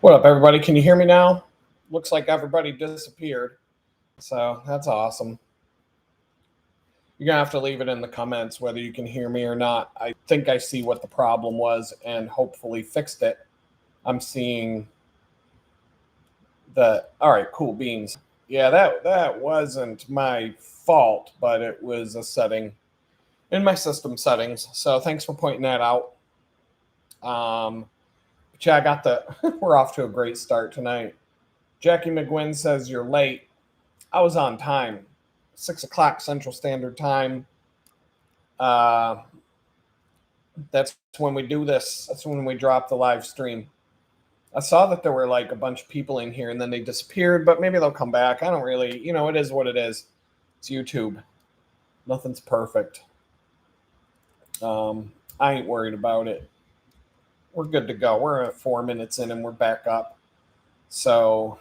What up, everybody? Can you hear me now? Looks like everybody disappeared. So that's awesome. You're going to have to leave it in the comments whether you can hear me or not. I think I see what the problem was and hopefully fixed it. I'm seeing all right, cool beans. Yeah, that wasn't my fault, but it was a setting in my system settings. So thanks for pointing that out. But yeah, I got the, we're off to a great start tonight. Jackie McGuinn says you're late. I was on time, 6 o'clock Central Standard Time. Uh, that's when we do this. That's when we drop the live stream. I saw that there were like a bunch of people in here and then they disappeared, but maybe they'll come back. I don't really, it is what it is. It's YouTube. Nothing's perfect. I ain't worried about it. We're good to go. We're at 4 minutes in and we're back up. So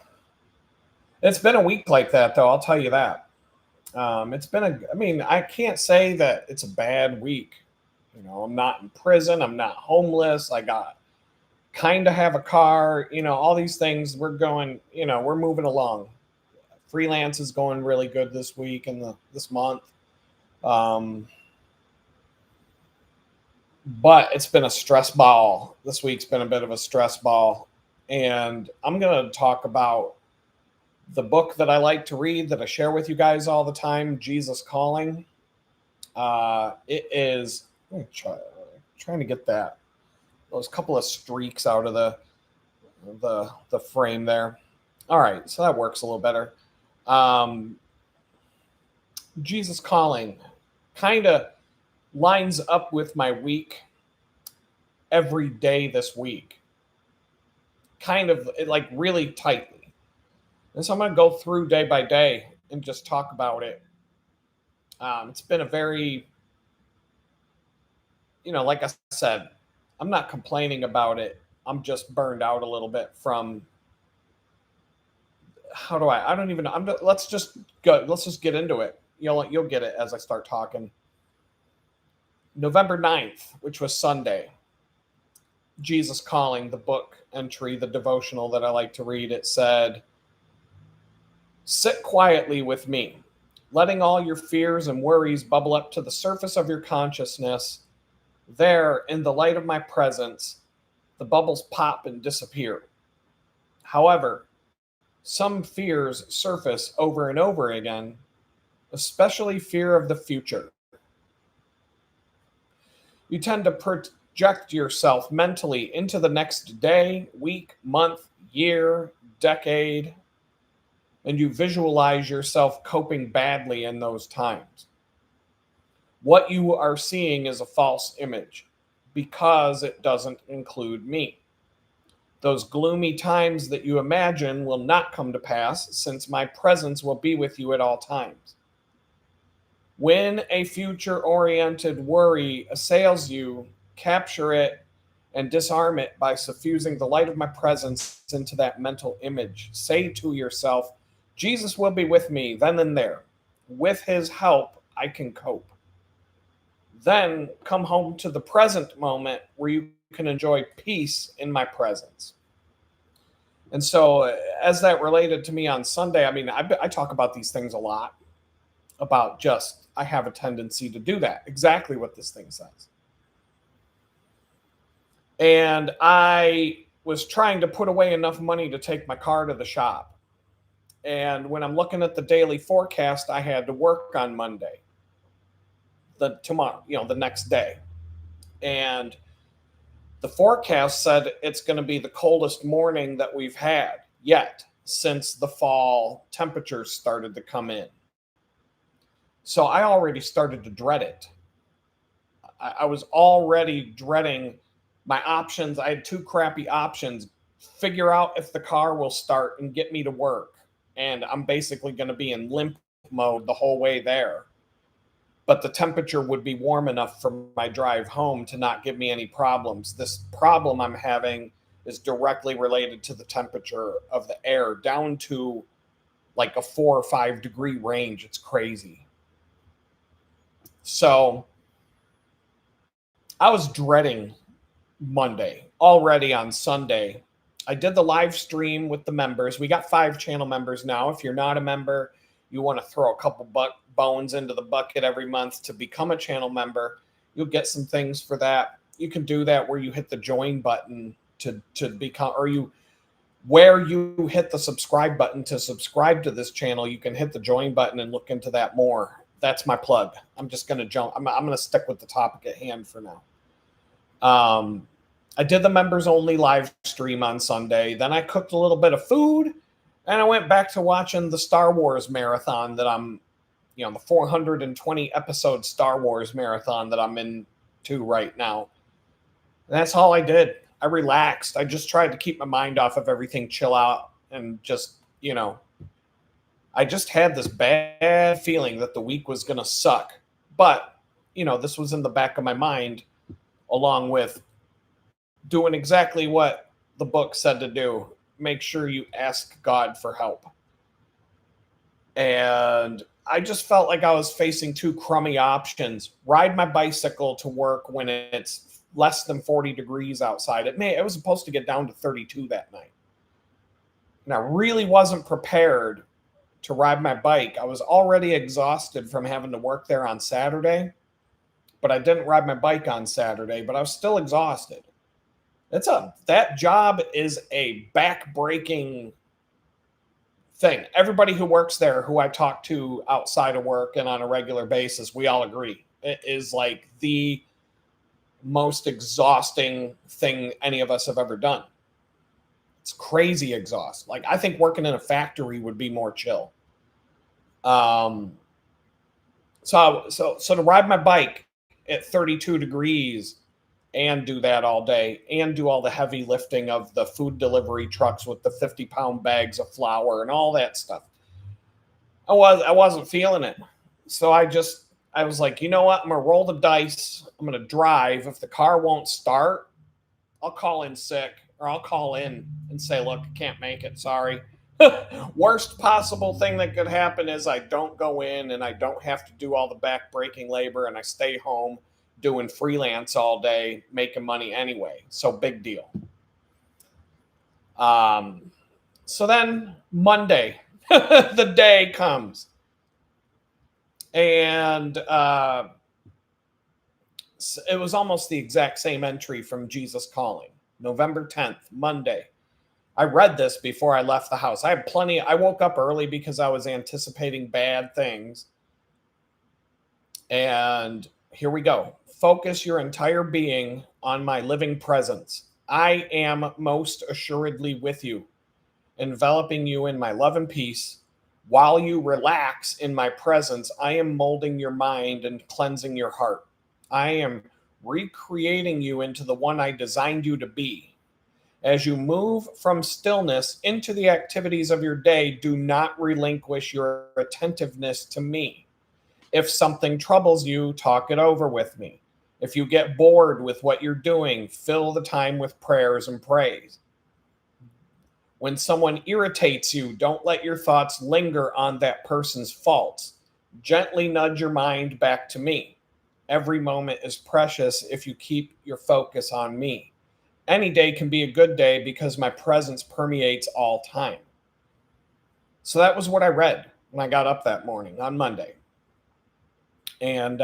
it's been a week like that, though. I'll tell you that. I can't say that it's a bad week. I'm not in prison. I'm not homeless. I got kind of have a car, all these things. We're going, we're moving along. Freelance is going really good this week and this month. But it's been a stress ball. This week's been a bit of a stress ball. And I'm going to talk about the book that I like to read that I share with you guys all the time, Jesus Calling. It is, trying to get those couple of streaks out of the frame there. All right, so that works a little better. Jesus Calling kind of lines up with my week every day this week, kind of like really tightly. And so I'm going to go through day by day and just talk about it. It's been a very, like I said, I'm not complaining about it. I'm just burned out a little bit from, I don't even know. Let's just go. Let's just get into it. You'll get it as I start talking. November 9th, which was Sunday, Jesus Calling, the book entry, the devotional that I like to read, it said, "Sit quietly with me, letting all your fears and worries bubble up to the surface of your consciousness. There, in the light of my presence, the bubbles pop and disappear. However, some fears surface over and over again, especially fear of the future. You tend to project yourself mentally into the next day, week, month, year, decade, and you visualize yourself coping badly in those times. What you are seeing is a false image because it doesn't include me. Those gloomy times that you imagine will not come to pass, since my presence will be with you at all times. When a future-oriented worry assails you, capture it and disarm it by suffusing the light of my presence into that mental image. Say to yourself, Jesus will be with me then and there. With his help, I can cope. Then come home to the present moment where you can enjoy peace in my presence." And so, as that related to me on Sunday, I talk about these things a lot, about just, I have a tendency to do that, exactly what this thing says. And I was trying to put away enough money to take my car to the shop. And when I'm looking at the daily forecast, I had to work on Monday, the next day. And the forecast said it's going to be the coldest morning that we've had yet since the fall temperatures started to come in. So I already started to dread it. I was already dreading my options. I had two crappy options: figure out if the car will start and get me to work. And I'm basically going to be in limp mode the whole way there. But the temperature would be warm enough for my drive home to not give me any problems. This problem I'm having is directly related to the temperature of the air, down to like a 4 or 5 degree range. It's crazy. So I was dreading Monday. Already on Sunday, I did the live stream with the members. We got 5 channel members now. If you're not a member, you want to throw a couple bones into the bucket every month to become a channel member. You'll get some things for that. You can do that where you hit the join button to become, or where you hit the subscribe button to subscribe to this channel. You can hit the join button and look into that more. That's my plug. I'm just going to jump. I'm going to stick with the topic at hand for now. I did the members only live stream on Sunday. Then I cooked a little bit of food and I went back to watching the Star Wars marathon that I'm, the 420 episode Star Wars marathon that I'm into right now. And that's all I did. I relaxed. I just tried to keep my mind off of everything, chill out, and just, I just had this bad feeling that the week was going to suck. But, this was in the back of my mind, along with doing exactly what the book said to do. Make sure you ask God for help. And I just felt like I was facing 2 crummy options. Ride my bicycle to work when it's less than 40 degrees outside. It was supposed to get down to 32 that night. And I really wasn't prepared to ride my bike. I was already exhausted from having to work there on Saturday, but I didn't ride my bike on Saturday, but I was still exhausted. That job is a back-breaking thing. Everybody who works there, who I talk to outside of work and on a regular basis, we all agree it is like the most exhausting thing any of us have ever done. It's crazy exhaust. Like, I think working in a factory would be more chill. So to ride my bike at 32 degrees and do that all day and do all the heavy lifting of the food delivery trucks with the 50-pound bags of flour and all that stuff, I wasn't feeling it. So I was like, you know what? I'm going to roll the dice. I'm going to drive. If the car won't start, I'll call in sick, or I'll call in and say, look, I can't make it. Sorry. Worst possible thing that could happen is I don't go in and I don't have to do all the back-breaking labor and I stay home doing freelance all day, making money anyway. So big deal. So then Monday, the day comes. And it was almost the exact same entry from Jesus Calling. November 10th, Monday. I read this before I left the house. I woke up early because I was anticipating bad things. And here we go. Focus your entire being on my living presence. I am most assuredly with you, enveloping you in my love and peace. While you relax in my presence, I am molding your mind and cleansing your heart. I am recreating you into the one I designed you to be. As you move from stillness into the activities of your day, do not relinquish your attentiveness to me. If something troubles you, talk it over with me. If you get bored with what you're doing, fill the time with prayers and praise. When someone irritates you, don't let your thoughts linger on that person's faults. Gently nudge your mind back to me. Every moment is precious if you keep your focus on me. Any day can be a good day because my presence permeates all time. So that was what I read when I got up that morning on Monday. And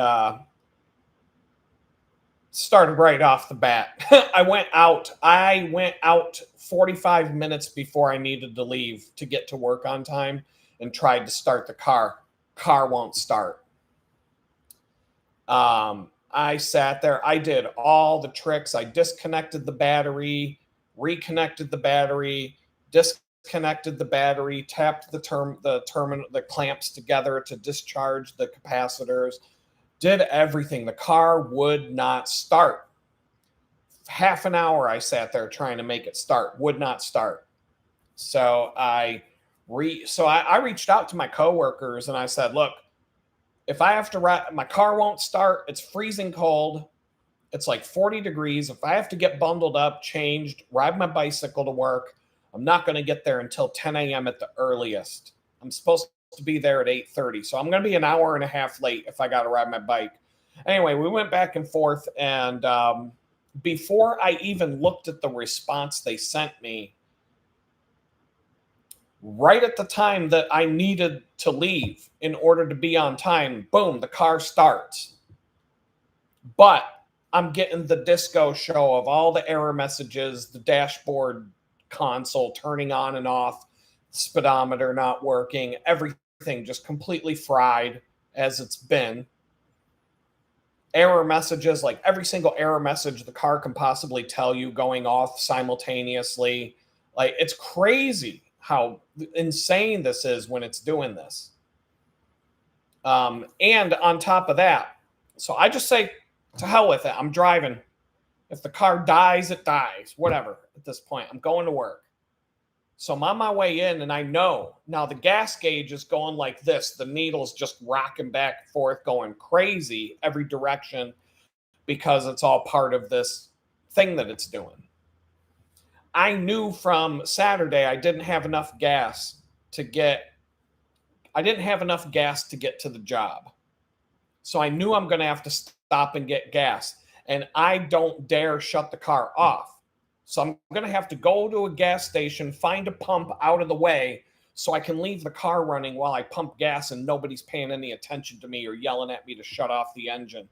started right off the bat. I went out 45 minutes before I needed to leave to get to work on time and tried to start the car. Car won't start. I sat there. I did all the tricks. I disconnected the battery, reconnected the battery, disconnected the battery, tapped the clamps together to discharge the capacitors. Did everything. The car would not start. Half an hour I sat there trying to make it start. Would not start. So I reached out to my coworkers and I said, look, if I have to ride, my car won't start. It's freezing cold. It's like 40 degrees. If I have to get bundled up, changed, ride my bicycle to work, I'm not going to get there until 10 a.m. at the earliest. I'm supposed to be there at 8:30. So I'm going to be an hour and a half late if I got to ride my bike. Anyway, we went back and forth. And before I even looked at the response they sent me, Right at the time that I needed to leave in order to be on time, boom, the car starts. But I'm getting the disco show of all the error messages, the dashboard console turning on and off, speedometer not working, everything just completely fried as it's been. Error messages, like every single error message the car can possibly tell you going off simultaneously. Like, it's crazy how insane this is when it's doing this. And on top of that, so I just say, to hell with it. I'm driving. If the car dies, it dies. Whatever. At this point, I'm going to work. So I'm on my way in, and I know now the gas gauge is going like this. The needle's just rocking back and forth, going crazy every direction because it's all part of this thing that it's doing. I knew from Saturday I didn't have enough gas to get to the job. So I knew I'm going to have to stop and get gas. And I don't dare shut the car off. So I'm going to have to go to a gas station, find a pump out of the way so I can leave the car running while I pump gas and nobody's paying any attention to me or yelling at me to shut off the engine.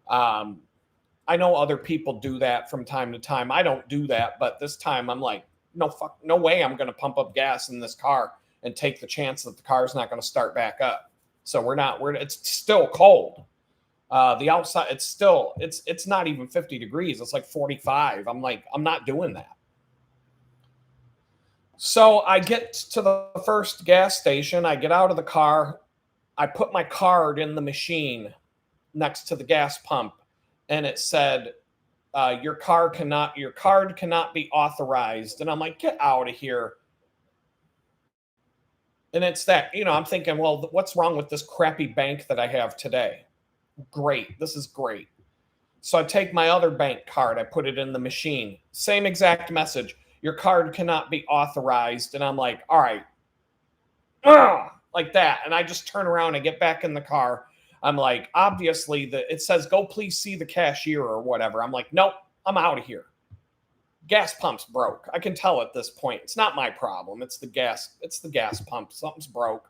I know other people do that from time to time. I don't do that, but this time I'm like, no way I'm going to pump up gas in this car and take the chance that the car's not going to start back up. So it's still cold. The outside, it's not even 50 degrees. It's like 45. I'm like, I'm not doing that. So I get to the first gas station. I get out of the car. I put my card in the machine next to the gas pump, and it said, your card cannot be authorized. And I'm like, get out of here. And it's that, I'm thinking, well, what's wrong with this crappy bank that I have today? Great. This is great. So I take my other bank card. I put it in the machine. Same exact message. Your card cannot be authorized. And I'm like, all right. Like that. And I just turn around and get back in the car. I'm like, obviously, it says, go please see the cashier or whatever. I'm like, nope, I'm out of here. Gas pump's broke. I can tell at this point. It's not my problem. It's the gas pump. Something's broke.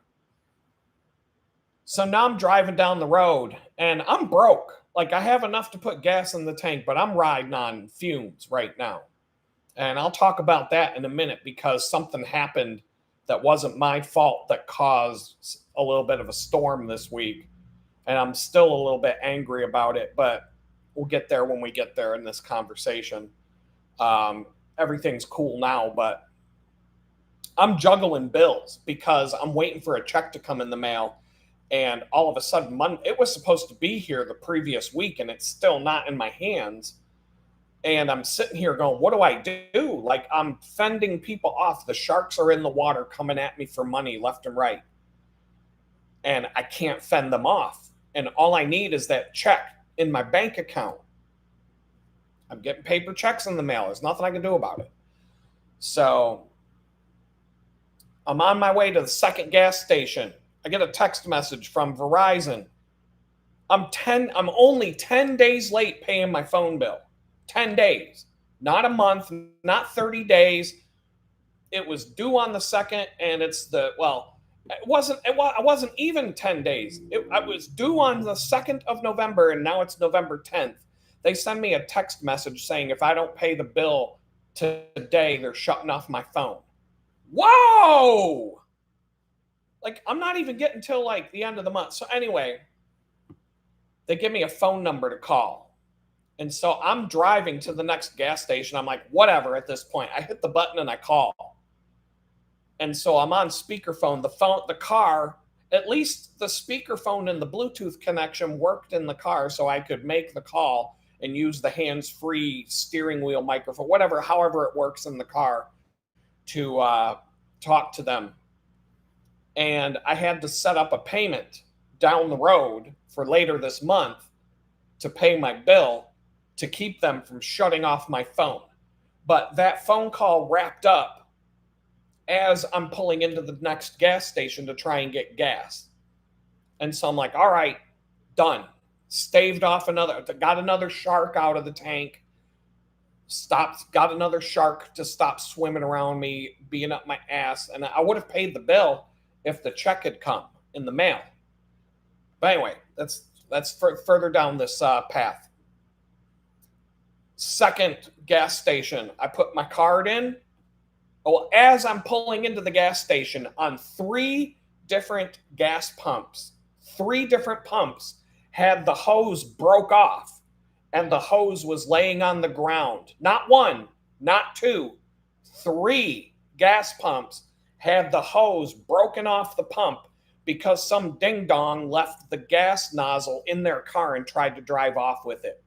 So now I'm driving down the road and I'm broke. Like, I have enough to put gas in the tank, but I'm riding on fumes right now. And I'll talk about that in a minute because something happened that wasn't my fault that caused a little bit of a storm this week. And I'm still a little bit angry about it, but we'll get there when we get there in this conversation. Everything's cool now, but I'm juggling bills because I'm waiting for a check to come in the mail. And all of a sudden, it was supposed to be here the previous week, and it's still not in my hands. And I'm sitting here going, what do I do? Like, I'm fending people off. The sharks are in the water coming at me for money left and right. And I can't fend them off. And all I need is that check in my bank account. I'm getting paper checks in the mail. There's nothing I can do about it. So I'm on my way to the second gas station. I get a text message from Verizon. I'm only 10 days late paying my phone bill. 10 days. Not a month, not 30 days. It was due on the 2nd, and it wasn't even 10 days. I was due on the 2nd of November, and now it's November 10th. They send me a text message saying if I don't pay the bill today, they're shutting off my phone. Whoa! Like, I'm not even getting till like the end of the month. So anyway, they give me a phone number to call. And so I'm driving to the next gas station. I'm like, whatever at this point. I hit the button and I call. And so I'm on speakerphone. The car, at least the speakerphone and the Bluetooth connection worked in the car so I could make the call and use the hands-free steering wheel microphone, however it works in the car to talk to them. And I had to set up a payment down the road for later this month to pay my bill to keep them from shutting off my phone. But that phone call wrapped up as I'm pulling into the next gas station to try and get gas. And so I'm like, all right, done. Staved off got another shark out of the tank. stopped, got another shark to stop swimming around me, being up my ass. And I would have paid the bill if the check had come in the mail. But anyway, that's further down this path. Second gas station, I put my card in. Well, as I'm pulling into the gas station on 3 different gas pumps, 3 different pumps had the hose broke off and the hose was laying on the ground. Not 1, not 2, 3 gas pumps had the hose broken off the pump because some ding dong left the gas nozzle in their car and tried to drive off with it.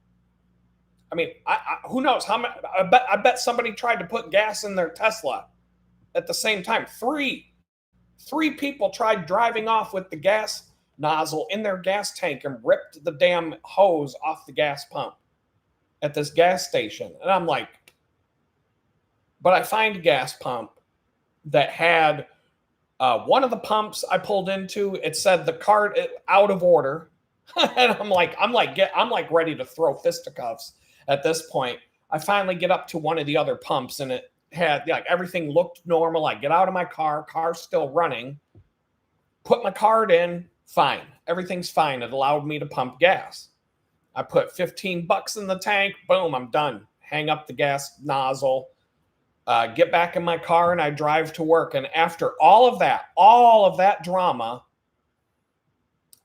I mean, who knows how much? I bet somebody tried to put gas in their Tesla at the same time. Three people tried driving off with the gas nozzle in their gas tank and ripped the damn hose off the gas pump at this gas station. And I'm like, but I find a gas pump that had one of the pumps I pulled into. It said the card out of order, and I'm like ready to throw fisticuffs at this point. I finally get up to one of the other pumps, and it had like everything looked normal. I get out of my car's still running, put my card in, fine. Everything's fine. It allowed me to pump gas. I put $15 in the tank, boom, I'm done. Hang up the gas nozzle, get back in my car, and I drive to work. And after all of that drama,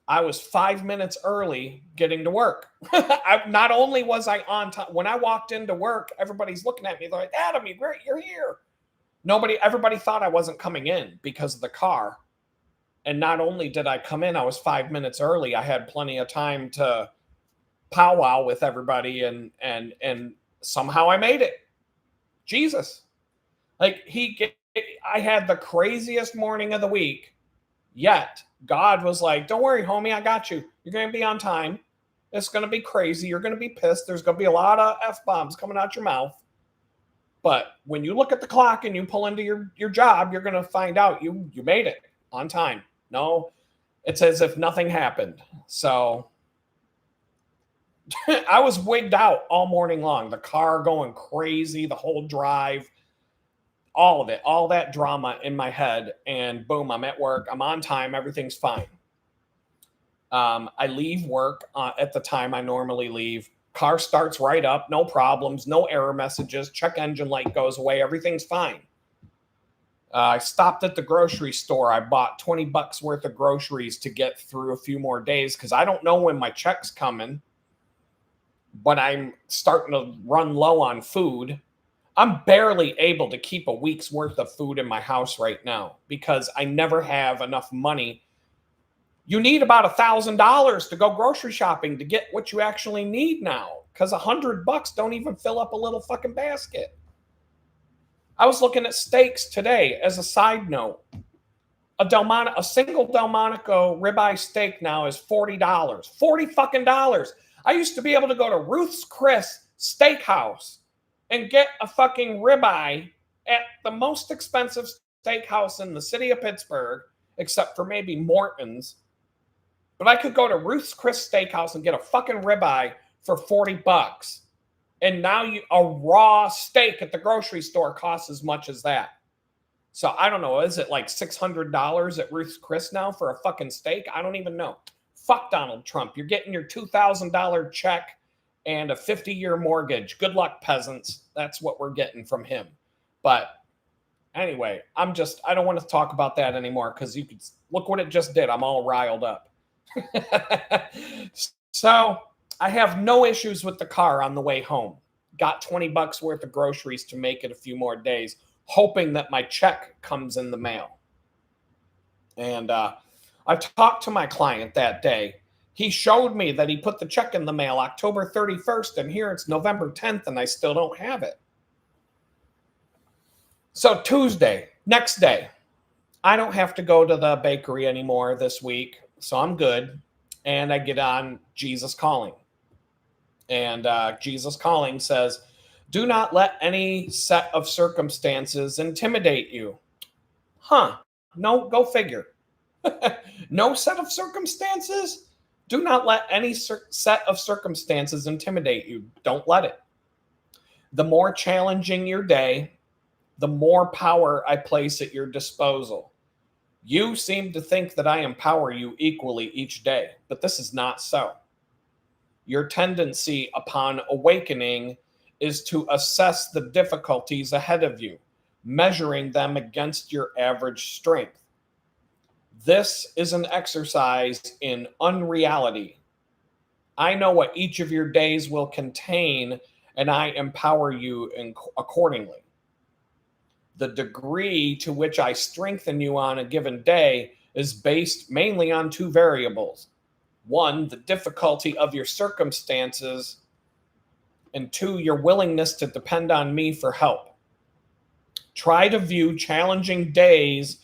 I was 5 minutes early getting to work. Not only was I on time, when I walked into work, everybody's looking at me. They're like, Adam, you're here. Everybody thought I wasn't coming in because of the car. And not only did I come in, I was 5 minutes early. I had plenty of time to powwow with everybody, and somehow I made it. Jesus. I had the craziest morning of the week, yet God was like, don't worry, homie, I got you. You're going to be on time. It's going to be crazy. You're going to be pissed. There's going to be a lot of F-bombs coming out your mouth. But when you look at the clock and you pull into your job, you're going to find out you made it on time. No, it's as if nothing happened. So I was wigged out all morning long. The car going crazy, the whole drive, all of it, all that drama in my head. And boom, I'm at work. I'm on time. Everything's fine. I leave work at the time I normally leave. Car starts right up. No problems. No error messages. Check engine light goes away. Everything's fine. I stopped at the grocery store. I bought $20 worth of groceries to get through a few more days because I don't know when my check's coming, but I'm starting to run low on food. I'm barely able to keep a week's worth of food in my house right now because I never have enough money. You need about $1,000 to go grocery shopping to get what you actually need now because $100 don't even fill up a little fucking basket. I was looking at steaks today as a side note. A single Delmonico ribeye steak now is $40. $40 fucking dollars. I used to be able to go to Ruth's Chris Steakhouse and get a fucking ribeye at the most expensive steakhouse in the city of Pittsburgh, except for maybe Morton's. But I could go to Ruth's Chris Steakhouse and get a fucking ribeye for $40. And now a raw steak at the grocery store costs as much as that. So I don't know. Is it like $600 at Ruth's Chris now for a fucking steak? I don't even know. Fuck Donald Trump. You're getting your $2,000 check and a 50-year mortgage. Good luck, peasants. That's what we're getting from him. But anyway, I don't want to talk about that anymore because you could look what it just did. I'm all riled up. So I have no issues with the car on the way home. Got $20 worth of groceries to make it a few more days, hoping that my check comes in the mail. And I talked to my client that day. He showed me that he put the check in the mail October 31st, and here it's November 10th, and I still don't have it. So Tuesday, next day, I don't have to go to the bakery anymore this week, so I'm good. And I get on Jesus Calling. And Jesus Calling says, do not let any set of circumstances intimidate you. No, go figure. No set of circumstances? Do not let any set of circumstances intimidate you. Don't let it. The more challenging your day, the more power I place at your disposal. You seem to think that I empower you equally each day, but this is not so. Your tendency upon awakening is to assess the difficulties ahead of you, measuring them against your average strength. This is an exercise in unreality. I know what each of your days will contain, and I empower you accordingly. The degree to which I strengthen you on a given day is based mainly on two variables. One, the difficulty of your circumstances, and two, your willingness to depend on me for help. Try to view challenging days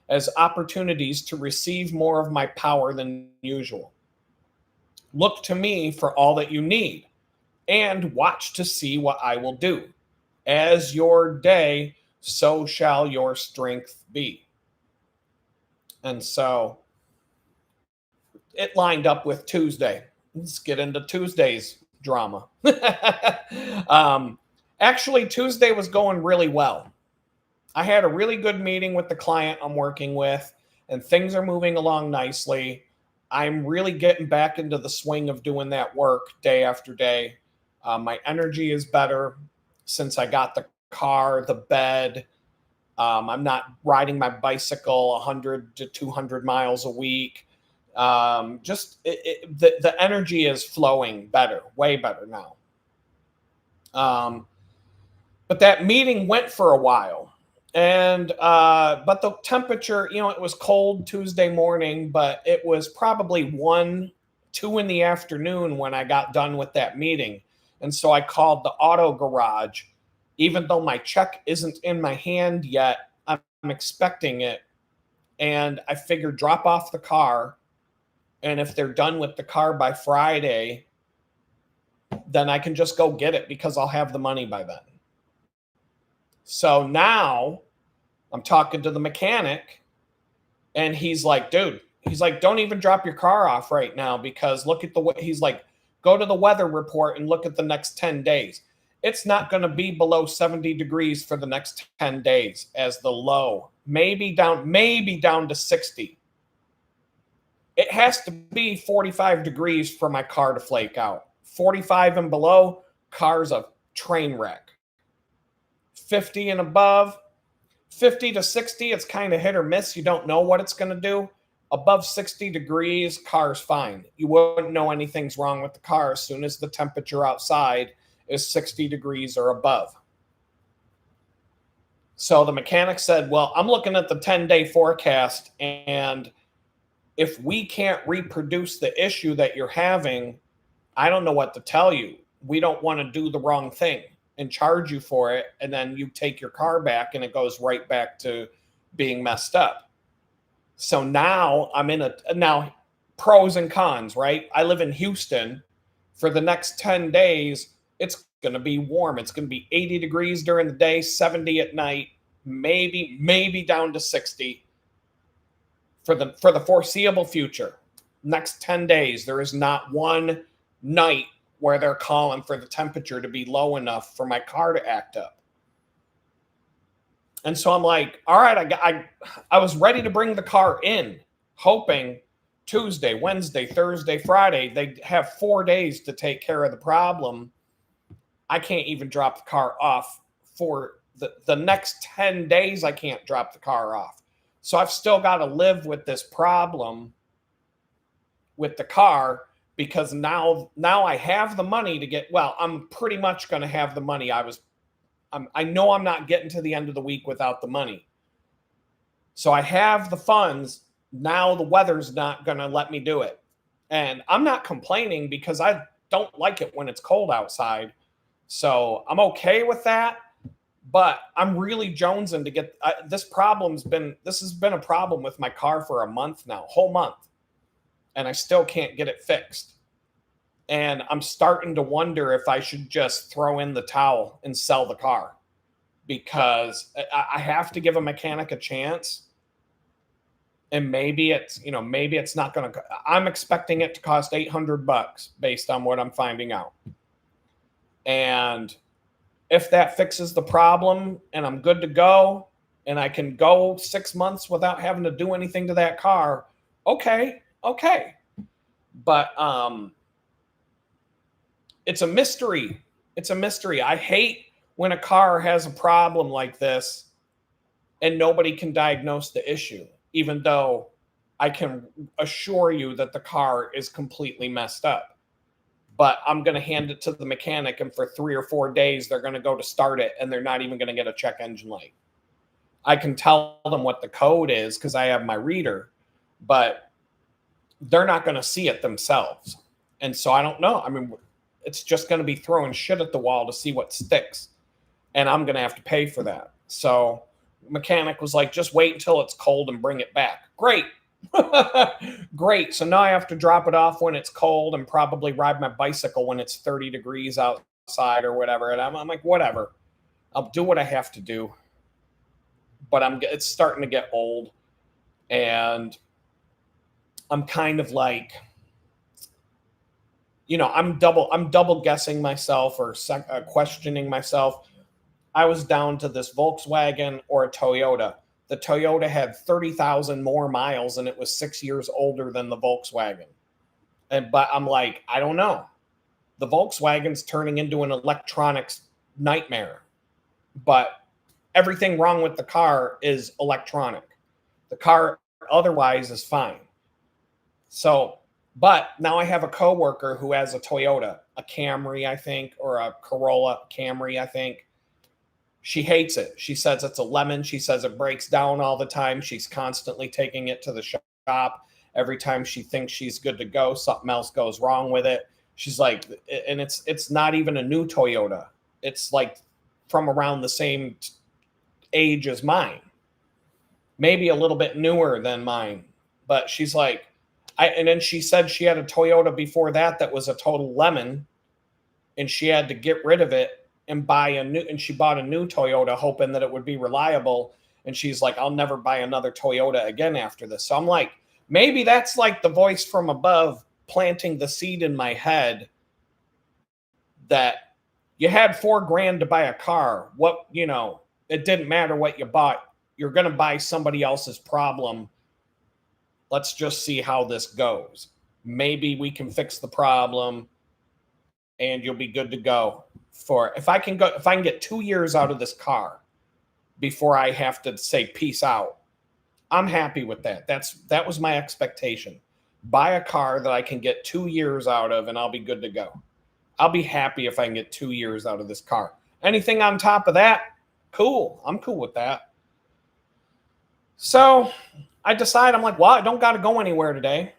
as opportunities to receive more of my power than usual. Look to me for all that you need and watch to see what I will do. As your day, so shall your strength be. And so it lined up with Tuesday. Let's get into Tuesday's drama. Actually, Tuesday was going really well. I had a really good meeting with the client I'm working with, and things are moving along nicely. I'm really getting back into the swing of doing that work day after day. My energy is better since I got the car, the bed. I'm not riding my bicycle 100 to 200 miles a week. The energy is flowing better, way better now. But that meeting went for a while. And but the temperature, it was cold Tuesday morning, but it was probably 1, 2 in the afternoon when I got done with that meeting. And so I called the auto garage. Even though my check isn't in my hand yet, I'm expecting it. And I figured drop off the car. And if they're done with the car by Friday, then I can just go get it because I'll have the money by then. So now I'm talking to the mechanic and he's like, dude, don't even drop your car off right now because he's like, go to the weather report and look at the next 10 days. It's not going to be below 70 degrees for the next 10 days as the low, maybe down to 60. It has to be 45 degrees for my car to flake out. 45 and below, car's a train wreck. 50 and above, 50 to 60, it's kind of hit or miss. You don't know what it's going to do. Above 60 degrees, car's fine. You wouldn't know anything's wrong with the car as soon as the temperature outside is 60 degrees or above. So the mechanic said, well, I'm looking at the 10-day forecast, and if we can't reproduce the issue that you're having, I don't know what to tell you. We don't want to do the wrong thing and charge you for it, and then you take your car back and it goes right back to being messed up. So now now pros and cons, right? I live in Houston. For the next 10 days, it's going to be warm. It's going to be 80 degrees during the day, 70 at night, maybe down to 60 for the foreseeable future. Next 10 days, there is not one night where they're calling for the temperature to be low enough for my car to act up. And so I'm like, all right, I was ready to bring the car in, hoping Tuesday, Wednesday, Thursday, Friday, they have 4 days to take care of the problem. I can't even drop the car off for the next 10 days. I can't drop the car off. So I've still got to live with this problem with the car, because now I have the money to get, well, I'm pretty much going to have the money. I know I'm not getting to the end of the week without the money. So I have the funds. Now the weather's not going to let me do it. And I'm not complaining because I don't like it when it's cold outside. So I'm okay with that. But I'm really jonesing to get this has been a problem with my car for a month now, whole month. And I still can't get it fixed. And I'm starting to wonder if I should just throw in the towel and sell the car, because I have to give a mechanic a chance. And maybe it's not going to, I'm expecting it to cost $800 based on what I'm finding out. And If that fixes the problem and I'm good to go and I can go 6 months without having to do anything to that car, okay, okay. But it's a mystery. It's a mystery. I hate when a car has a problem like this and nobody can diagnose the issue, even though I can assure you that the car is completely messed up. But I'm going to hand it to the mechanic, and for 3 or 4 days, they're going to go to start it, and they're not even going to get a check engine light. I can tell them what the code is because I have my reader, but they're not going to see it themselves. And so I don't know. I mean, it's just going to be throwing shit at the wall to see what sticks. And I'm going to have to pay for that. So mechanic was like, just wait until it's cold and bring it back. Great. Great. So now I have to drop it off when it's cold and probably ride my bicycle when it's 30 degrees outside or whatever. And I'm like, whatever. I'll do what I have to do. But it's starting to get old. And I'm kind of like, I'm double guessing myself or questioning myself. I was down to this Volkswagen or a Toyota. The Toyota had 30,000 more miles and it was 6 years older than the Volkswagen. But I'm like, I don't know. The Volkswagen's turning into an electronics nightmare. But everything wrong with the car is electronic. The car otherwise is fine. So, but now I have a coworker who has a Toyota, a Camry, I think, or a Corolla Camry, I think. She hates it. She says it's a lemon. She says it breaks down all the time. She's constantly taking it to the shop. Every time she thinks she's good to go, something else goes wrong with it. She's like, and it's not even a new Toyota. It's like from around the same age as mine. Maybe a little bit newer than mine. But she's like, and then she said she had a Toyota before that was a total lemon, and she had to get rid of it and she bought a new Toyota hoping that it would be reliable. And she's like, I'll never buy another Toyota again after this. So I'm like, maybe that's like the voice from above planting the seed in my head that you had $4,000 to buy a car. It didn't matter what you bought. You're going to buy somebody else's problem. Let's just see how this goes. Maybe we can fix the problem and you'll be good to go. If I can get 2 years out of this car before I have to say peace out, I'm happy with that. That was my expectation. Buy a car that I can get 2 years out of and I'll be good to go. I'll be happy if I can get 2 years out of this car. Anything on top of that, cool. I'm cool with that. So I decide, I'm like, well, I don't got to go anywhere today.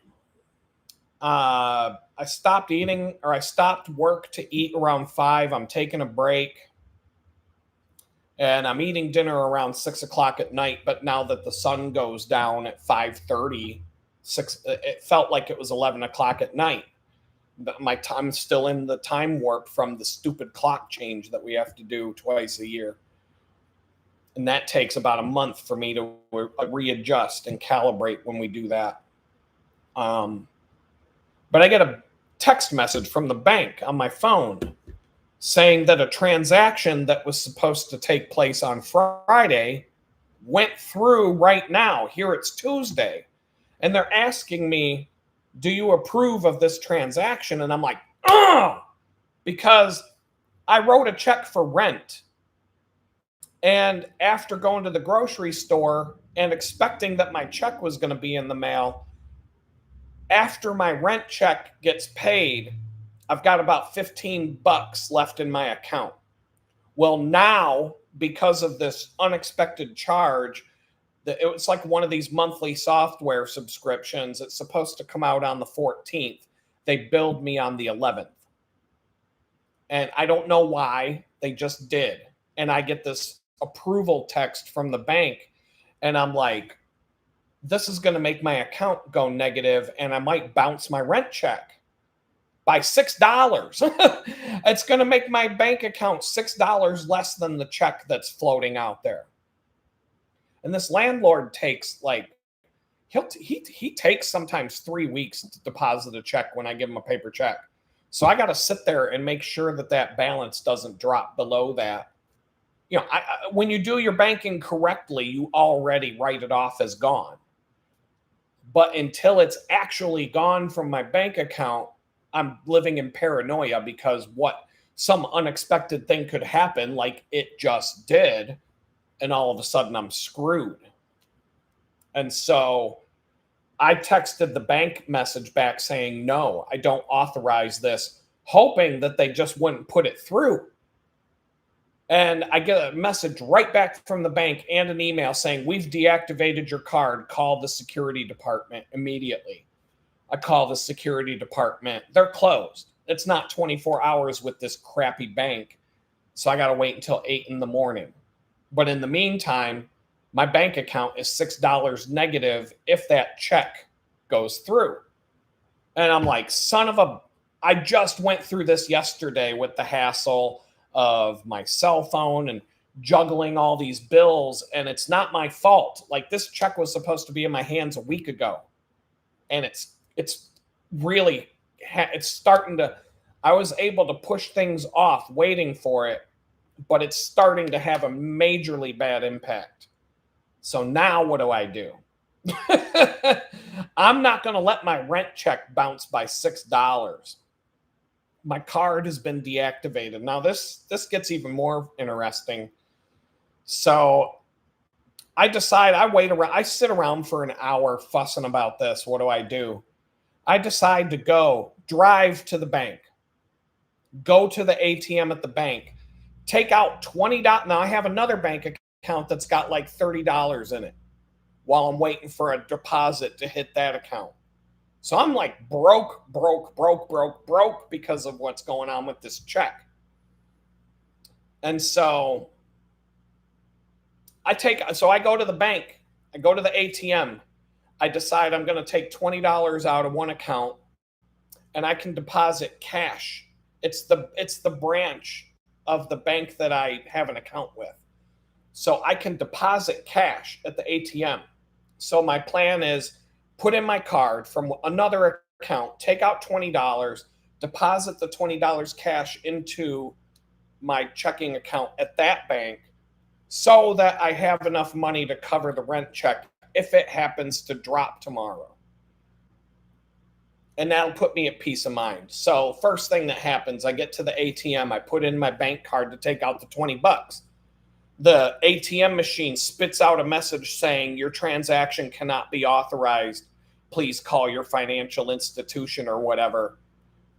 I stopped eating, or I stopped work to eat around 5. I'm taking a break. And I'm eating dinner around 6 o'clock at night. But now that the sun goes down at 5:30, it felt like it was 11 o'clock at night. I'm still in the time warp from the stupid clock change that we have to do twice a year. And that takes about a month for me to readjust and calibrate when we do that. But I get a text message from the bank on my phone saying that a transaction that was supposed to take place on Friday went through right now. Here it's Tuesday. And they're asking me, do you approve of this transaction? And I'm like, oh, because I wrote a check for rent. And after going to the grocery store and expecting that my check was going to be in the mail, after my rent check gets paid, I've got about $15 left in my account. Well, now, because of this unexpected charge, it was like one of these monthly software subscriptions. It's supposed to come out on the 14th. They billed me on the 11th. And I don't know why. They just did. And I get this approval text from the bank. And I'm like, this is going to make my account go negative, and I might bounce my rent check by $6. It's going to make my bank account $6 less than the check that's floating out there. And this landlord takes he takes sometimes 3 weeks to deposit a check when I give him a paper check. So I got to sit there and make sure that that balance doesn't drop below that. When you do your banking correctly, you already write it off as gone. But until it's actually gone from my bank account, I'm living in paranoia because what some unexpected thing could happen, like it just did, and all of a sudden I'm screwed. And so I texted the bank message back saying, no, I don't authorize this, hoping that they just wouldn't put it through. And I get a message right back from the bank and an email saying, we've deactivated your card. Call the security department immediately. I call the security department. They're closed. It's not 24 hours with this crappy bank. So I got to wait until 8 in the morning. But in the meantime, my bank account is $6 negative if that check goes through. And I'm like, I just went through this yesterday with the hassle of my cell phone and juggling all these bills. And it's not my fault. Like, this check was supposed to be in my hands a week ago. And it's starting to, I was able to push things off waiting for it, but it's starting to have a majorly bad impact. So now what do I do? I'm not going to let my rent check bounce by $6. My card has been deactivated. Now this gets even more interesting. So I decide I sit around for an hour fussing about this. What do I do? I decide to drive to the bank, go to the ATM at the bank, take out $20. Now I have another bank account that's got like $30 in it while I'm waiting for a deposit to hit that account. So I'm like broke because of what's going on with this check. And so I go to the bank, I go to the ATM, I decide I'm going to take $20 out of one account and I can deposit cash. It's the branch of the bank that I have an account with. So I can deposit cash at the ATM. So my plan is put in my card from another account, take out $20, deposit the $20 cash into my checking account at that bank so that I have enough money to cover the rent check if it happens to drop tomorrow. And that'll put me at peace of mind. So first thing that happens, I get to the ATM, I put in my bank card to take out the $20. The ATM machine spits out a message saying your transaction cannot be authorized. Please call your financial institution or whatever.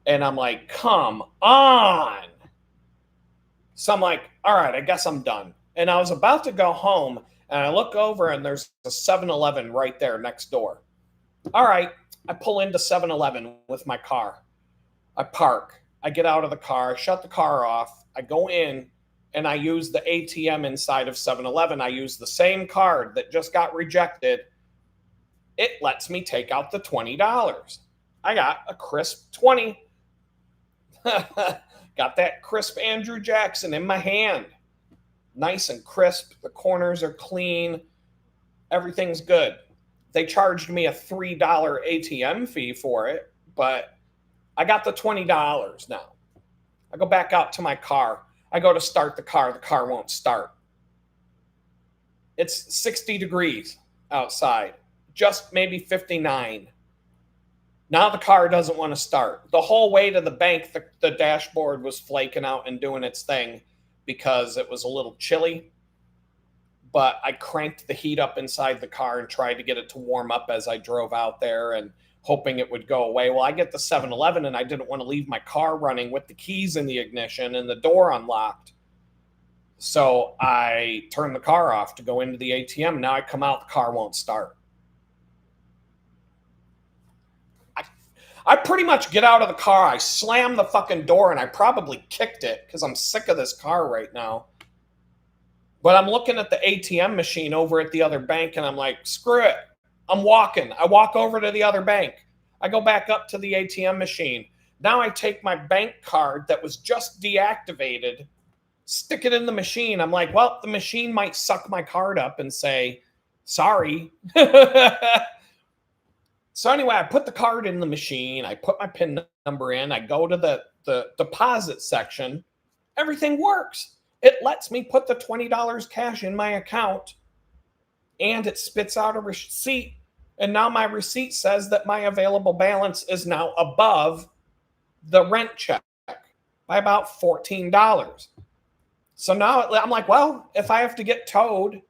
And I'm like, come on. So I'm like, all right, I guess I'm done. And I was about to go home and I look over and there's a 7-Eleven right there next door. All right, I pull into 7-Eleven with my car. I park. I get out of the car, shut the car off. I go in and I use the ATM inside of 7-Eleven. I use the same card that just got rejected. It lets me take out the $20. I got a crisp 20. Got that crisp Andrew Jackson in my hand. Nice and crisp. The corners are clean. Everything's good. They charged me a $3 ATM fee for it, but I got the $20 now. I go back out to my car. I go to start the car won't start. It's 60 degrees outside, just maybe 59. Now the car doesn't want to start. The whole way to the bank, the dashboard was flaking out and doing its thing because it was a little chilly. But I cranked the heat up inside the car and tried to get it to warm up as I drove out there and hoping it would go away. Well, I get the 7-Eleven and I didn't want to leave my car running with the keys in the ignition and the door unlocked. So I turned the car off to go into the ATM. Now I come out, the car won't start. I pretty much get out of the car, I slam the fucking door, and I probably kicked it because I'm sick of this car right now. But I'm looking at the ATM machine over at the other bank, and I'm like, screw it. I'm walking. I walk over to the other bank. I go back up to the ATM machine. Now I take my bank card that was just deactivated, stick it in the machine. I'm like, well, the machine might suck my card up and say, sorry. So anyway, I put the card in the machine. I put my PIN number in. I go to the deposit section. Everything works. It lets me put the $20 cash in my account, and it spits out a receipt. And now my receipt says that my available balance is now above the rent check by about $14. So now I'm like, well, if I have to get towed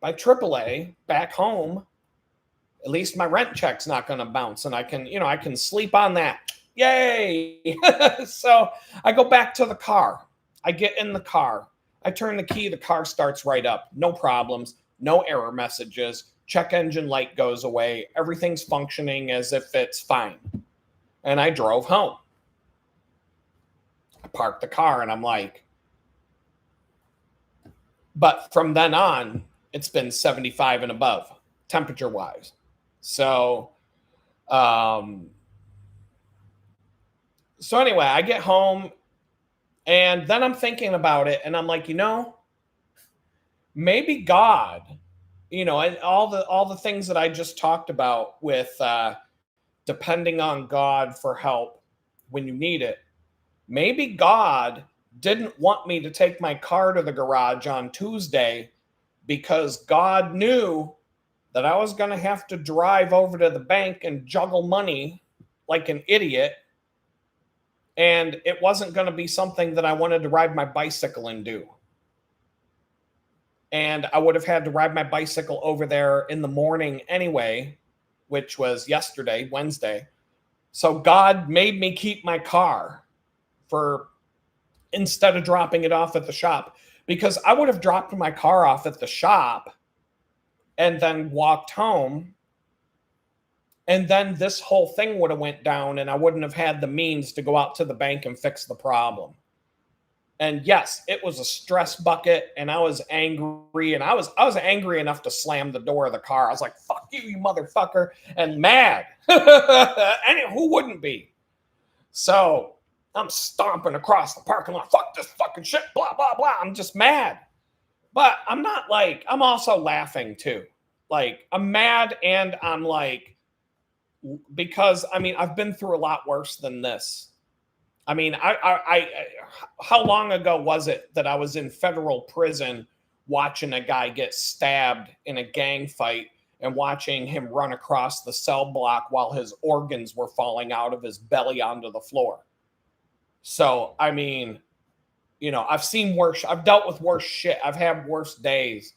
by AAA back home, at least my rent check's not going to bounce, and I can sleep on that. Yay. So I go back to the car. I get in the car. I turn the key. The car starts right up. No problems. No error messages. Check engine light goes away. Everything's functioning as if it's fine. And I drove home. I parked the car, and I'm like, but from then on, it's been 75 and above, temperature-wise. So anyway, I get home, and then I'm thinking about it, and I'm like, maybe God, and all the things that I just talked about with depending on God for help when you need it. Maybe God didn't want me to take my car to the garage on Tuesday because God knew that I was going to have to drive over to the bank and juggle money like an idiot. And it wasn't going to be something that I wanted to ride my bicycle and do. And I would have had to ride my bicycle over there in the morning anyway, which was yesterday, Wednesday. So God made me keep my car instead of dropping it off at the shop, because I would have dropped my car off at the shop and then walked home, and then this whole thing would have went down, and I wouldn't have had the means to go out to the bank and fix the problem. And yes, it was a stress bucket, and I was angry, and I was angry enough to slam the door of the car. I was like, fuck you, you motherfucker, and mad. And who wouldn't be? So I'm stomping across the parking lot. Fuck this fucking shit, blah, blah, blah. I'm just mad. But I'm not like, I'm also laughing too. Like, I'm mad, and I'm like, because I've been through a lot worse than this. How long ago was it that I was in federal prison watching a guy get stabbed in a gang fight and watching him run across the cell block while his organs were falling out of his belly onto the floor? So, I've seen worse. I've dealt with worse shit. I've had worse days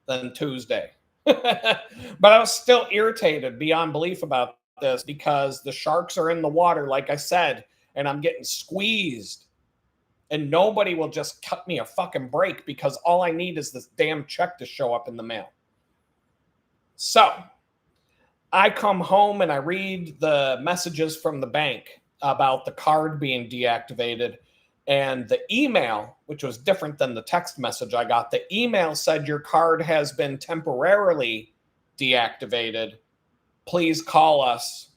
than Tuesday. But I was still irritated beyond belief about this because the sharks are in the water, like I said, and I'm getting squeezed. And nobody will just cut me a fucking break because all I need is this damn check to show up in the mail. So I come home and I read the messages from the bank about the card being deactivated. And the email, which was different than the text message I got, the email said your card has been temporarily deactivated. Please call us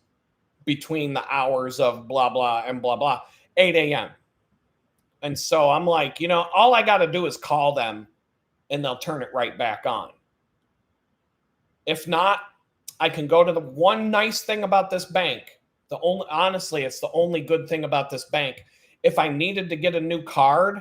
between the hours of blah, blah, and blah, blah, 8 a.m. And so I'm like, all I got to do is call them and they'll turn it right back on. If not, I can go to the one nice thing about this bank. Honestly, it's the only good thing about this bank. If I needed to get a new card,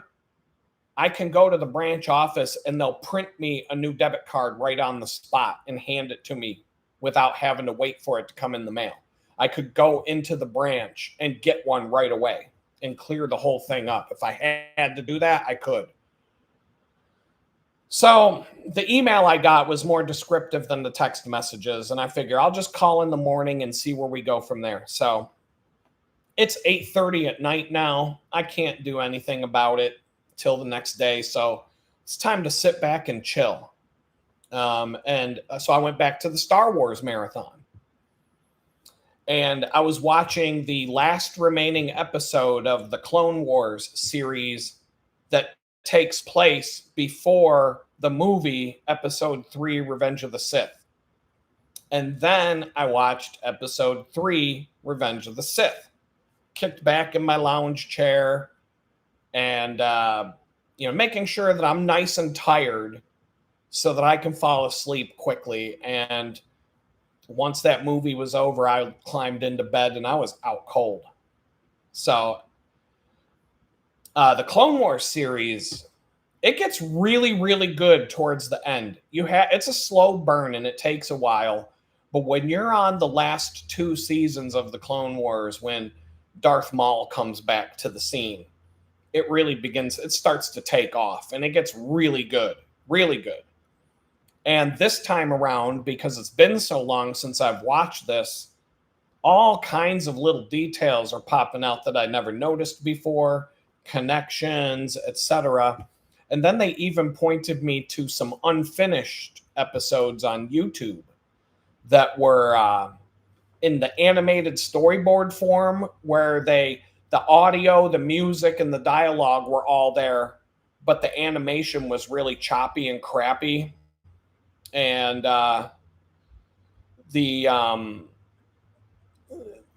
I can go to the branch office and they'll print me a new debit card right on the spot and hand it to me without having to wait for it to come in the mail. I could go into the branch and get one right away and clear the whole thing up. If I had to do that, I could. So the email I got was more descriptive than the text messages, and I figure I'll just call in the morning and see where we go from there. So it's 8:30 at night now. I can't do anything about it till the next day, so it's time to sit back and chill. And so I went back to the Star Wars marathon. And I was watching the last remaining episode of the Clone Wars series that takes place before the movie Episode 3, Revenge of the Sith. And then I watched Episode 3, Revenge of the Sith. Kicked back in my lounge chair and, making sure that I'm nice and tired so that I can fall asleep quickly. And once that movie was over, I climbed into bed and I was out cold. So the Clone Wars series, it gets really, really good towards the end. It's a slow burn and it takes a while. But when you're on the last 2 seasons of the Clone Wars, when Darth Maul comes back to the scene, it starts to take off and it gets really good, really good. And this time around, because it's been so long since I've watched this, all kinds of little details are popping out that I never noticed before, connections, etc. And then they even pointed me to some unfinished episodes on YouTube that were in the animated storyboard form, where the audio, the music, and the dialogue were all there, but the animation was really choppy and crappy. And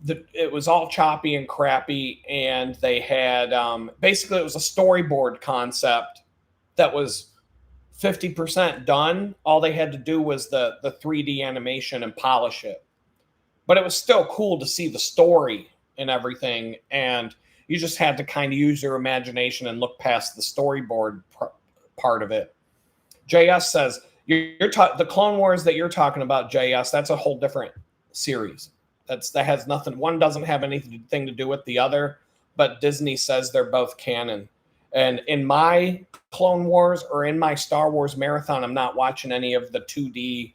it was all choppy and crappy, and they had basically, it was a storyboard concept that was 50% done. All they had to do was the 3D animation and polish it. But it was still cool to see the story and everything, and you just had to kind of use your imagination and look past the storyboard part of it. JS says, the Clone Wars that you're talking about, JS, that's a whole different series. That has nothing. One doesn't have anything to do with the other, but Disney says they're both canon. And in my Clone Wars or in my Star Wars marathon, I'm not watching any of the 2D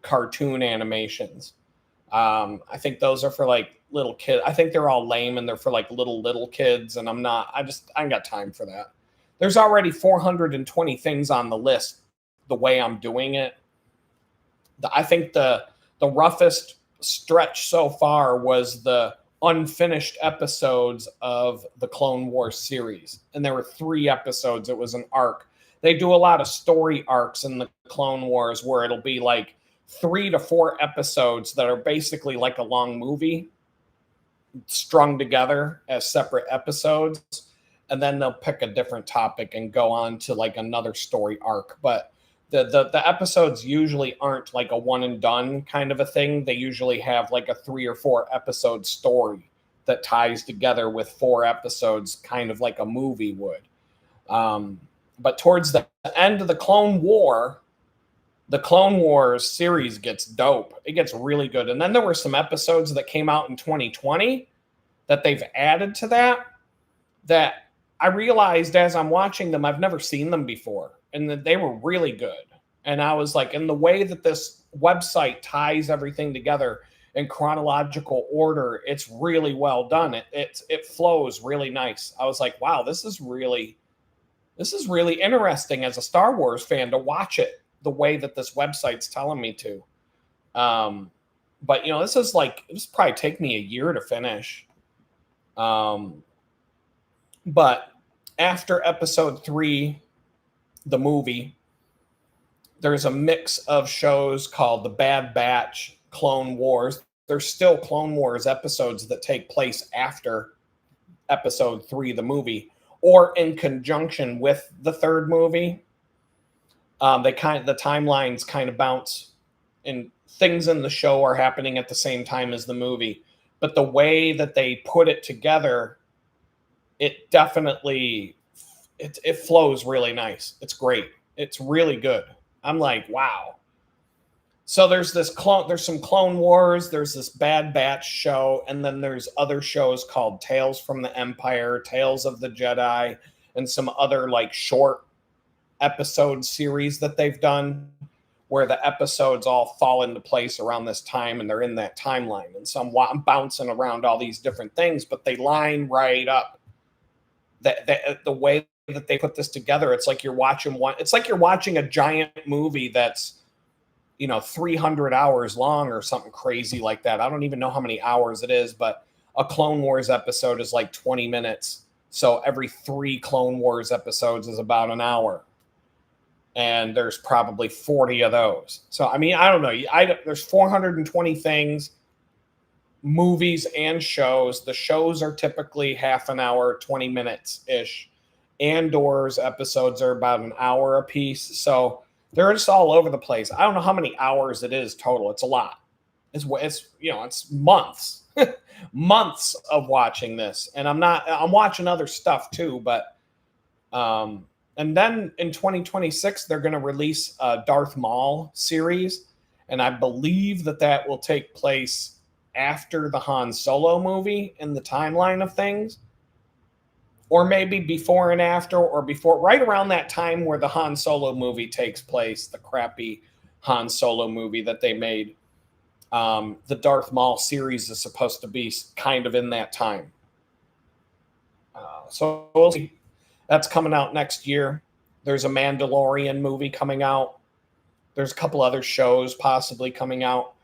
cartoon animations. I think those are for like little kids. I think they're all lame and they're for like little kids. And I ain't got time for that. There's already 420 things on the list the way I'm doing it. I think the roughest stretch so far was the unfinished episodes of the Clone Wars series. And there were 3 episodes. It was an arc. They do a lot of story arcs in the Clone Wars where it'll be like 3 to 4 episodes that are basically like a long movie strung together as separate episodes. And then they'll pick a different topic and go on to like another story arc. But the episodes usually aren't like a one and done kind of a thing. They usually have like a 3 or 4 episode story that ties together with 4 episodes, kind of like a movie would. But towards the end of the Clone Wars series gets dope. It gets really good. And then there were some episodes that came out in 2020 that they've added to that I realized as I'm watching them, I've never seen them before. And that they were really good. And I was like, in the way that this website ties everything together in chronological order, it's really well done. It flows really nice. I was like, wow, this is really interesting as a Star Wars fan to watch it the way that this website's telling me to. But this probably take me a year to finish. But after episode 3, the movie, there's a mix of shows called The Bad Batch, Clone Wars. There's still Clone Wars episodes that take place after episode 3, the movie, or in conjunction with the 3rd movie. The timelines kind of bounce, and things in the show are happening at the same time as the movie. But the way that they put it together, it definitely it flows really nice. It's great. It's really good. I'm like, wow. So there's some Clone Wars, there's this Bad Batch show, and then there's other shows called Tales from the Empire, Tales of the Jedi, and some other like short episode series that they've done where the episodes all fall into place around this time and they're in that timeline. And so I'm bouncing around all these different things, but they line right up. The way that they put this together, it's like you're watching a giant movie that's 300 hours long or something crazy like that. I don't even know how many hours it is, but a Clone Wars episode is like 20 minutes. So every 3 Clone Wars episodes is about an hour. And there's probably 40 of those. So, I mean, I don't know. There's 420 things, movies and shows. The shows are typically half an hour, 20 minutes-ish. Andor's episodes are about an hour a piece. So they're just all over the place. I don't know how many hours it is total. It's a lot. It's months, months of watching this, and I'm watching other stuff too, but and then in 2026 they're going to release a Darth Maul series, and I believe that will take place after the Han Solo movie in the timeline of things, or maybe before and after, or before, right around that time where the Han Solo movie takes place, the crappy Han Solo movie that they made. The Darth Maul series is supposed to be kind of in that time. So we'll see. That's coming out next year. There's a Mandalorian movie coming out. There's a couple other shows possibly coming out.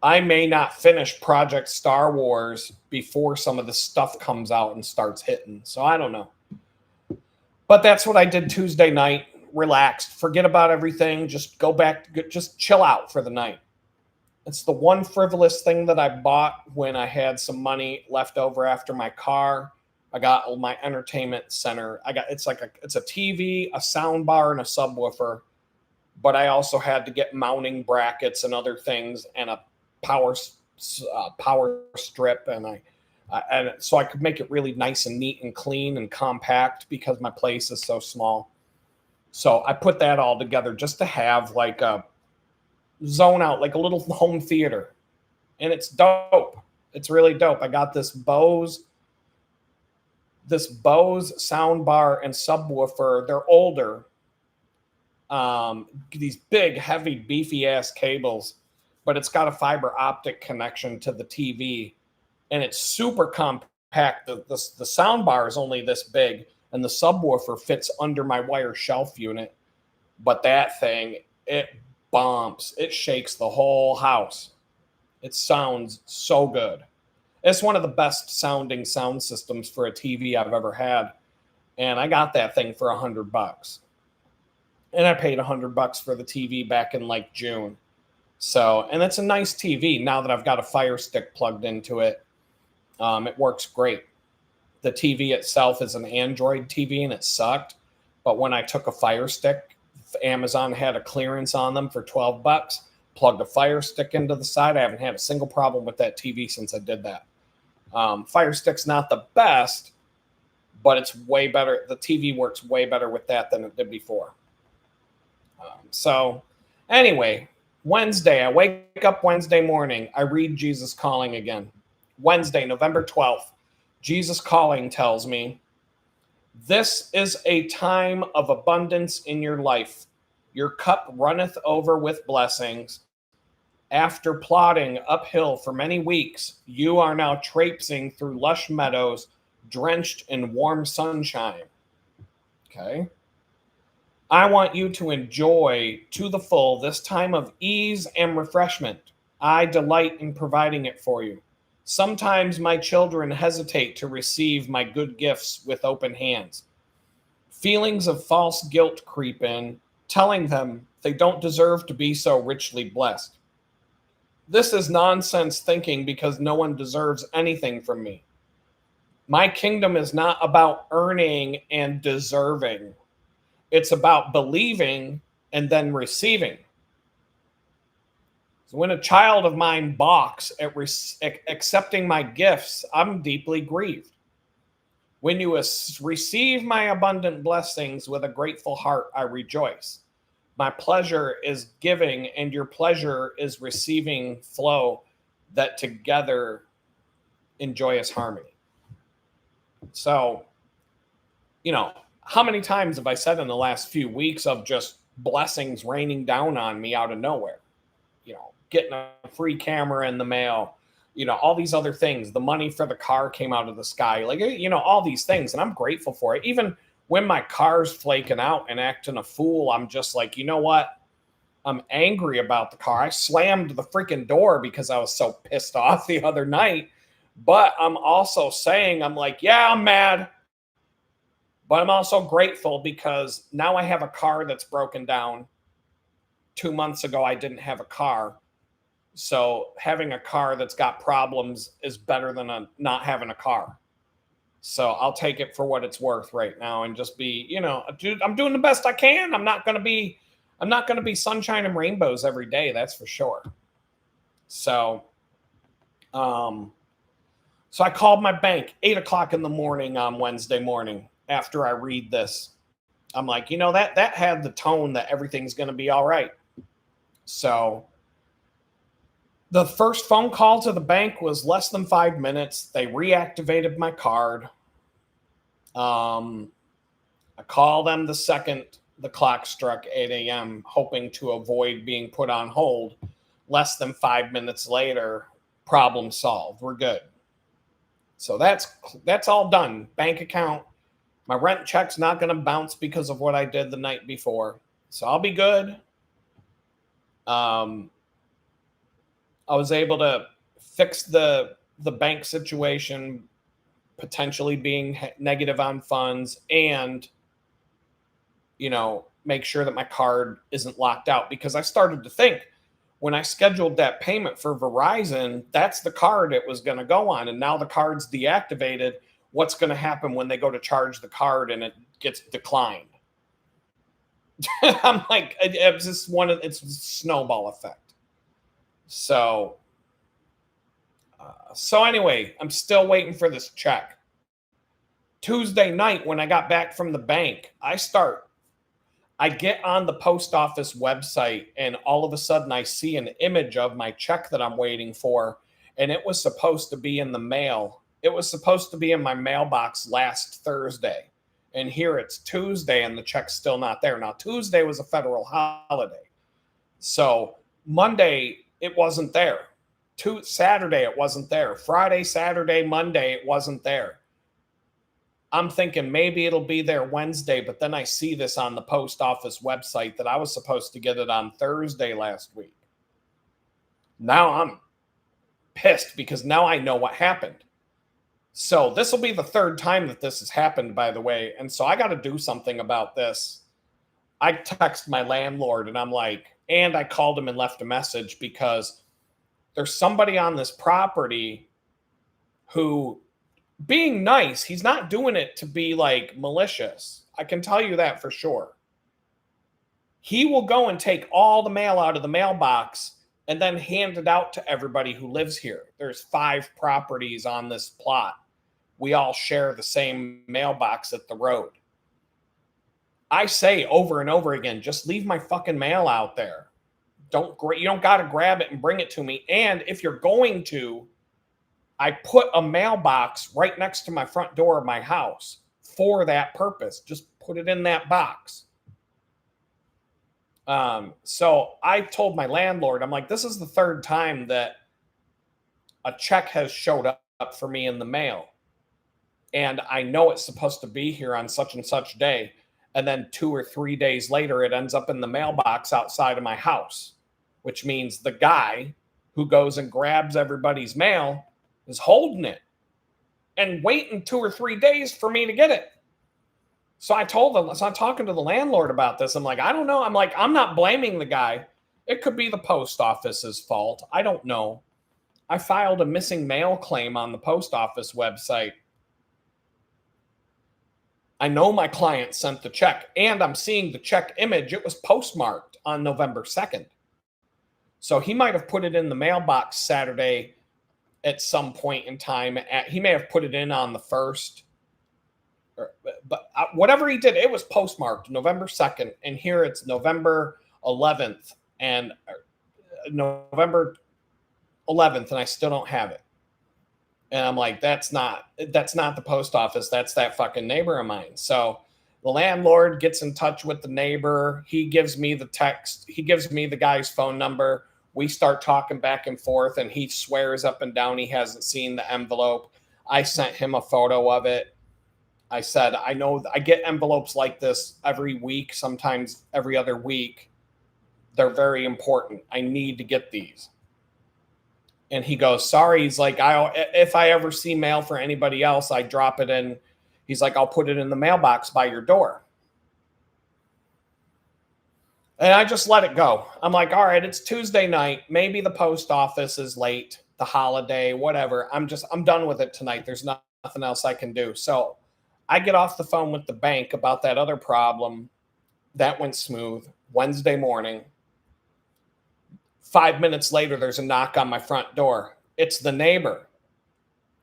I may not finish Project Star Wars before some of the stuff comes out and starts hitting. So I don't know. But that's what I did Tuesday night. Relaxed. Forget about everything. Just go back. Just chill out for the night. It's the one frivolous thing that I bought when I had some money left over after my car. I got my entertainment center. It's a TV, a sound bar, and a subwoofer. But I also had to get mounting brackets and other things, and a power strip, and so I could make it really nice and neat and clean and compact because my place is so small. So I put that all together just to have like a zone out, like a little home theater, and it's dope. It's really dope. I got this Bose sound bar and subwoofer. They're older. These big, heavy, beefy ass cables, but it's got a fiber optic connection to the TV, and it's super compact. The sound bar is only this big, and the subwoofer fits under my wire shelf unit. But that thing, it bumps. It shakes the whole house. It sounds so good. It's one of the best sounding sound systems for a TV I've ever had. And I got that thing for $100. And I paid $100 for the TV back in like June. So, and it's a nice TV now that I've got a Fire Stick plugged into it. It works great. The TV itself is an Android TV and it sucked. But when I took a Fire Stick, Amazon had a clearance on them for $12. Plugged a Fire Stick into the side. I haven't had a single problem with that TV since I did that. Fire Stick's not the best, but it's way better. The TV works way better with that than it did before. So anyway, Wednesday, I wake up Wednesday morning. I read Jesus Calling again. Wednesday, November 12th, Jesus Calling tells me, this is a time of abundance in your life. Your cup runneth over with blessings. After plodding uphill for many weeks, you are now traipsing through lush meadows, drenched in warm sunshine. Okay. I want you to enjoy to the full this time of ease and refreshment. I delight in providing it for you. Sometimes my children hesitate to receive my good gifts with open hands. Feelings of false guilt creep in, telling them they don't deserve to be so richly blessed. This is nonsense thinking because no one deserves anything from me. My kingdom is not about earning and deserving. It's about believing and then receiving. So when a child of mine balks at accepting my gifts, I'm deeply grieved. When you receive my abundant blessings with a grateful heart, I rejoice. My pleasure is giving, and your pleasure is receiving flow that together in joyous harmony. So, how many times have I said in the last few weeks of just blessings raining down on me out of nowhere? Getting a free camera in the mail, all these other things. The money for the car came out of the sky, all these things. And I'm grateful for it. Even when my car's flaking out and acting a fool, I'm just like, you know what? I'm angry about the car. I slammed the freaking door because I was so pissed off the other night. But I'm also saying, I'm like, yeah, I'm mad. But I'm also grateful because now I have a car that's broken down. 2 months ago, I didn't have a car. So having a car that's got problems is better than not having a car. So I'll take it for what it's worth right now and just be, dude, I'm doing the best I can. I'm not going to be sunshine and rainbows every day. That's for sure. So, so I called my bank 8 o'clock in the morning on Wednesday morning after I read this. I'm like, that had the tone that everything's going to be all right. So the first phone call to the bank was less than 5 minutes. They reactivated my card. I called them the second the clock struck 8 a.m., hoping to avoid being put on hold. Less than 5 minutes later, problem solved. We're good. So that's all done. Bank account. My rent check's not going to bounce because of what I did the night before. So I'll be good. I was able to fix the bank situation, potentially being negative on funds, and make sure that my card isn't locked out, because I started to think when I scheduled that payment for Verizon, that's the card it was going to go on. And now the card's deactivated. What's going to happen when they go to charge the card and it gets declined? I'm like, it's just it's a snowball effect. So anyway, I'm still waiting for this check. Tuesday night, when I got back from the bank, I get on the post office website, and all of a sudden I see an image of my check that I'm waiting for, and it was supposed to be in the mail. It was supposed to be in my mailbox last Thursday, and here it's Tuesday and the check's still not there. Now, Tuesday was a federal holiday, so Monday it wasn't there. Saturday it wasn't there. Friday, Saturday, Monday it wasn't there. I'm thinking maybe it'll be there Wednesday, but then I see this on the post office website that I was supposed to get it on Thursday last week. Now I'm pissed because now I know what happened. So this will be the third time that this has happened, by the way. And so I got to do something about this. I text my landlord and I'm like, and I called him and left a message, because there's somebody on this property who, being nice, he's not doing it to be like malicious. I can tell you that for sure. He will go and take all the mail out of the mailbox and then hand it out to everybody who lives here. There's 5 properties on this plot. We all share the same mailbox at the road. I say over and over again, just leave my fucking mail out there. You don't got to grab it and bring it to me. And if you're going to, I put a mailbox right next to my front door of my house for that purpose. Just put it in that box. So I told my landlord, I'm like, this is the third time that a check has showed up for me in the mail. And I know it's supposed to be here on such and such day. And then 2 or 3 days later, it ends up in the mailbox outside of my house, which means the guy who goes and grabs everybody's mail is holding it and waiting 2 or 3 days for me to get it. So I'm talking to the landlord about this. I'm like, I don't know. I'm like, I'm not blaming the guy. It could be the post office's fault. I don't know. I filed a missing mail claim on the post office website. I know my client sent the check, and I'm seeing the check image. It was postmarked on November 2nd. So he might have put it in the mailbox Saturday at some point in time. He may have put it in on the 1st. But whatever he did, it was postmarked November 2nd. And here it's November 11th and November 11th, and I still don't have it. And I'm like, that's not the post office. That's that fucking neighbor of mine. So the landlord gets in touch with the neighbor. He gives me the text. He gives me the guy's phone number. We start talking back and forth, and he swears up and down he hasn't seen the envelope. I sent him a photo of it. I said, I know I get envelopes like this every week, sometimes every other week. They're very important. I need to get these. And he goes, sorry. He's like, if I ever see mail for anybody else, I drop it in. He's like, I'll put it in the mailbox by your door. And I just let it go. I'm like, all right, it's Tuesday night. Maybe the post office is late, the holiday, whatever. I'm done with it tonight. There's nothing else I can do. So I get off the phone with the bank about that other problem. That went smooth. Wednesday morning, 5 minutes later, there's a knock on my front door. It's the neighbor.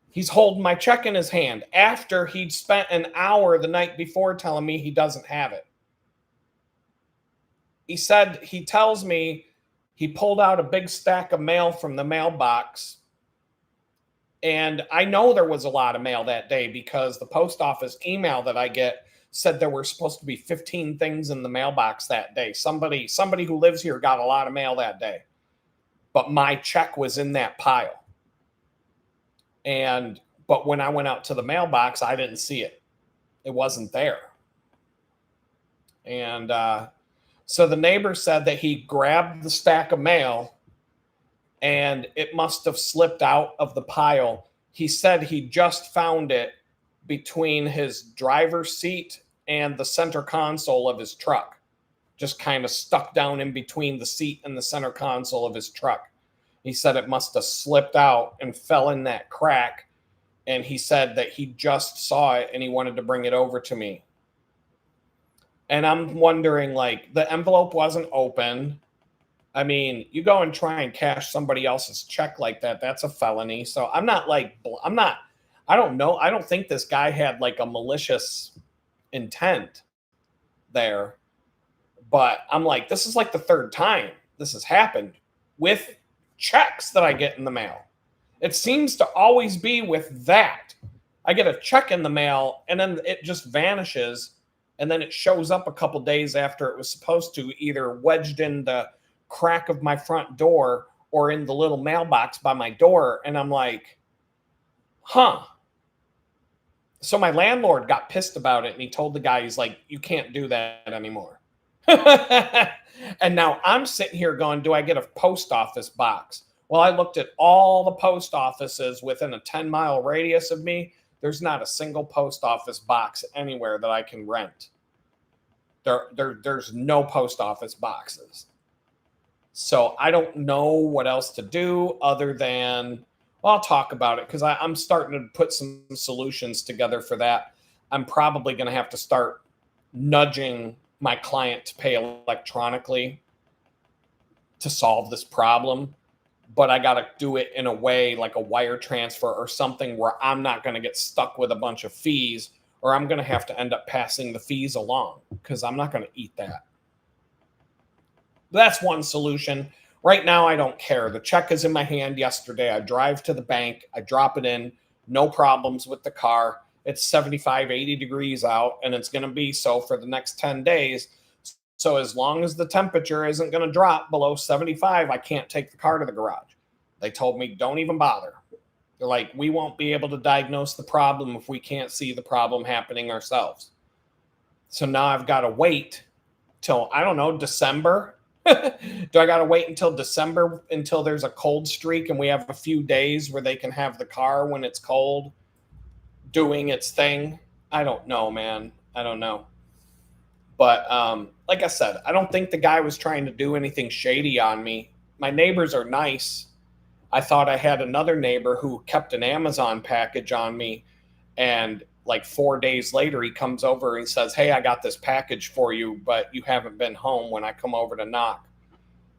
He's holding my check in his hand after he'd spent an hour the night before telling me he doesn't have it. He tells me he pulled out a big stack of mail from the mailbox. And I know there was a lot of mail that day because the post office email that I get said there were supposed to be 15 things in the mailbox that day. Somebody who lives here got a lot of mail that day. But my check was in that pile. But when I went out to the mailbox, I didn't see it. It wasn't there. And so the neighbor said that he grabbed the stack of mail and it must have slipped out of the pile. He said he just found it between his driver's seat and the center console of his truck. Just kind of stuck down in between the seat and the center console of his truck. He said it must have slipped out and fell in that crack. And he said that he just saw it and he wanted to bring it over to me. And I'm wondering, like, the envelope wasn't open. I mean, you go and try and cash somebody else's check like that, that's a felony. So I don't know. I don't think this guy had like a malicious intent there. But I'm like, this is like the third time this has happened with checks that I get in the mail. It seems to always be with that. I get a check in the mail and then it just vanishes. And then it shows up a couple days after it was supposed to, either wedged in the crack of my front door or in the little mailbox by my door. And I'm like, huh. So my landlord got pissed about it and he told the guy, he's like, you can't do that anymore. And now I'm sitting here going, do I get a post office box? Well, I looked at all the post offices within a 10-mile radius of me. There's not a single post office box anywhere that I can rent. There's no post office boxes. So I don't know what else to do other than, well, I'll talk about it because I'm starting to put some solutions together for that. I'm probably going to have to start nudging my client to pay electronically to solve this problem. But I got to do it in a way like a wire transfer or something where I'm not going to get stuck with a bunch of fees, or I'm going to have to end up passing the fees along because I'm not going to eat that. That's one solution. Right now, I don't care. The check is in my hand yesterday. I drive to the bank. I drop it in. No problems with the car. It's 75, 80 degrees out, and it's going to be so for the next 10 days. So as long as the temperature isn't going to drop below 75, I can't take the car to the garage. They told me, don't even bother. They're like, we won't be able to diagnose the problem if we can't see the problem happening ourselves. So now I've got to wait till, I don't know, December. Do I got to wait until December until there's a cold streak and we have a few days where they can have the car when it's cold doing its thing? I don't know, man. I don't know. But like I said, I don't think the guy was trying to do anything shady on me. My neighbors are nice. I thought I had another neighbor who kept an Amazon package on me. And like 4 days later, he comes over and he says, hey, I got this package for you, but you haven't been home when I come over to knock.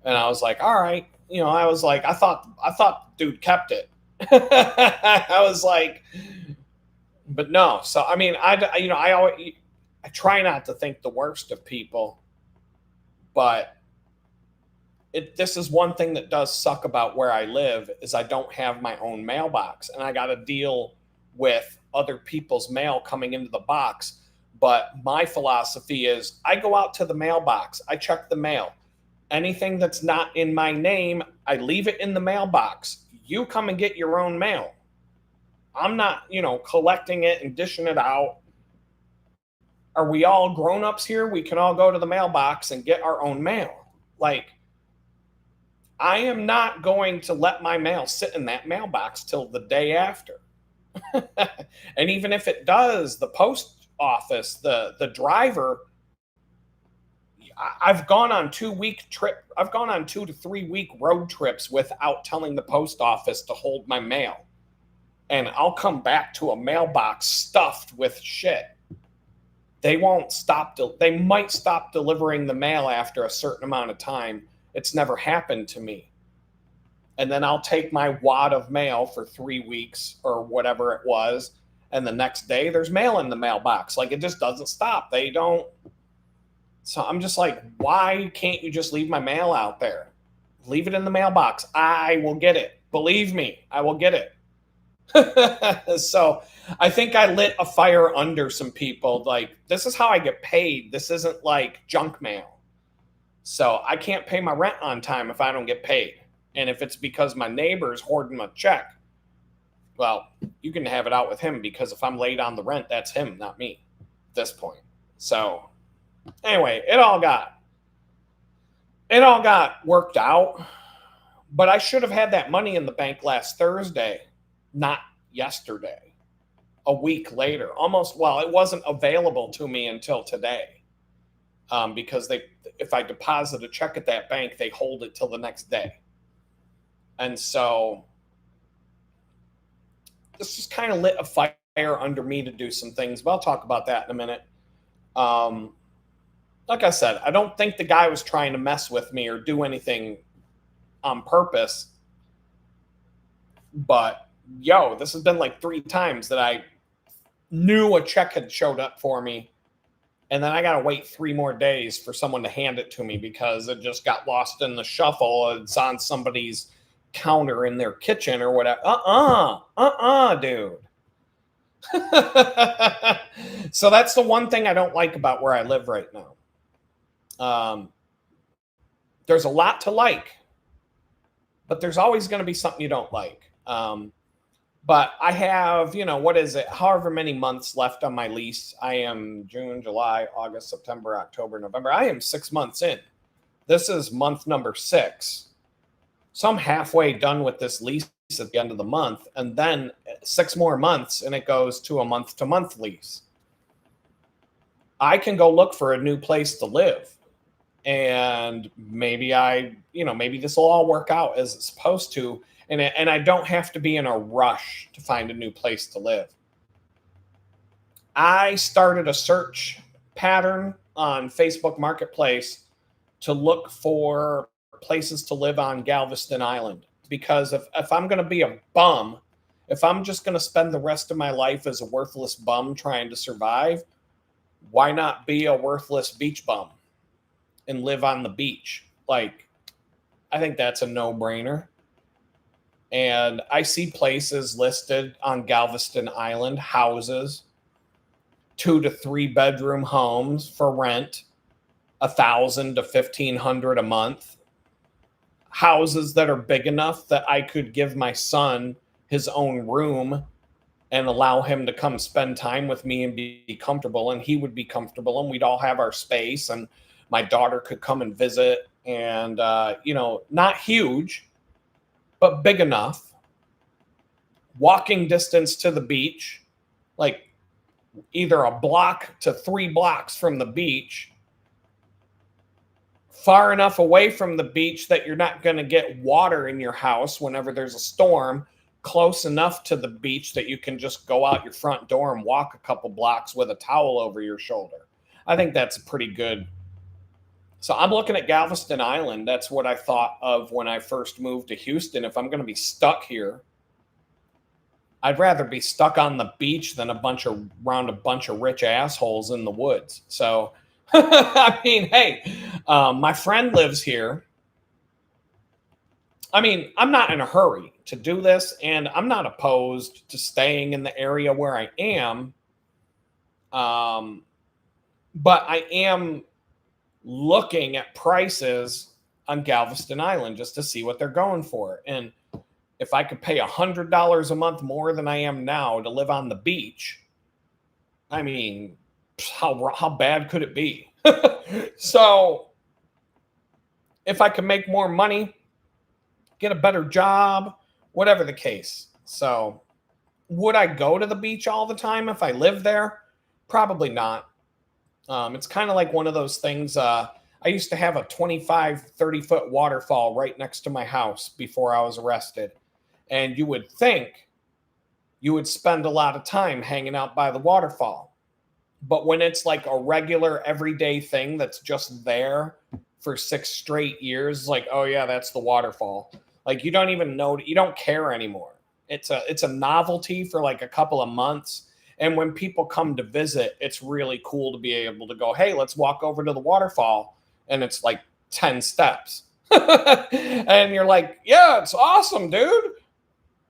And I was like, all right. You know, I was like, I thought dude kept it. I was like, but no. So, I mean, I try not to think the worst of people, but this is one thing that does suck about where I live is I don't have my own mailbox and I got to deal with other people's mail coming into the box. But my philosophy is I go out to the mailbox. I check the mail. Anything that's not in my name, I leave it in the mailbox. You come and get your own mail. I'm not, collecting it and dishing it out. Are we all grown-ups here? We can all go to the mailbox and get our own mail. Like, I am not going to let my mail sit in that mailbox till the day after. And even if it does, the post office, the driver, I've gone on 2 to 3 week road trips without telling the post office to hold my mail. And I'll come back to a mailbox stuffed with shit. They won't stop. They might stop delivering the mail after a certain amount of time. It's never happened to me. And then I'll take my wad of mail for 3 weeks or whatever it was. And the next day there's mail in the mailbox. Like, it just doesn't stop. They don't. So I'm just like, why can't you just leave my mail out there? Leave it in the mailbox. I will get it. Believe me, I will get it. So I think I lit a fire under some people. Like, this is how I get paid. This isn't like junk mail. So I can't pay my rent on time if I don't get paid. And if it's because my neighbor's hoarding my check, well, you can have it out with him, because if I'm late on the rent, that's him, not me at this point. So anyway, it all got worked out. But I should have had that money in the bank last Thursday, not yesterday. A week later, almost. Well, it wasn't available to me until today, because if I deposit a check at that bank, they hold it till the next day. And so this just kind of lit a fire under me to do some things, but I'll talk about that in a minute. Like I said, I don't think the guy was trying to mess with me or do anything on purpose. But, this has been like 3 times that I knew a check had showed up for me, and then I got to wait 3 more days for someone to hand it to me because it just got lost in the shuffle. It's on somebody's counter in their kitchen or whatever. Dude. So that's the one thing I don't like about where I live right now. There's a lot to like, but there's always going to be something you don't like. But I have, however many months left on my lease. I am June, July, August, September, October, November. I am 6 months in. This is month number 6. So I'm halfway done with this lease at the end of the month, and then 6 more months, and it goes to a month-to-month lease. I can go look for a new place to live, and maybe this will all work out as it's supposed to, and I don't have to be in a rush to find a new place to live. I started a search pattern on Facebook Marketplace to look for places to live on Galveston Island, because if I'm going to be a bum, if I'm just going to spend the rest of my life as a worthless bum trying to survive, why not be a worthless beach bum and live on the beach? Like, I think that's a no-brainer. And I see places listed on Galveston Island, houses, 2 to 3 bedroom homes for rent, $1,000 to $1,500 a month. Houses that are big enough that I could give my son his own room and allow him to come spend time with me and be comfortable, and he would be comfortable, and we'd all have our space, and my daughter could come and visit, and not huge, but big enough. Walking distance to the beach, like either a block to 3 blocks from the beach. Far enough away from the beach that you're not going to get water in your house whenever there's a storm. Close enough to the beach that you can just go out your front door and walk a couple blocks with a towel over your shoulder. I think that's pretty good. So I'm looking at Galveston Island. That's what I thought of when I first moved to Houston. If I'm going to be stuck here, I'd rather be stuck on the beach than around a bunch of rich assholes in the woods. So, I mean, hey, my friend lives here. I mean, I'm not in a hurry to do this, and I'm not opposed to staying in the area where I am. But I am looking at prices on Galveston Island just to see what they're going for. And if I could pay $100 a month more than I am now to live on the beach, I mean, how bad could it be? So if I could make more money, get a better job, whatever the case. So would I go to the beach all the time if I lived there? Probably not. It's kind of like one of those things. I used to have a 25-30-foot waterfall right next to my house before I was arrested. And you would think you would spend a lot of time hanging out by the waterfall. But when it's like a regular everyday thing that's just there for 6 straight years, like, oh yeah, that's the waterfall. Like you don't even know, you don't care anymore. It's a novelty for like a couple of months. And when people come to visit, it's really cool to be able to go, hey, let's walk over to the waterfall. And it's like 10 steps. And you're like, yeah, it's awesome, dude.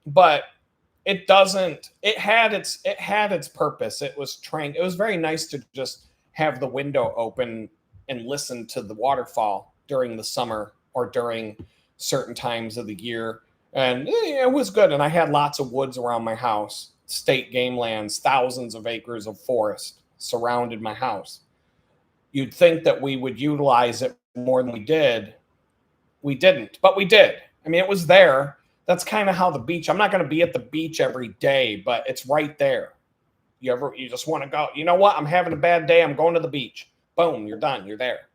But it had its purpose. It was very nice to just have the window open and listen to the waterfall during the summer or during certain times of the year. And it was good. And I had lots of woods around my house, state game lands, thousands of acres of forest surrounded my house. You'd think that we would utilize it more than we did. We didn't, but we did. I mean, it was there. That's kind of how the beach. I'm not going to be at the beach every day, but it's right there. You just want to go, you know what? I'm having a bad day. I'm going to the beach. Boom, you're done. You're there.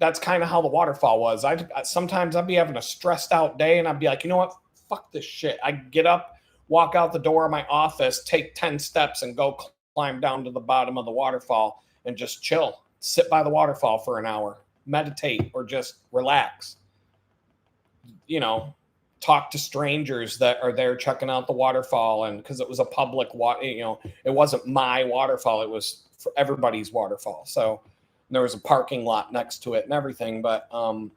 That's kind of how the waterfall was. Sometimes I'd be having a stressed out day and I'd be like, you know what? Fuck this shit. I get up, walk out the door of my office, take 10 steps and go climb down to the bottom of the waterfall and just chill, sit by the waterfall for an hour, meditate, or just relax. You know, talk to strangers that are there checking out the waterfall. And because it was a public it wasn't my waterfall, it was for everybody's waterfall. So there was a parking lot next to it and everything. But I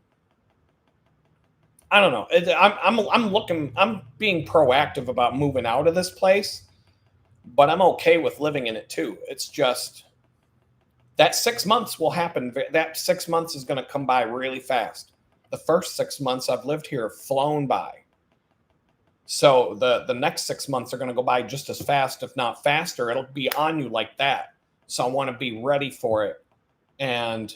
don't know. I'm being proactive about moving out of this place, but I'm okay with living in it too. It's just that 6 months will happen. That 6 months is going to come by really fast. The first 6 months I've lived here have flown by. So the next 6 months are going to go by just as fast, if not faster. It'll be on you like that. So I want to be ready for it. And,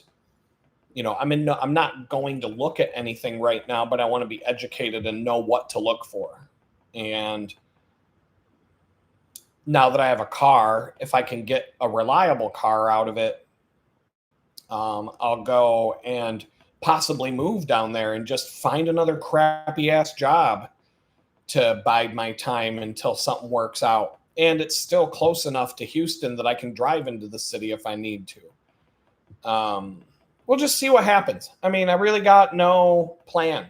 you know, I'm not going to look at anything right now, but I want to be educated and know what to look for. And now that I have a car, if I can get a reliable car out of it, I'll go and possibly move down there and just find another crappy ass job to bide my time until something works out. And it's still close enough to Houston that I can drive into the city if I need to. We'll just see what happens. I mean, I really got no plan.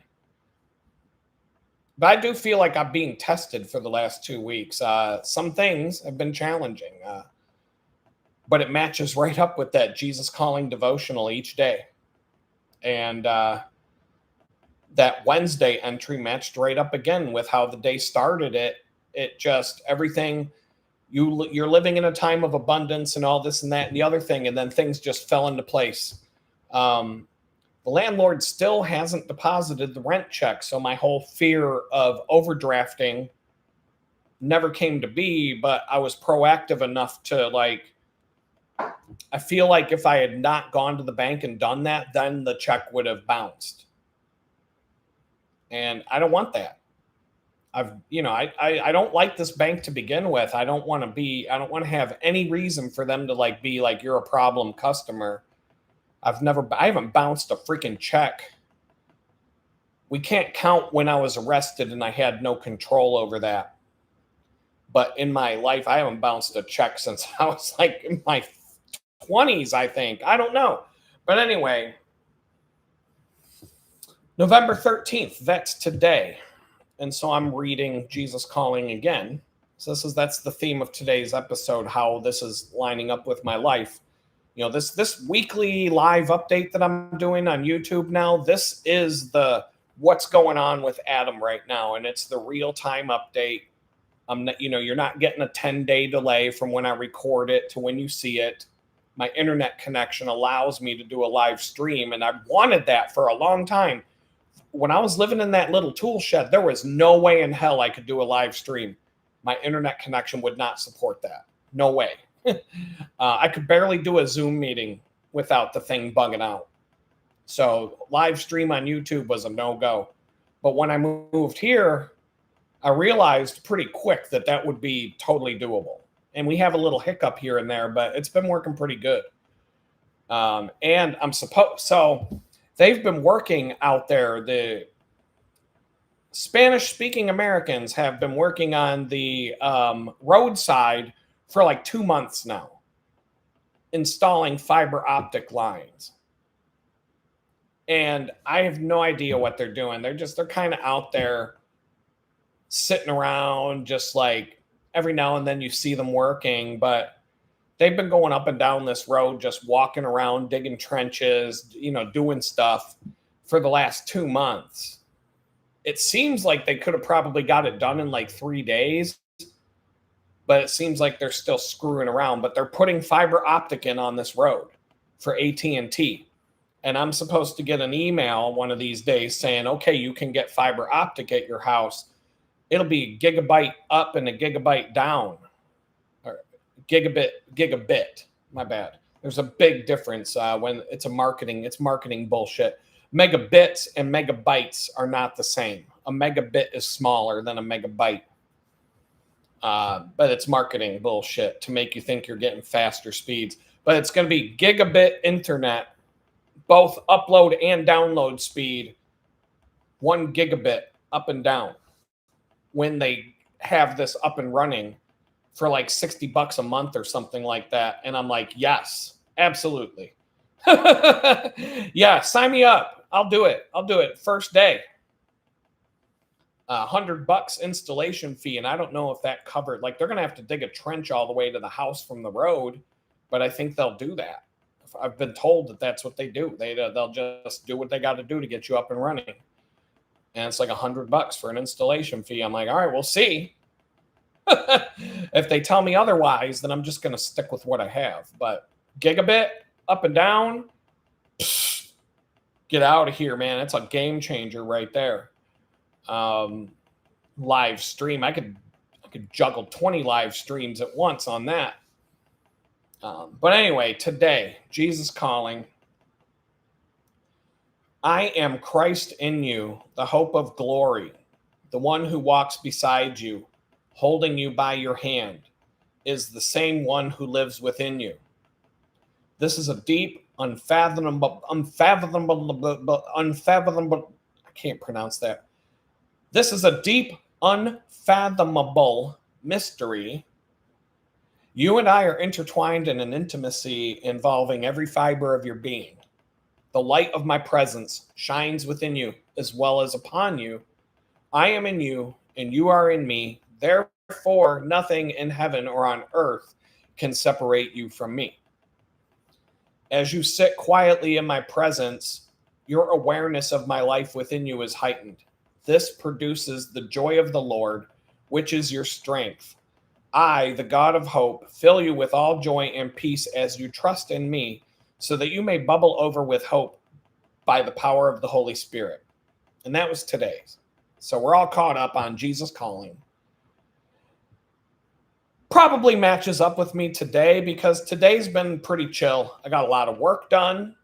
But I do feel like I'm being tested for the last 2 weeks. Some things have been challenging, but it matches right up with that Jesus Calling devotional each day. And that Wednesday entry matched right up again with how the day started. It just, everything, you're living in a time of abundance and all this and that and the other thing, and then things just fell into place. The landlord still hasn't deposited the rent check, so my whole fear of overdrafting never came to be, but I was proactive enough to, like, I feel like if I had not gone to the bank and done that, then the check would have bounced. And I don't want that. I don't like this bank to begin with. I don't want to have any reason for them to like be like, you're a problem customer. I haven't bounced a freaking check. We can't count when I was arrested and I had no control over that. But in my life, I haven't bounced a check since I was like in my 20s, I think. I don't know. But anyway, November 13th, that's today. And so I'm reading Jesus Calling again. So that's the theme of today's episode, how this is lining up with my life. You know, this weekly live update that I'm doing on YouTube now, this is the what's going on with Adam right now. And it's the real-time update. You're not getting a 10-day delay from when I record it to when you see it. My internet connection allows me to do a live stream, and I've wanted that for a long time. When I was living in that little tool shed, there was no way in hell I could do a live stream. My internet connection would not support that. No way. I could barely do a Zoom meeting without the thing bugging out. So live stream on YouTube was a no-go. But when I moved here, I realized pretty quick that would be totally doable. And we have a little hiccup here and there, but it's been working pretty good. And so they've been working out there. The Spanish-speaking Americans have been working on the roadside for like 2 months now, installing fiber optic lines. And I have no idea what they're doing. They're kind of out there sitting around, just like every now and then you see them working, but they've been going up and down this road, just walking around, digging trenches, doing stuff for the last 2 months. It seems like they could have probably got it done in like 3 days, but it seems like they're still screwing around. But they're putting fiber optic in on this road for AT&T. And I'm supposed to get an email one of these days saying, okay, you can get fiber optic at your house. It'll be a gigabyte up and a gigabyte down. Or gigabit, my bad. There's a big difference when it's marketing bullshit. Megabits and megabytes are not the same. A megabit is smaller than a megabyte. But it's marketing bullshit to make you think you're getting faster speeds. But it's going to be gigabit internet, both upload and download speed, 1 gigabit up and down when they have this up and running for like $60 a month or something like that. And I'm like, yes, absolutely. Yeah, sign me up. I'll do it. First day. $100 installation fee. And I don't know if that covered, like they're going to have to dig a trench all the way to the house from the road, but I think they'll do that. I've been told that that's what they do. They'll just do what they got to do to get you up and running. And it's like $100 for an installation fee. I'm like, all right, we'll see. If they tell me otherwise, then I'm just going to stick with what I have. But gigabit up and down, get out of here, man. It's a game changer right there. Live stream. I could juggle 20 live streams at once on that. But anyway, today, Jesus calling. I am Christ in you, the hope of glory, the one who walks beside you, holding you by your hand, is the same one who lives within you. This is a deep, unfathomable, I can't pronounce that. This is a deep, unfathomable mystery. You and I are intertwined in an intimacy involving every fiber of your being. The light of my presence shines within you as well as upon you. I am in you, and you are in me. Therefore, nothing in heaven or on earth can separate you from me. As you sit quietly in my presence, your awareness of my life within you is heightened. This produces the joy of the Lord, which is your strength. I, the God of hope, fill you with all joy and peace as you trust in me, so that you may bubble over with hope by the power of the Holy Spirit. And that was today's. So we're all caught up on Jesus calling. Probably matches up with me today because today's been pretty chill. I got a lot of work done,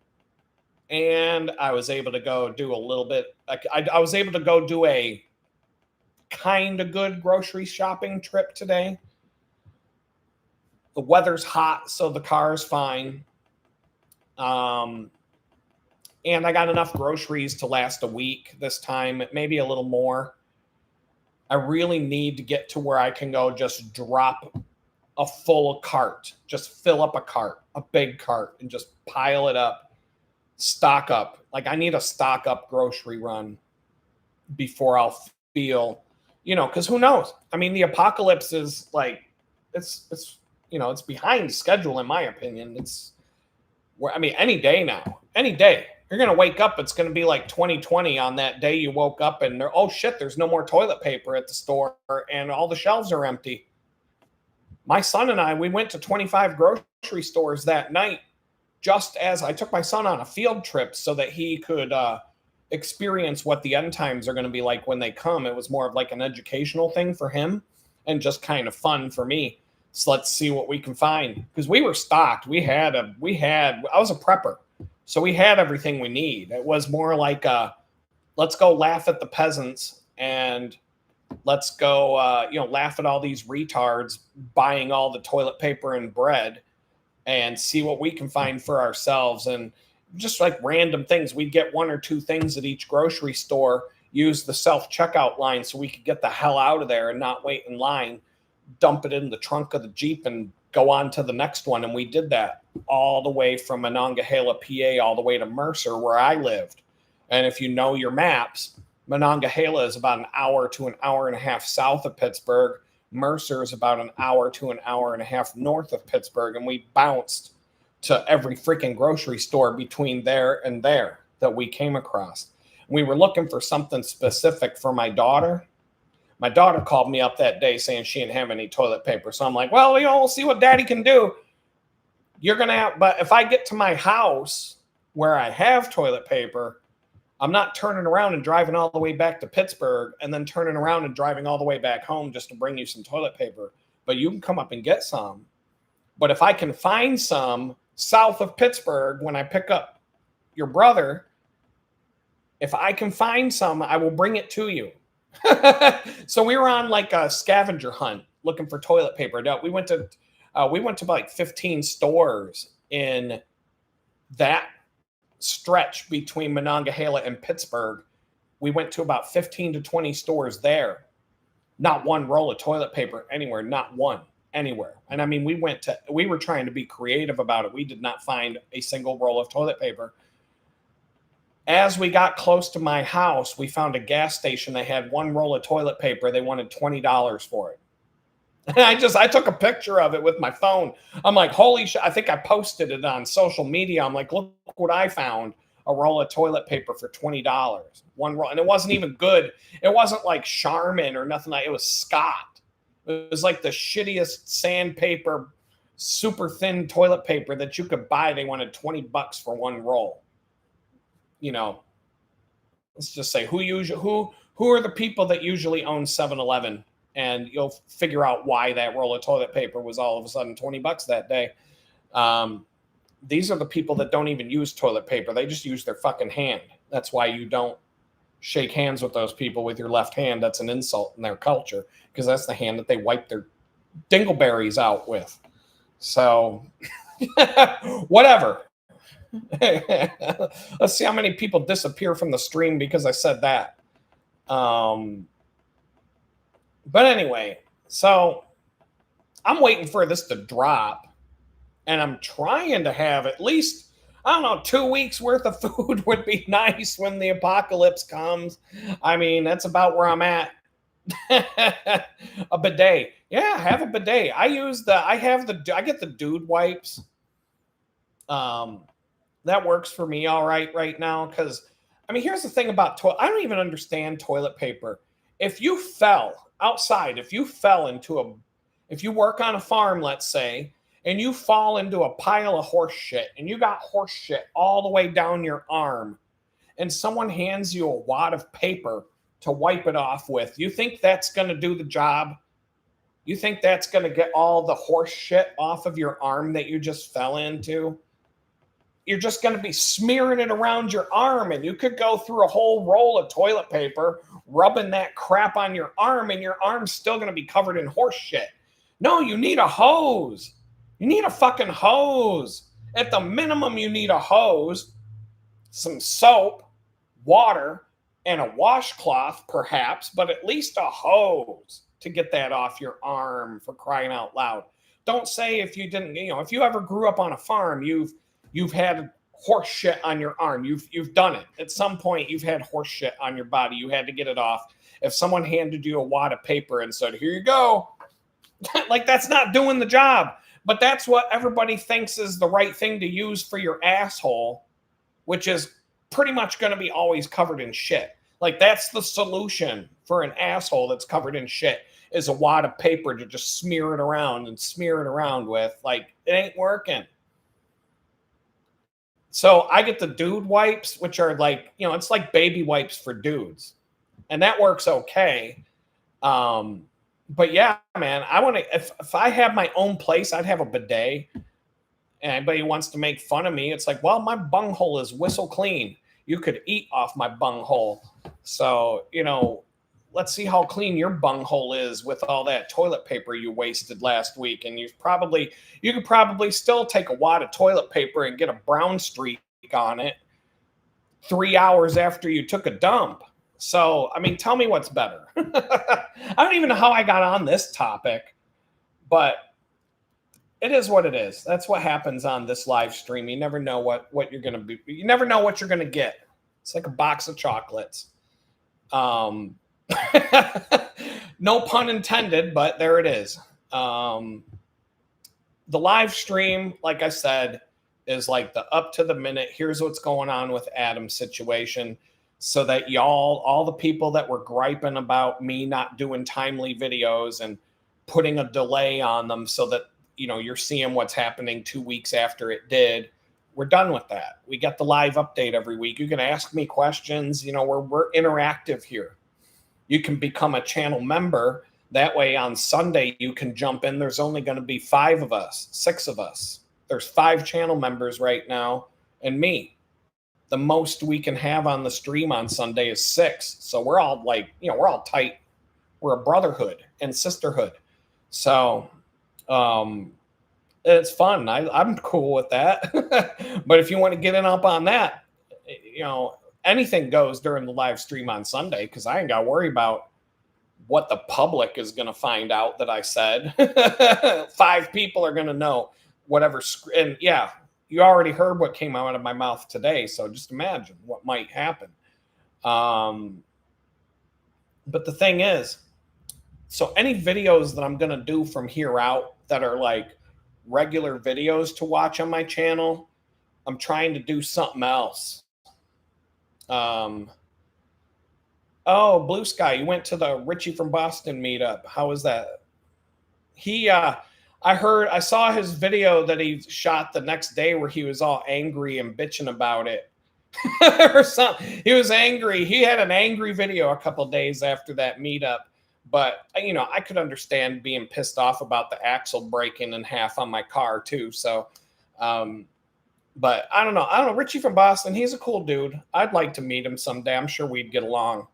and I was able to go do a little bit. I was able to go do a kind of good grocery shopping trip today. The weather's hot, so the car's fine. And I got enough groceries to last a week this time, maybe a little more. I really need to get to where I can go just drop a full cart, just fill up a cart, a big cart, and just pile it up, stock up. Like I need a stock up grocery run before I'll feel, because who knows? I mean, the apocalypse is like, it's behind schedule in my opinion. Any day now, any day. You're going to wake up, it's going to be like 2020 on that day you woke up and oh shit, there's no more toilet paper at the store and all the shelves are empty. My son and I, we went to 25 grocery stores that night just as I took my son on a field trip so that he could experience what the end times are going to be like when they come. It was more of like an educational thing for him and just kind of fun for me. So let's see what we can find because we were stocked. I was a prepper. So we had everything we need. It was more like, let's go laugh at the peasants and let's go, laugh at all these retards buying all the toilet paper and bread and see what we can find for ourselves. And just like random things, we'd get 1 or 2 things at each grocery store, use the self-checkout line so we could get the hell out of there and not wait in line, dump it in the trunk of the Jeep and go on to the next one. And we did that all the way from Monongahela, PA, all the way to Mercer, where I lived. And if you know your maps, Monongahela is about an hour to an hour and a half south of Pittsburgh. Mercer is about an hour to an hour and a half north of Pittsburgh. And we bounced to every freaking grocery store between there and there that we came across. We were looking for something specific for my daughter. My daughter called me up that day saying she didn't have any toilet paper. So I'm like, well, we'll see what daddy can do. You're going to have, but if I get to my house where I have toilet paper, I'm not turning around and driving all the way back to Pittsburgh and then turning around and driving all the way back home just to bring you some toilet paper. But you can come up and get some. But if I can find some south of Pittsburgh when I pick up your brother, if I can find some, I will bring it to you. So we were on like a scavenger hunt looking for toilet paper. We went to like 15 stores in that stretch between Monongahela and Pittsburgh. We went to about 15 to 20 stores there. Not one roll of toilet paper anywhere, not one anywhere. And I mean, we were trying to be creative about it. We did not find a single roll of toilet paper. As we got close to my house, we found a gas station. They had one roll of toilet paper. They wanted $20 for it. And I took a picture of it with my phone. I'm like, holy shit. I think I posted it on social media. I'm like, look what I found. A roll of toilet paper for $20. One roll. And it wasn't even good. It wasn't like Charmin or nothing like it. Was Scott. It was like the shittiest sandpaper, super thin toilet paper that you could buy. They wanted $20 for one roll. Let's just say who are the people that usually own 7-Eleven, and you'll figure out why that roll of toilet paper was all of a sudden $20 that day. These are the people that don't even use toilet paper. They just use their fucking hand. That's why you don't shake hands with those people with your left hand. That's an insult in their culture, because that's the hand that they wipe their dingleberries out with. So whatever. Let's see how many people disappear from the stream because I said that. But anyway, so I'm waiting for this to drop, and I'm trying to have at least, 2 weeks worth of food would be nice when the apocalypse comes. I mean, that's about where I'm at. A bidet. Yeah, have a bidet. I get the dude wipes. That works for me all right now, because here's the thing about I don't even understand toilet paper. If you fell outside, if you work on a farm, let's say, and you fall into a pile of horse shit and you got horse shit all the way down your arm, and someone hands you a wad of paper to wipe it off with, you think that's going to do the job? You think that's going to get all the horse shit off of your arm that you just fell into? You're just going to be smearing it around your arm, and you could go through a whole roll of toilet paper, rubbing that crap on your arm, and your arm's still going to be covered in horse shit. No, you need a hose. You need a fucking hose. At the minimum, you need a hose, some soap, water, and a washcloth, perhaps, but at least a hose to get that off your arm, for crying out loud. Don't say if you didn't, if you ever grew up on a farm, you've had horse shit on your arm. You've done it. At some point, you've had horse shit on your body. You had to get it off. If someone handed you a wad of paper and said, here you go, like, that's not doing the job. But that's what everybody thinks is the right thing to use for your asshole, which is pretty much going to be always covered in shit. Like, that's the solution for an asshole that's covered in shit, is a wad of paper to just smear it around with. Like, it ain't working. So I get the dude wipes, which are like, it's like baby wipes for dudes. And that works okay. But yeah, man, I want to, if I have my own place, I'd have a bidet. And anybody wants to make fun of me, it's like, well, my bunghole is whistle clean. You could eat off my bunghole. So, let's see how clean your bunghole is with all that toilet paper you wasted last week. And you could probably still take a wad of toilet paper and get a brown streak on it 3 hours after you took a dump. So, tell me what's better. I don't even know how I got on this topic, but it is what it is. That's what happens on this live stream. You never know what you're going to be. You never know what you're going to get. It's like a box of chocolates. No pun intended, but there it is. The live stream, like I said, is like the up to the minute. Here's what's going on with Adam's situation, so that y'all, all the people that were griping about me not doing timely videos and putting a delay on them so that, you know, you're seeing what's happening 2 weeks after it did. We're done with that. We get the live update every week. You can ask me questions. You know, we're interactive here. You can become a channel member. That way on Sunday, you can jump in. There's only going to be 5 of us, 6 of us. There's 5 channel members right now and me. The most we can have on the stream on Sunday is 6. So we're all like, you know, we're all tight. We're a brotherhood and sisterhood. So it's fun. I'm cool with that. But if you want to get in up on that, you know, anything goes during the live stream on Sunday, because I ain't got to worry about what the public is going to find out that I said. 5 people are going to know whatever. And yeah, you already heard what came out of my mouth today. So just imagine what might happen. But the thing is, so any videos that I'm going to do from here out that are like regular videos to watch on my channel, I'm trying to do something else. Oh, Blue Sky, you went to the Richie from Boston meetup. How was that? I saw his video that he shot the next day where he was all angry and bitching about it. Or something. He was angry. He had an angry video a couple days after that meetup. But, you know, I could understand being pissed off about the axle breaking in half on my car too. So, but I don't know. Richie from Boston, he's a cool dude. I'd like to meet him someday. I'm sure we'd get along.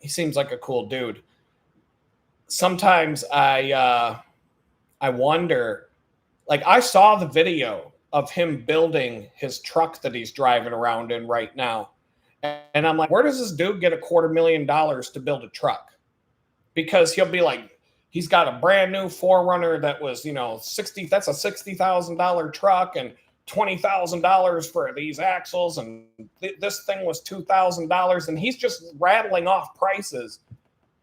He seems like a cool dude. Sometimes I wonder, like I saw the video of him building his truck that he's driving around in right now. And I'm like, where does this dude get $250,000 to build a truck? Because he'll be like, he's got a brand new 4Runner that was, you know, that's a $60,000 truck and $20,000 for these axles. And this thing was $2,000. And he's just rattling off prices.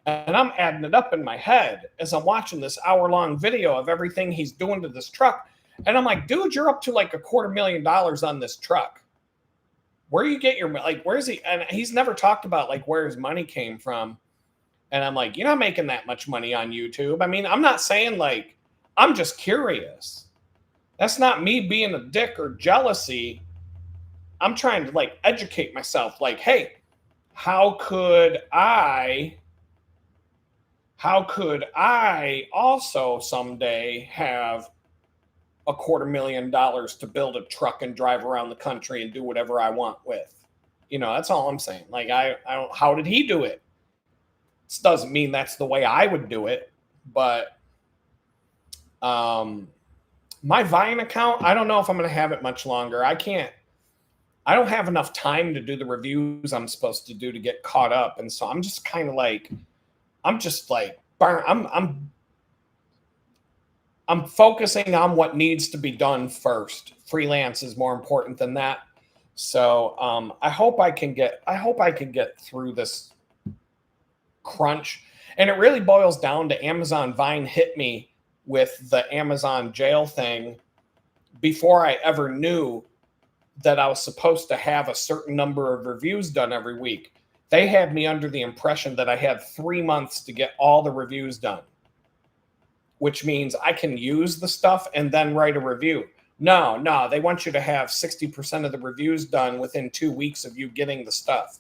And I'm adding it up in my head as I'm watching this hour-long video of everything he's doing to this truck. And I'm like, dude, you're up to like $250,000 on this truck. Where you get your, like, where's he? And he's never talked about like where his money came from. And I'm like, you're not making that much money on YouTube. I mean, I'm not saying like, I'm just curious. That's not me being a dick or jealousy. I'm trying to like educate myself. Like, hey, how could I also someday have $250,000 to build a truck and drive around the country and do whatever I want with? You know, that's all I'm saying. Like, I don't, how did he do it? This doesn't mean that's the way I would do it, but my Vine account, I don't know if I'm going to have it much longer. I don't have enough time to do the reviews I'm supposed to do to get caught up. And so I'm just kind of like, I'm focusing on what needs to be done first. Freelance is more important than that. So I hope I can get through this crunch. And it really boils down to Amazon Vine hit me with the Amazon jail thing before I ever knew that I was supposed to have a certain number of reviews done every week. They had me under the impression that I had 3 months to get all the reviews done, which means I can use the stuff and then write a review. No, they want you to have 60% of the reviews done within 2 weeks of you getting the stuff.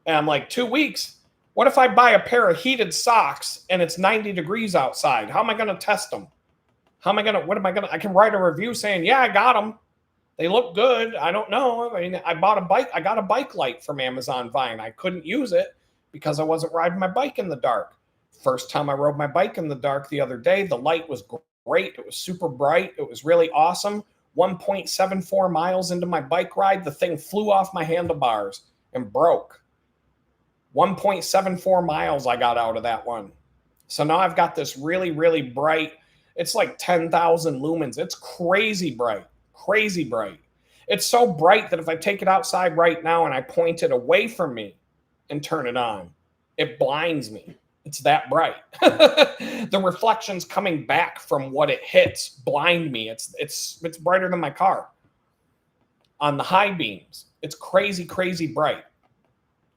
And I'm like, 2 weeks? What if I buy a pair of heated socks and it's 90 degrees outside? How am I going to test them? I can write a review saying, yeah, I got them. They look good. I don't know. I mean, I got a bike light from Amazon Vine. I couldn't use it because I wasn't riding my bike in the dark. First time I rode my bike in the dark the other day, the light was great. It was super bright. It was really awesome. 1.74 miles into my bike ride, the thing flew off my handlebars and broke. 1.74 miles I got out of that one. So now I've got this really, really bright, it's like 10,000 lumens. It's crazy bright. It's so bright that if I take it outside right now and I point it away from me and turn it on, it blinds me. It's that bright. The reflections coming back from what it hits blind me. It's brighter than my car. On the high beams, it's crazy, crazy bright.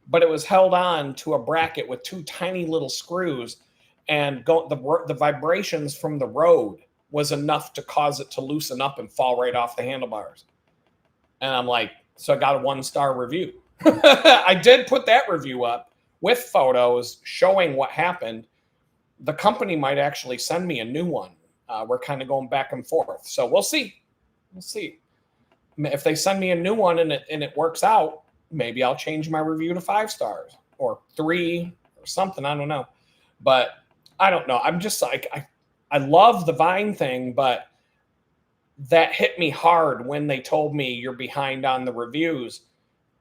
But it was held on to a bracket with two tiny little screws, and the vibrations from the road was enough to cause it to loosen up and fall right off the handlebars. And I'm like, so I got a 1-star review. I did put that review up with photos showing what happened. The company might actually send me a new one. We're kind of going back and forth. So we'll see. We'll see. If they send me a new one and it works out, maybe I'll change my review to 5 stars or 3 or something. I don't know. But I don't know. I'm just like, I love the Vine thing, but that hit me hard when they told me you're behind on the reviews.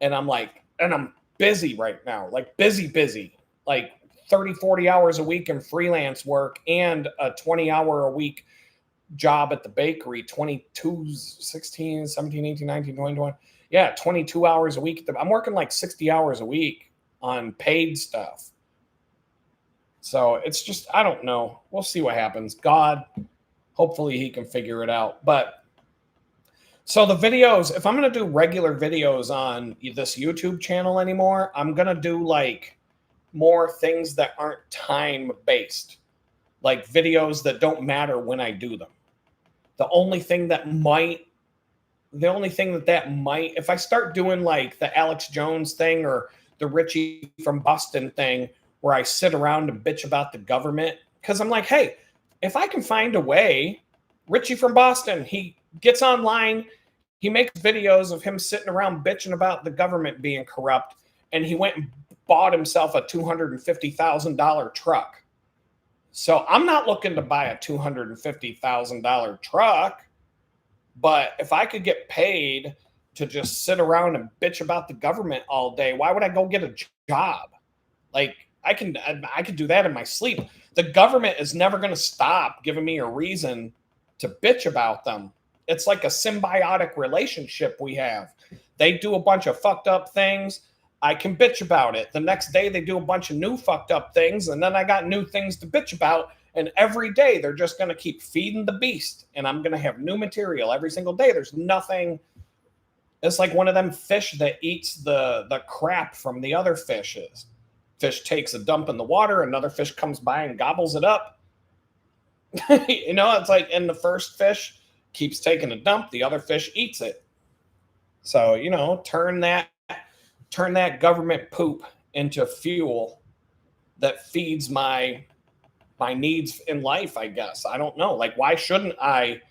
And I'm like, and I'm busy right now, like busy, like 30, 40 hours a week in freelance work and a 20-hour a week job at the bakery, 22, 16, 17, 18, 19, 20, 21. Yeah, 22 hours a week. I'm working like 60 hours a week on paid stuff. So it's just, I don't know. We'll see what happens. God, hopefully he can figure it out. But so the videos, if I'm going to do regular videos on this YouTube channel anymore, I'm going to do like more things that aren't time based, like videos that don't matter when I do them. The only thing that might, if I start doing like the Alex Jones thing or the Richie from Boston thing, where I sit around and bitch about the government, because I'm like, hey, if I can find a way, Richie from Boston, he gets online, he makes videos of him sitting around bitching about the government being corrupt, and he went and bought himself a $250,000 truck. So I'm not looking to buy a $250,000 truck, but if I could get paid to just sit around and bitch about the government all day, why would I go get a job? Like, I could do that in my sleep. The government is never going to stop giving me a reason to bitch about them. It's like a symbiotic relationship we have. They do a bunch of fucked up things. I can bitch about it. The next day they do a bunch of new fucked up things, and then I got new things to bitch about. And every day they're just going to keep feeding the beast, and I'm going to have new material every single day. There's nothing. It's like one of them fish that eats the crap from the other fishes. Fish takes a dump in the water, another fish comes by and gobbles it up. You know, it's like, and the first fish keeps taking a dump, the other fish eats it. So, you know, turn that government poop into fuel that feeds my needs in life, I guess. I don't know. Like, why shouldn't I?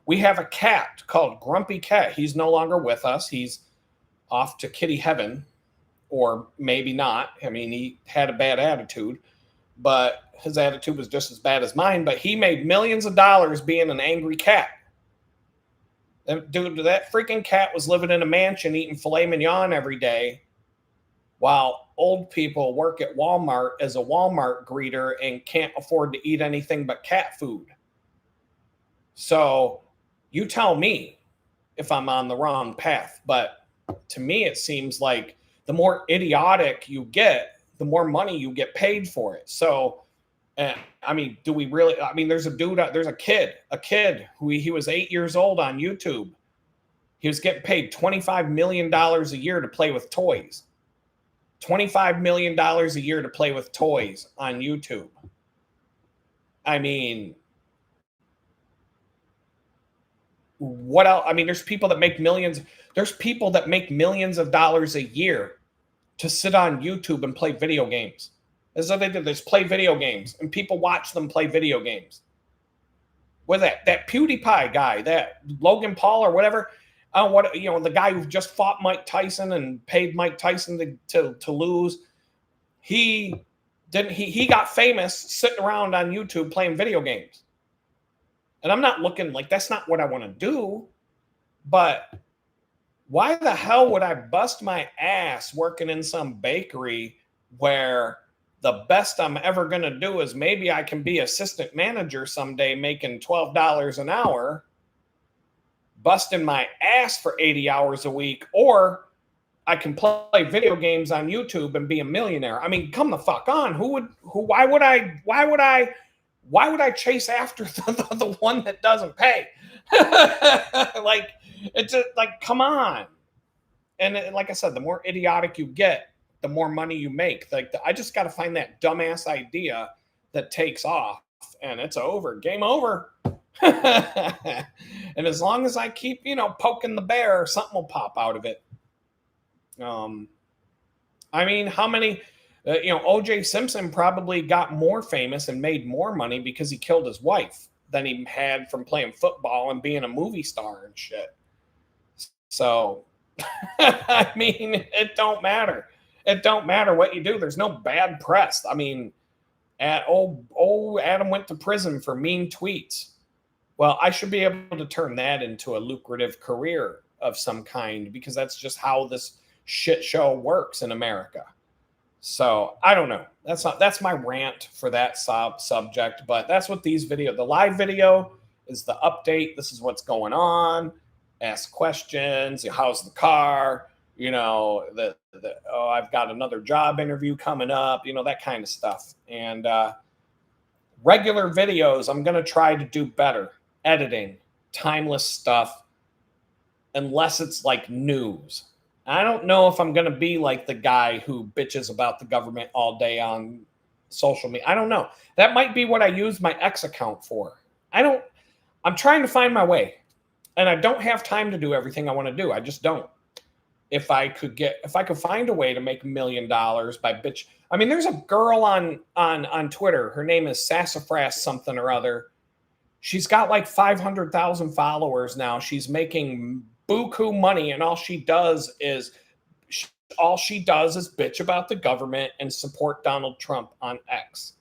We have a cat called Grumpy Cat. He's no longer with us. He's off to kitty heaven. Or maybe not. I mean, he had a bad attitude, but his attitude was just as bad as mine. But he made millions of dollars being an angry cat. And dude, that freaking cat was living in a mansion eating filet mignon every day, while old people work at Walmart as a Walmart greeter and can't afford to eat anything but cat food. So you tell me if I'm on the wrong path. But to me, it seems like the more idiotic you get, the more money you get paid for it. So, I mean, do we really? I mean, there's a kid who he was 8 years old on YouTube. He was getting paid $25 million a year to play with toys. $25 million a year to play with toys on YouTube. I mean, what else? I mean, there's people that make millions. There's people that make millions of dollars a year to sit on YouTube and play video games. That's what they do. They just play video games, and people watch them play video games. With that PewDiePie guy, that Logan Paul or whatever, the guy who just fought Mike Tyson and paid Mike Tyson to lose. He got famous sitting around on YouTube playing video games. And I'm not looking like that's not what I want to do, but why the hell would I bust my ass working in some bakery where the best I'm ever going to do is maybe I can be assistant manager someday making $12 an hour, busting my ass for 80 hours a week, or I can play video games on YouTube and be a millionaire. I mean, come the fuck on. Why would I chase after the one that doesn't pay? Like, it's just like, come on. And like I said, the more idiotic you get, the more money you make. Like, I just got to find that dumbass idea that takes off, and it's over. Game over. And as long as I keep, poking the bear, something will pop out of it. I mean, how many, O.J. Simpson probably got more famous and made more money because he killed his wife than he had from playing football and being a movie star and shit. So, I mean, it don't matter. It don't matter what you do. There's no bad press. I mean, Adam went to prison for mean tweets. Well, I should be able to turn that into a lucrative career of some kind, because that's just how this shit show works in America. So I don't know. That's my rant for that subject, but that's what the live video is, the update. This is what's going on. Ask questions. How's the car? I've got another job interview coming up, that kind of stuff. And regular videos, I'm going to try to do better. Editing, timeless stuff, unless it's like news. I don't know if I'm going to be like the guy who bitches about the government all day on social media. I don't know. That might be what I use my X account for. I'm trying to find my way, and I don't have time to do everything I want to do. I just don't. If I could find a way to make $1 million by bitch. I mean, there's a girl on Twitter. Her name is Sassafras something or other. She's got like 500,000 followers now. She's making buku money, and all she does is bitch about the government and support Donald Trump on X.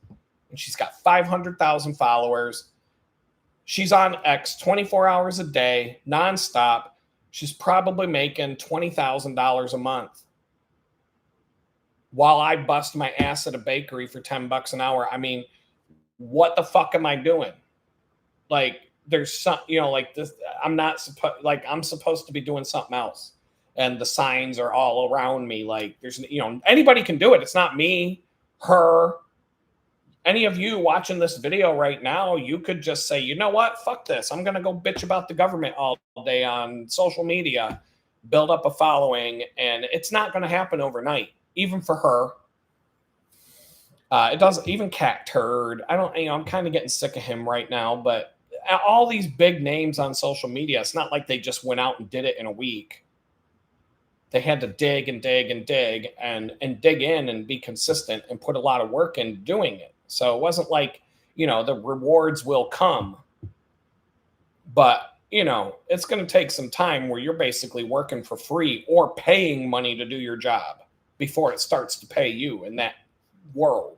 And she's got 500,000 followers. She's on X 24 hours a day, nonstop. She's probably making $20,000 a month, while I bust my ass at a bakery for $10 an hour. I mean, what the fuck am I doing? Like, there's some, like this, I'm supposed to be doing something else. And the signs are all around me. Like, there's, anybody can do it. It's not me, her, any of you watching this video right now. You could just say, you know what? Fuck this. I'm going to go bitch about the government all day on social media, build up a following. And it's not going to happen overnight, even for her. It doesn't, even Cat Turd. I'm kind of getting sick of him right now, but all these big names on social media, it's not like they just went out and did it in a week. They had to dig and dig and dig and dig in and be consistent and put a lot of work in doing it. So it wasn't like, the rewards will come. But, it's going to take some time where you're basically working for free or paying money to do your job before it starts to pay you in that world.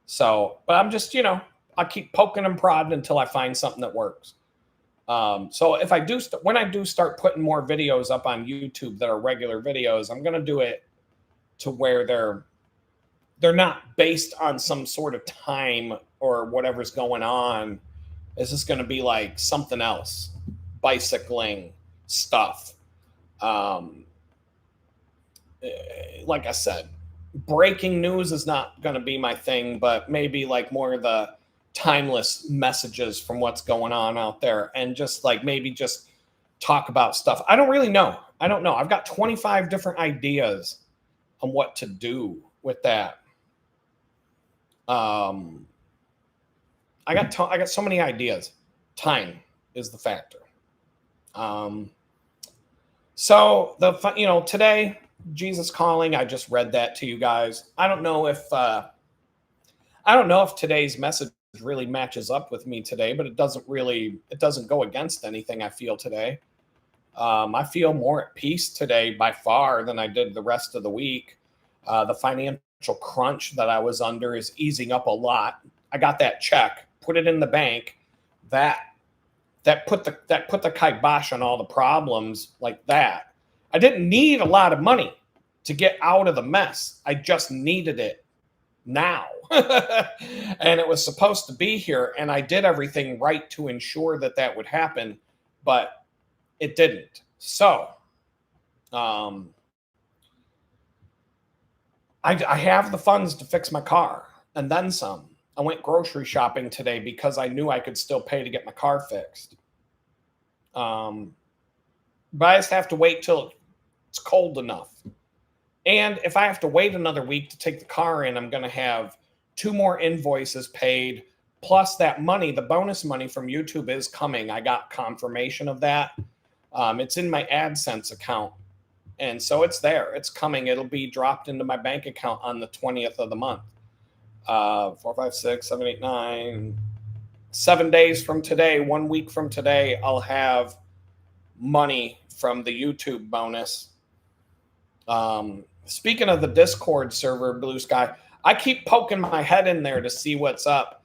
So, but I'm just, I keep poking and prodding until I find something that works. So if I do, when I do start putting more videos up on YouTube that are regular videos, I'm going to do it to where they're not based on some sort of time or whatever's going on. This is going to be like something else, bicycling stuff. Like I said, breaking news is not going to be my thing, but maybe like more of the timeless messages from what's going on out there, and just like maybe just talk about stuff. I don't really know. I don't know. I've got 25 different ideas on what to do with that. I got so many ideas. Time is the factor. So today, Jesus Calling, I just read that to you guys. I don't know if today's message really matches up with me today, but it doesn't go against anything I feel today. I feel more at peace today by far than I did the rest of the week. The financial crunch that I was under is easing up a lot. I got that check, put it in the bank. That put the kibosh on all the problems like that. I didn't need a lot of money to get out of the mess. I just needed it now. And it was supposed to be here, and I did everything right to ensure that would happen. But it didn't. So um, I have the funds to fix my car and then some. I went grocery shopping today because I knew I could still pay to get my car fixed. Um, but I just have to wait till it's cold enough. And if I have to wait another week to take the car in, I'm going to have 2 more invoices paid. Plus that money, the bonus money from YouTube is coming. I got confirmation of that. It's in my AdSense account. And so it's there. It's coming. It'll be dropped into my bank account on the 20th of the month. 4, 5, 6, 7, 8, 9. 7 days from today, 1 week from today, I'll have money from the YouTube bonus. Speaking of the Discord server, Blue Sky, I keep poking my head in there to see what's up.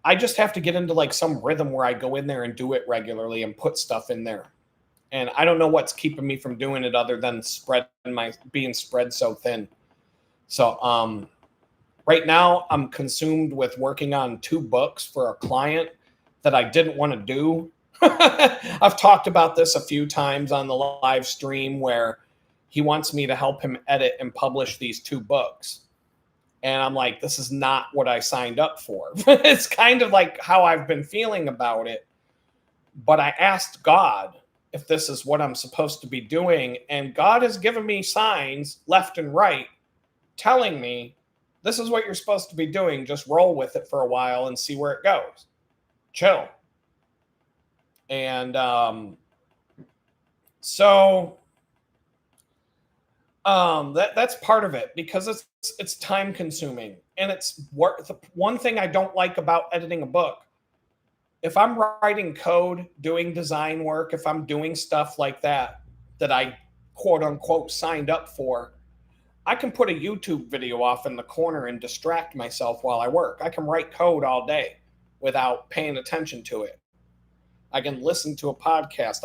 I just have to get into like some rhythm where I go in there and do it regularly and put stuff in there. And I don't know what's keeping me from doing it other than being spread so thin. So right now I'm consumed with working on 2 books for a client that I didn't want to do. I've talked about this a few times on the live stream where he wants me to help him edit and publish these 2 books. And I'm like, this is not what I signed up for. It's kind of like how I've been feeling about it. But I asked God if this is what I'm supposed to be doing. And God has given me signs left and right telling me this is what you're supposed to be doing. Just roll with it for a while and see where it goes. Chill. And that's part of it because it's time consuming and it's work. The one thing I don't like about editing a book, if I'm writing code, doing design work, if I'm doing stuff like that I quote unquote signed up for, I can put a YouTube video off in the corner and distract myself while I work. I can write code all day without paying attention to it. I can listen to a podcast.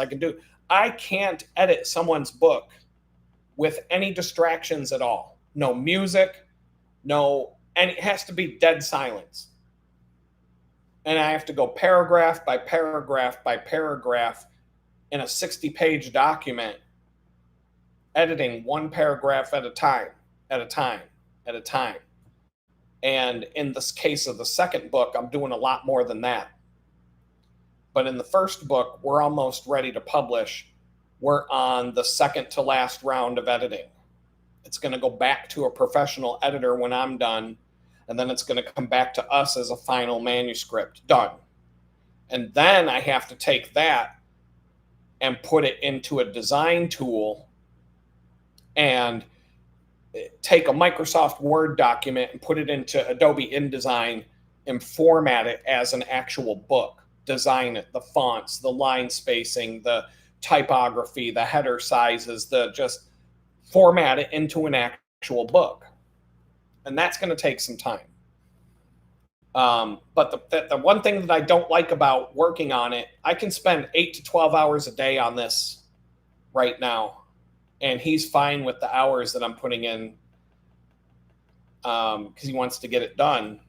I can't edit someone's book with any distractions at all. No music, and it has to be dead silence. And I have to go paragraph by paragraph by paragraph in a 60-page document, editing 1 paragraph at a time. And in this case of the second book, I'm doing a lot more than that. But in the first book, we're almost ready to publish. We're on the second to last round of editing. It's going to go back to a professional editor when I'm done, and then it's going to come back to us as a final manuscript done. And then I have to take that and put it into a design tool and take a Microsoft Word document and put it into Adobe InDesign and format it as an actual book. Design it, the fonts, the line spacing, the typography, the header sizes, just format it into an actual book. And that's going to take some time. But the one thing that I don't like about working on it, I can spend 8 to 12 hours a day on this right now. And he's fine with the hours that I'm putting in because he wants to get it done.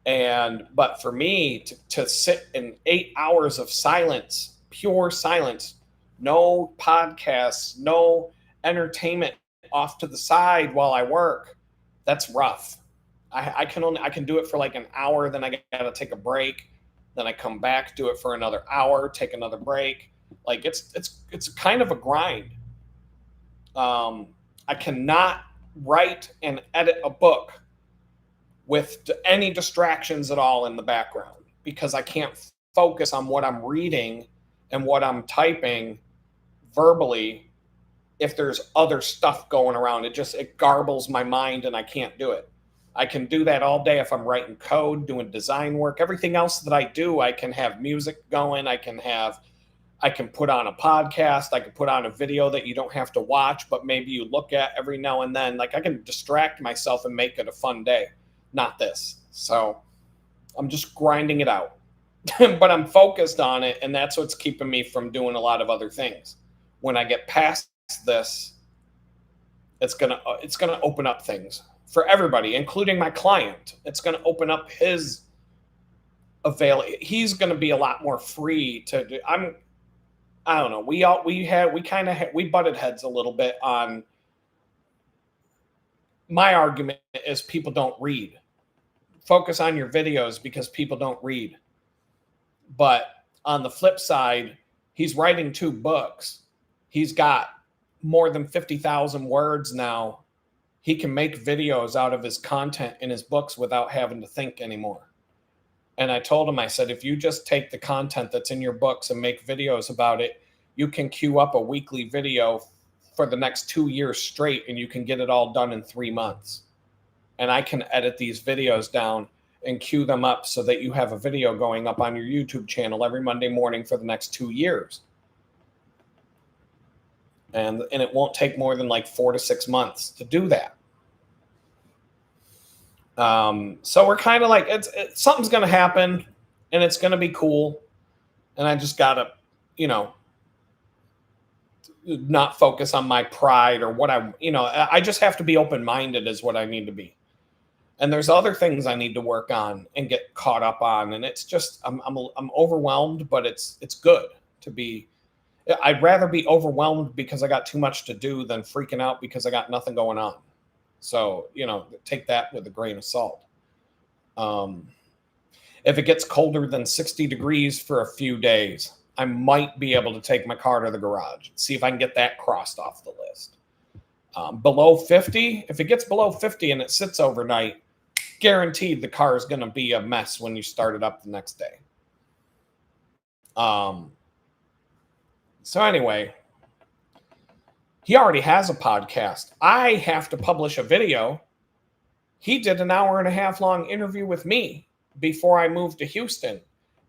But for me to sit in 8 hours of silence, pure silence, no podcasts, no entertainment off to the side while I work, that's rough. I can do it for like an hour, then I gotta take a break, then I come back, do it for another hour, take another break. Like it's kind of a grind. I cannot write and edit a book with any distractions at all in the background because I can't focus on what I'm reading and what I'm typing verbally if there's other stuff going around. It garbles my mind and I can't do it. I can do that all day if I'm writing code, doing design work. Everything else that I do, I can have music going. I can put on a podcast. I can put on a video that you don't have to watch, but maybe you look at every now and then. Like I can distract myself and make it a fun day. Not this. So I'm just grinding it out, but I'm focused on it. And that's what's keeping me from doing a lot of other things. When I get past this, it's going to open up things for everybody, including my client. It's going to open up his he's going to be a lot more free to do. I don't know. We butted heads a little bit on. My argument is people don't read. Focus on your videos because people don't read. But on the flip side, he's writing 2 books. He's got more than 50,000 words now. He can make videos out of his content in his books without having to think anymore. And I told him, I said, if you just take the content that's in your books and make videos about it, you can queue up a weekly video for the next 2 years straight, and you can get it all done in 3 months. And I can edit these videos down and queue them up so that you have a video going up on your YouTube channel every Monday morning for the next 2 years. And it won't take more than like 4 to 6 months to do that. So we're kind of like, something's going to happen and it's going to be cool. And I just got to, not focus on my pride or what I just have to be open-minded is what I need to be. And there's other things I need to work on and get caught up on. And it's just, I'm overwhelmed, but it's good to be. I'd rather be overwhelmed because I got too much to do than freaking out because I got nothing going on. So, take that with a grain of salt. If it gets colder than 60 degrees for a few days, I might be able to take my car to the garage, see if I can get that crossed off the list. Below 50, if it gets below 50 and it sits overnight, guaranteed the car is going to be a mess when you start it up the next day. So anyway, he already has a podcast. I have to publish a video. He did an 1.5 hour long interview with me before I moved to Houston.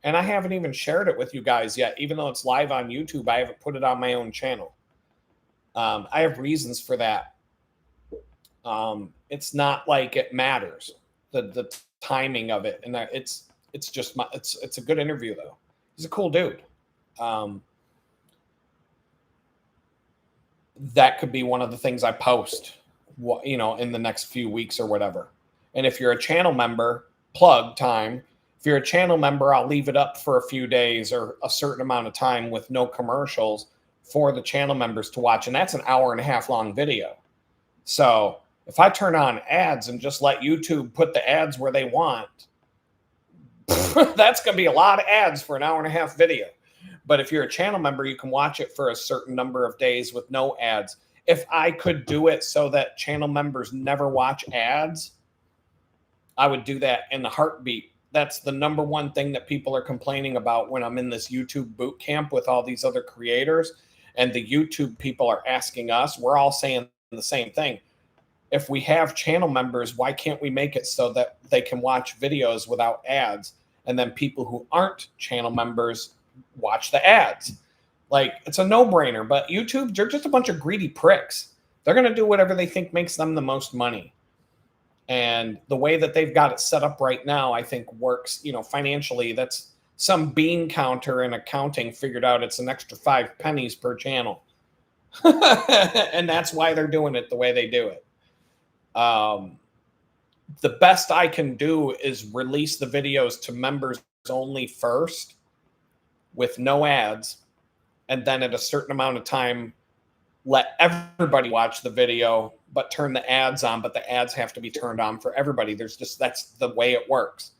And I haven't even shared it with you guys yet. Even though it's live on YouTube, I haven't put it on my own channel. I have reasons for that. It's not like it matters, the timing of it. And it's a good interview though. He's a cool dude. That could be one of the things I post, in the next few weeks or whatever. And if you're a channel member, plug time. If you're a channel member, I'll leave it up for a few days or a certain amount of time with no commercials for the channel members to watch. And that's an 1.5 hour long video. So if I turn on ads and just let YouTube put the ads where they want, that's going to be a lot of ads for an 1.5 hour video. But if you're a channel member, you can watch it for a certain number of days with no ads. If I could do it so that channel members never watch ads, I would do that in a heartbeat. That's the number one thing that people are complaining about when I'm in this YouTube boot camp with all these other creators. And the YouTube people are asking us, we're all saying the same thing. If we have channel members, why can't we make it so that they can watch videos without ads? And then people who aren't channel members watch the ads. Like, it's a no-brainer. But YouTube, they're just a bunch of greedy pricks. They're going to do whatever they think makes them the most money. And the way that they've got it set up right now, I think works, financially. That's some bean counter in accounting figured out it's an extra 5 pennies per channel. And that's why they're doing it the way they do it. The best I can do is release the videos to members only first with no ads. And then at a certain amount of time, let everybody watch the video, but turn the ads on. But the ads have to be turned on for everybody. That's the way it works.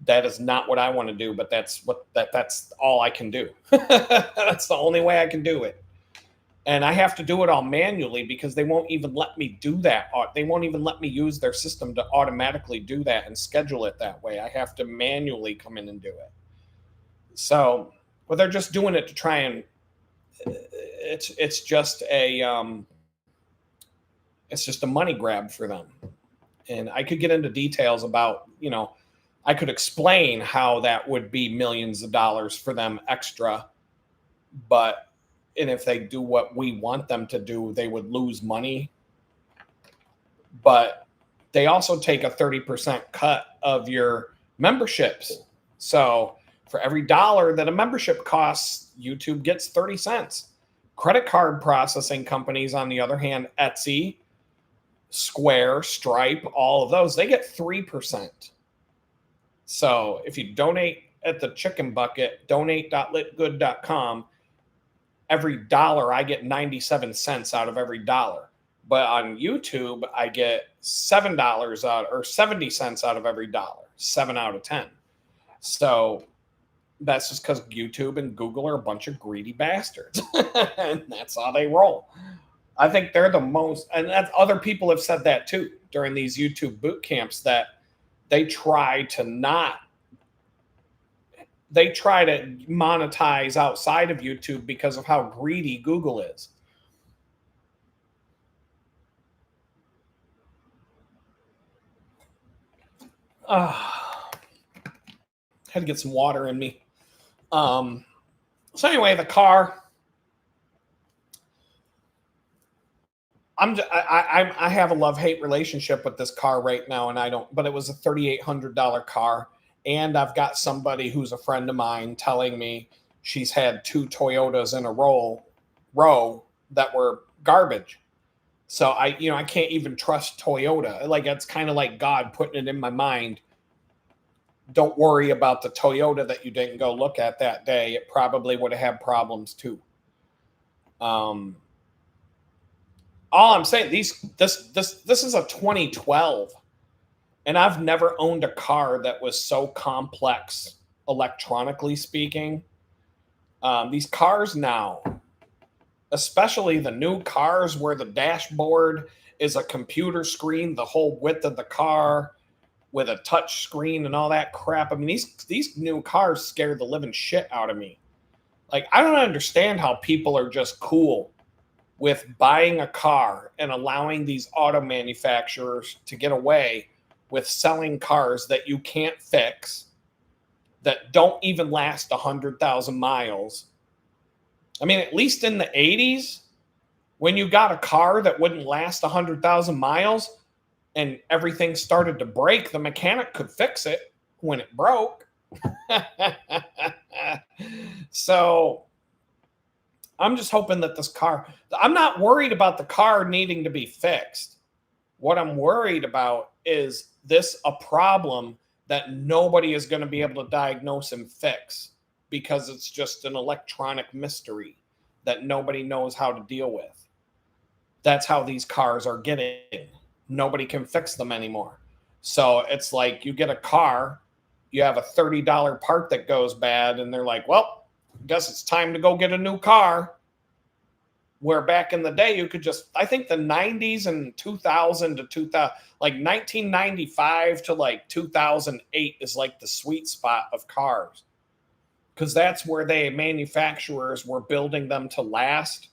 That is not what I want to do, but that's all I can do. That's the only way I can do it. And I have to do it all manually because they won't even let me do that. They won't even let me use their system to automatically do that and schedule it that way. I have to manually come in and do it. So, well, they're just doing it to try and it's just a money grab for them. And I could get into details about, I could explain how that would be millions of dollars for them extra, and if they do what we want them to do, they would lose money. But they also take a 30% cut of your memberships. So for every $1 that a membership costs, YouTube gets 30 cents. Credit card processing companies, on the other hand, Etsy, Square, Stripe, all of those, they get 3%. So if you donate at the chicken bucket, donate.litgood.com, every dollar, I get 97 cents out of every dollar. But on YouTube, I get $7 out or 70 cents out of every dollar, 7 out of 10. So that's just because YouTube and Google are a bunch of greedy bastards. And that's how they roll. I think they're the most, and that's, other people have said that too during these YouTube boot camps, that they try to monetize outside of YouTube because of how greedy Google is. Had to get some water in me. So anyway, the car. I have a love-hate relationship with this car right now, and I don't. But it was a $3,800 car, and I've got somebody who's a friend of mine telling me she's had 2 Toyotas in a row that were garbage. So I can't even trust Toyota. Like, it's kind of like God putting it in my mind. Don't worry about the Toyota that you didn't go look at that day. It probably would have had problems too. All I'm saying, this is a 2012, and I've never owned a car that was so complex, electronically speaking. These cars now, especially the new cars where the dashboard is a computer screen, the whole width of the car with a touch screen and all that crap. I mean, these new cars scare the living shit out of me. Like, I don't understand how people are just cool with buying a car and allowing these auto manufacturers to get away with selling cars that you can't fix, that don't even last 100,000 miles. I mean, at least in the 80s, when you got a car that wouldn't last 100,000 miles and everything started to break, the mechanic could fix it when it broke. So I'm just hoping that this car, I'm not worried about the car needing to be fixed. What I'm worried about is this a problem that nobody is going to be able to diagnose and fix because it's just an electronic mystery that nobody knows how to deal with. That's how these cars are getting. Nobody can fix them anymore. So it's like you get a car, you have a $30 part that goes bad, and they're like, well, I guess it's time to go get a new car. Where back in the day, you could just, I think the 90s and 2000 to 2000, like 1995 to like 2008 is like the sweet spot of cars. Because that's where manufacturers were building them to last,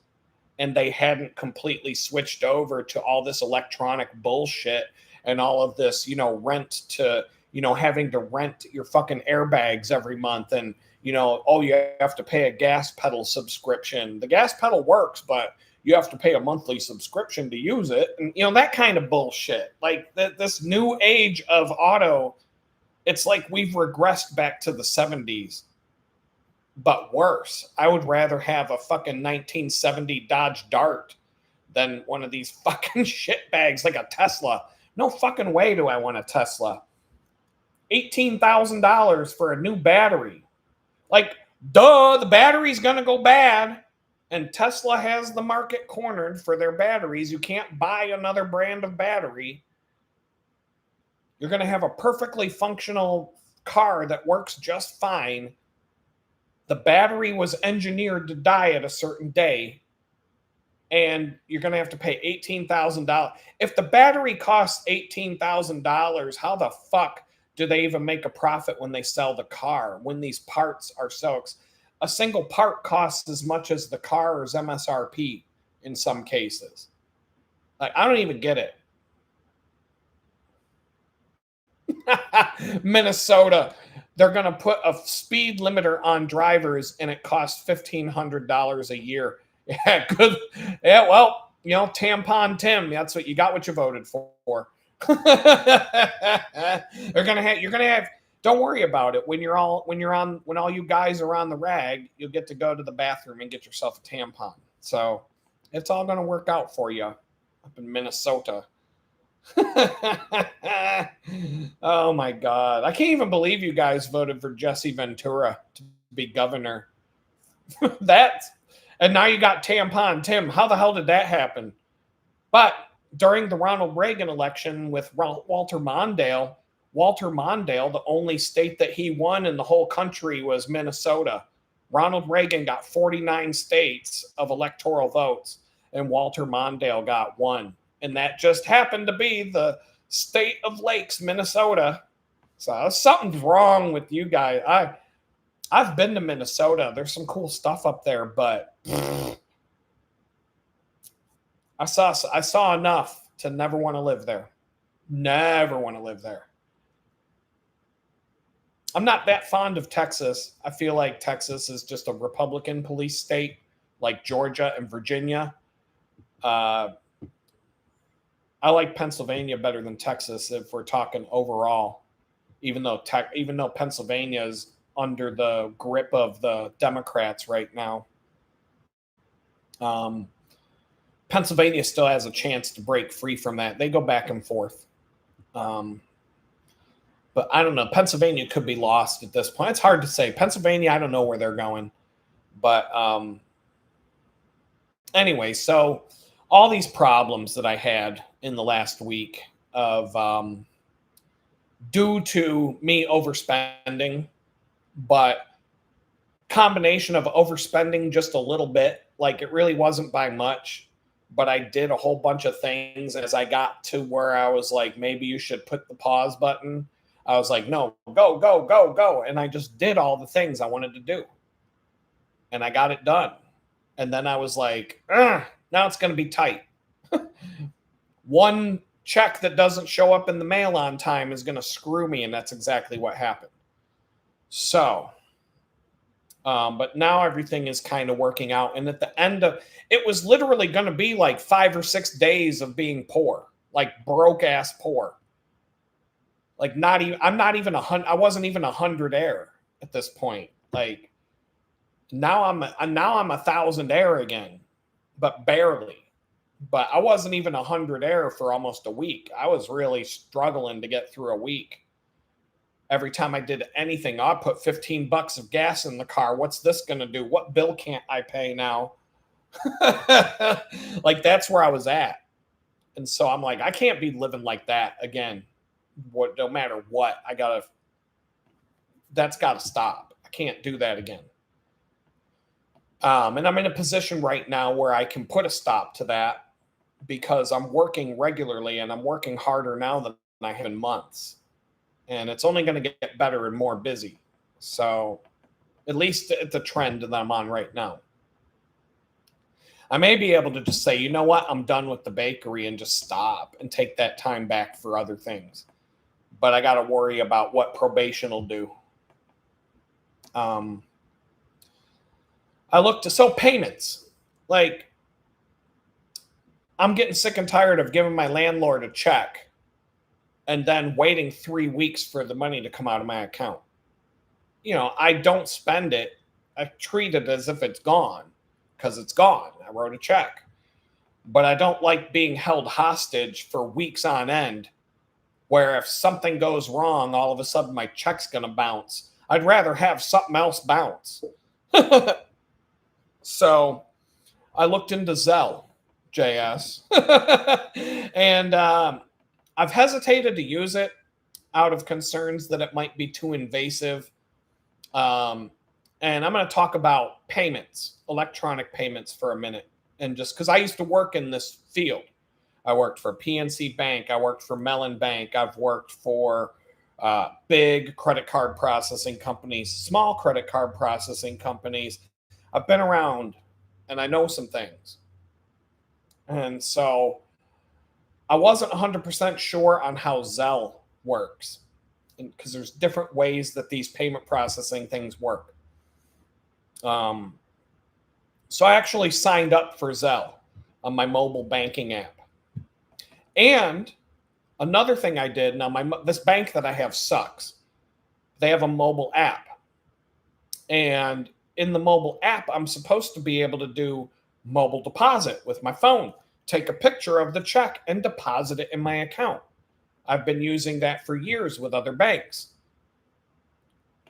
and they hadn't completely switched over to all this electronic bullshit and all of this, rent to, having to rent your fucking airbags every month, and, oh, you have to pay a gas pedal subscription. The gas pedal works, but you have to pay a monthly subscription to use it. And, that kind of bullshit. Like this new age of auto, it's like we've regressed back to the 70s. But worse. I would rather have a fucking 1970 Dodge Dart than one of these fucking shit bags like a Tesla. No fucking way do I want a Tesla. $18,000 for a new battery. Like, duh, the battery's going to go bad. And Tesla has the market cornered for their batteries. You can't buy another brand of battery. You're going to have a perfectly functional car that works just fine. The battery was engineered to die at a certain day, and you're going to have to pay $18,000. If the battery costs $18,000, how the fuck do they even make a profit when they sell the car? When these parts are a single part costs as much as the car's MSRP in some cases. Like, I don't even get it. Minnesota. They're going to put a speed limiter on drivers, and it costs $1,500 a year. Yeah, good. Yeah, well, Tampon Tim. That's what you got. What you voted for. You're gonna have. Don't worry about it. When all you guys are on the rag, you'll get to go to the bathroom and get yourself a tampon. So it's all going to work out for you up in Minnesota. Oh my God. I can't even believe you guys voted for Jesse Ventura to be governor. And now you got Tampon Tim. How the hell did that happen? But during the Ronald Reagan election with Walter Mondale, the only state that he won in the whole country was Minnesota. Ronald Reagan got 49 states of electoral votes, and Walter Mondale got one. And that just happened to be the state of Lakes, Minnesota. So something's wrong with you guys. I've been to Minnesota. There's some cool stuff up there, but I saw enough to never want to live there. Never want to live there. I'm not that fond of Texas. I feel like Texas is just a Republican police state, like Georgia and Virginia. I like Pennsylvania better than Texas if we're talking overall. Even though Pennsylvania is under the grip of the Democrats right now, Pennsylvania still has a chance to break free from that. They go back and forth. But I don't know. Pennsylvania could be lost at this point. It's hard to say. Pennsylvania, I don't know where they're going. But anyway, so all these problems that I had in the last week of due to me overspending, but combination of overspending just a little bit, like it really wasn't by much, but I did a whole bunch of things. As I got to where I was like, maybe you should put the pause button, I was like, no, go, go, go, go. And I just did all the things I wanted to do. And I got it done. And then I was like, now it's going to be tight. One check that doesn't show up in the mail on time is going to screw me. And that's exactly what happened. So, but now everything is kind of working out. And at the end of it was literally going to be like 5 or 6 days of being poor, like broke ass poor. Like I'm not even 100. I wasn't even 100 air at this point. Like now I'm 1,000 air again, but barely. But I wasn't even 100 air for almost a week. I was really struggling to get through a week. Every time I did anything, I'd put $15 of gas in the car. What's this going to do? What bill can't I pay now? Like that's where I was at. And so I'm like, I can't be living like that again. No matter what, that's got to stop. I can't do that again. And I'm in a position right now where I can put a stop to that because I'm working regularly and I'm working harder now than I have in months. And it's only going to get better and more busy. So at least at the trend that I'm on right now. I may be able to just say, you know what, I'm done with the bakery and just stop and take that time back for other things. But I got to worry about what probation will do. I looked so payments. Like, I'm getting sick and tired of giving my landlord a check and then waiting 3 weeks for the money to come out of my account. You know, I don't spend it. I treat it as if it's gone because it's gone. I wrote a check. But I don't like being held hostage for weeks on end where if something goes wrong, all of a sudden my check's going to bounce. I'd rather have something else bounce. So I looked into Zelle, JS. And I've hesitated to use it out of concerns that it might be too invasive. And I'm going to talk about payments, electronic payments for a minute. And just because I used to work in this field. I worked for PNC Bank. I worked for Mellon Bank. I've worked for big credit card processing companies, small credit card processing companies. I've been around and I know some things. And so I wasn't 100% sure on how Zelle works because there's different ways that these payment processing things work. So I actually signed up for Zelle on my mobile banking app. And another thing I did, now this bank that I have sucks. They have a mobile app. And in the mobile app, I'm supposed to be able to do mobile deposit with my phone. Take a picture of the check and deposit it in my account. I've been using that for years with other banks.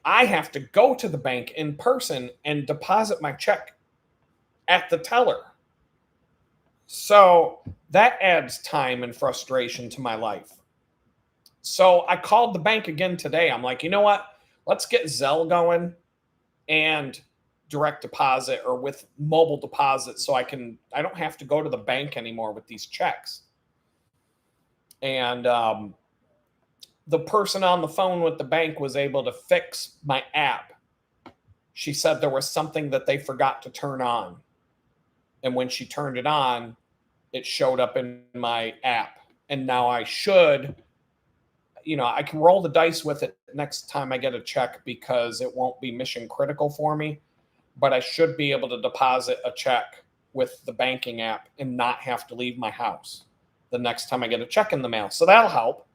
I have to go to the bank in person and deposit my check at the teller. So that adds time and frustration to my life. So I called the bank again today. I'm like, you know what? Let's get Zelle going and direct deposit or with mobile deposit so I don't have to go to the bank anymore with these checks. And the person on the phone with the bank was able to fix my app. She said there was something that they forgot to turn on. And when she turned it on, it showed up in my app. And now I should, I can roll the dice with it next time I get a check because it won't be mission critical for me. But I should be able to deposit a check with the banking app and not have to leave my house the next time I get a check in the mail. So that'll help.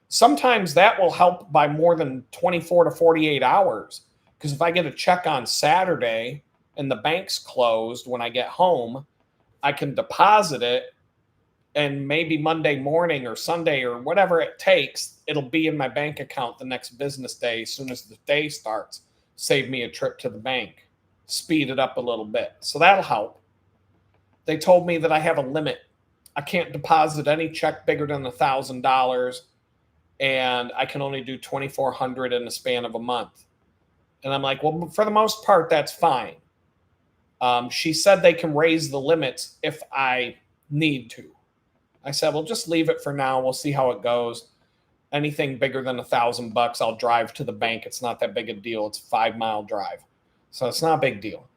Sometimes that will help by more than 24 to 48 hours. Because if I get a check on Saturday and the bank's closed when I get home, I can deposit it, and maybe Monday morning or Sunday or whatever it takes, it'll be in my bank account the next business day as soon as the day starts. Save me a trip to the bank, speed it up a little bit. So that'll help. They told me that I have a limit. I can't deposit any check bigger than $1,000, and I can only do 2,400 in the span of a month. And I'm like, well, for the most part, that's fine. She said they can raise the limits if I need to. I said, well, just leave it for now. We'll see how it goes. Anything bigger than $1,000, I'll drive to the bank. It's not that big a deal. It's a 5-mile drive. So it's not a big deal.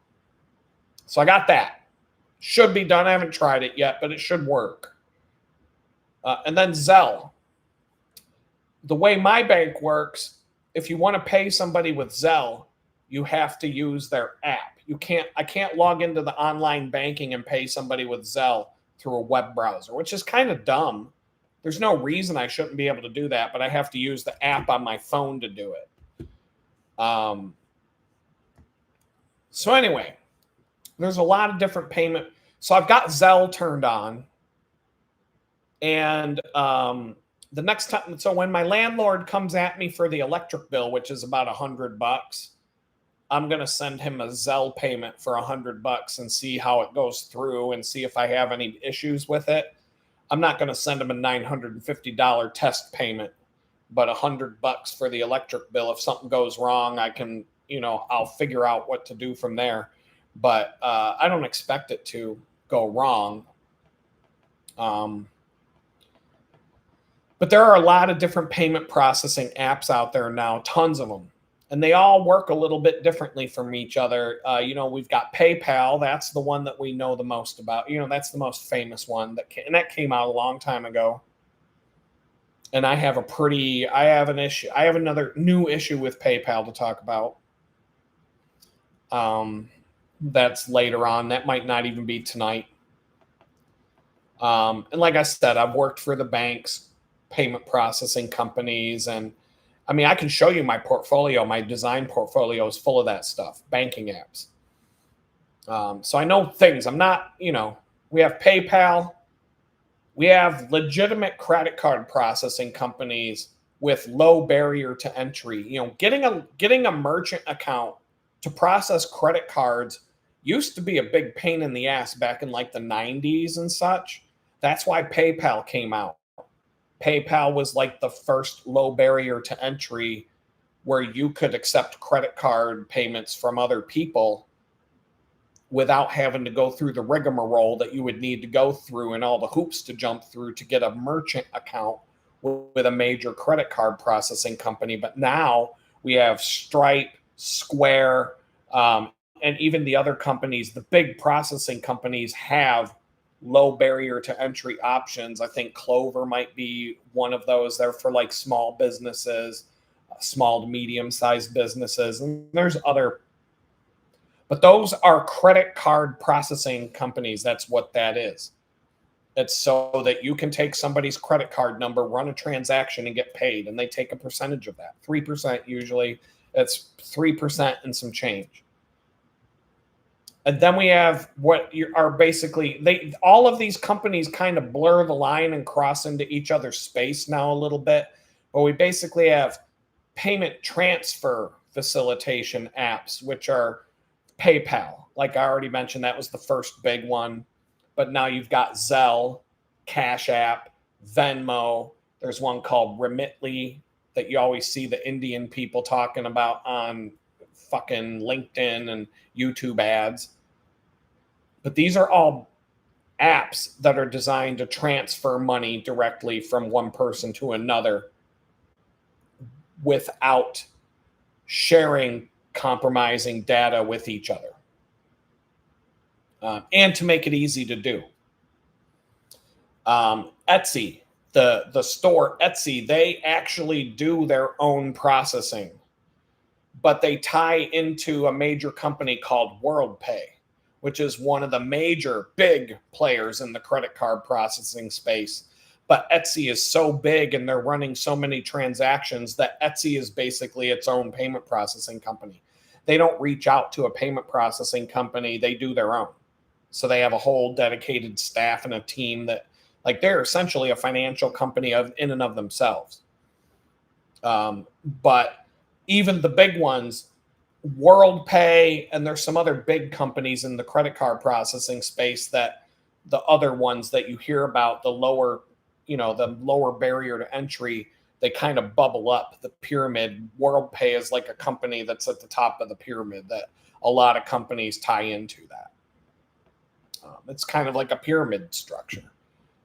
So I got that. Should be done. I haven't tried it yet, but it should work. And then Zelle. The way my bank works, if you want to pay somebody with Zelle, you have to use their app. I can't log into the online banking and pay somebody with Zelle through a web browser, which is kind of dumb. There's no reason I shouldn't be able to do that, but I have to use the app on my phone to do it. So anyway, there's a lot of different payment. So I've got Zelle turned on. And the next time, so when my landlord comes at me for the electric bill, which is about $100, I'm going to send him a Zelle payment for $100 and see how it goes through and see if I have any issues with it. I'm not going to send him a $950 test payment, but $100 for the electric bill. If something goes wrong, I can, I'll figure out what to do from there. But I don't expect it to go wrong. But there are a lot of different payment processing apps out there now, tons of them. And they all work a little bit differently from each other. We've got PayPal. That's the one that we know the most about. That's the most famous one and that came out a long time ago. And I have an issue. I have another new issue with PayPal to talk about. That's later on. That might not even be tonight. And like I said, I've worked for the banks, payment processing companies, and I can show you my portfolio. My design portfolio is full of that stuff, banking apps. So I know things. I'm not, we have PayPal. We have legitimate credit card processing companies with low barrier to entry. Getting a merchant account to process credit cards used to be a big pain in the ass back in like the 90s and such. That's why PayPal came out. PayPal was like the first low barrier to entry where you could accept credit card payments from other people without having to go through the rigmarole that you would need to go through and all the hoops to jump through to get a merchant account with a major credit card processing company. But now we have Stripe, Square, and even the other companies, the big processing companies have low barrier to entry options. I think Clover might be one of those. They're for like small businesses, small to medium sized businesses. And there's other, but those are credit card processing companies. That's what that is. It's so that you can take somebody's credit card number, run a transaction and get paid. And they take a percentage of that, 3% usually. It's 3% and some change. And then we have what are basically, all of these companies kind of blur the line and cross into each other's space now a little bit. But we basically have payment transfer facilitation apps, which are PayPal, like I already mentioned, that was the first big one. But now you've got Zelle, Cash App, Venmo. There's one called Remitly that you always see the Indian people talking about on fucking LinkedIn and YouTube ads. But these are all apps that are designed to transfer money directly from one person to another without sharing compromising data with each other, and to make it easy to do. Etsy, the store Etsy, they actually do their own processing, but they tie into a major company called WorldPay, which is one of the major big players in the credit card processing space. But Etsy is so big and they're running so many transactions that Etsy is basically its own payment processing company. They don't reach out to a payment processing company, they do their own. So they have a whole dedicated staff and a team that, like, they're essentially a financial company in and of themselves. But even the big ones, WorldPay, and there's some other big companies in the credit card processing space that the other ones that you hear about, the lower barrier to entry, they kind of bubble up the pyramid. WorldPay is like a company that's at the top of the pyramid that a lot of companies tie into that. It's kind of like a pyramid structure,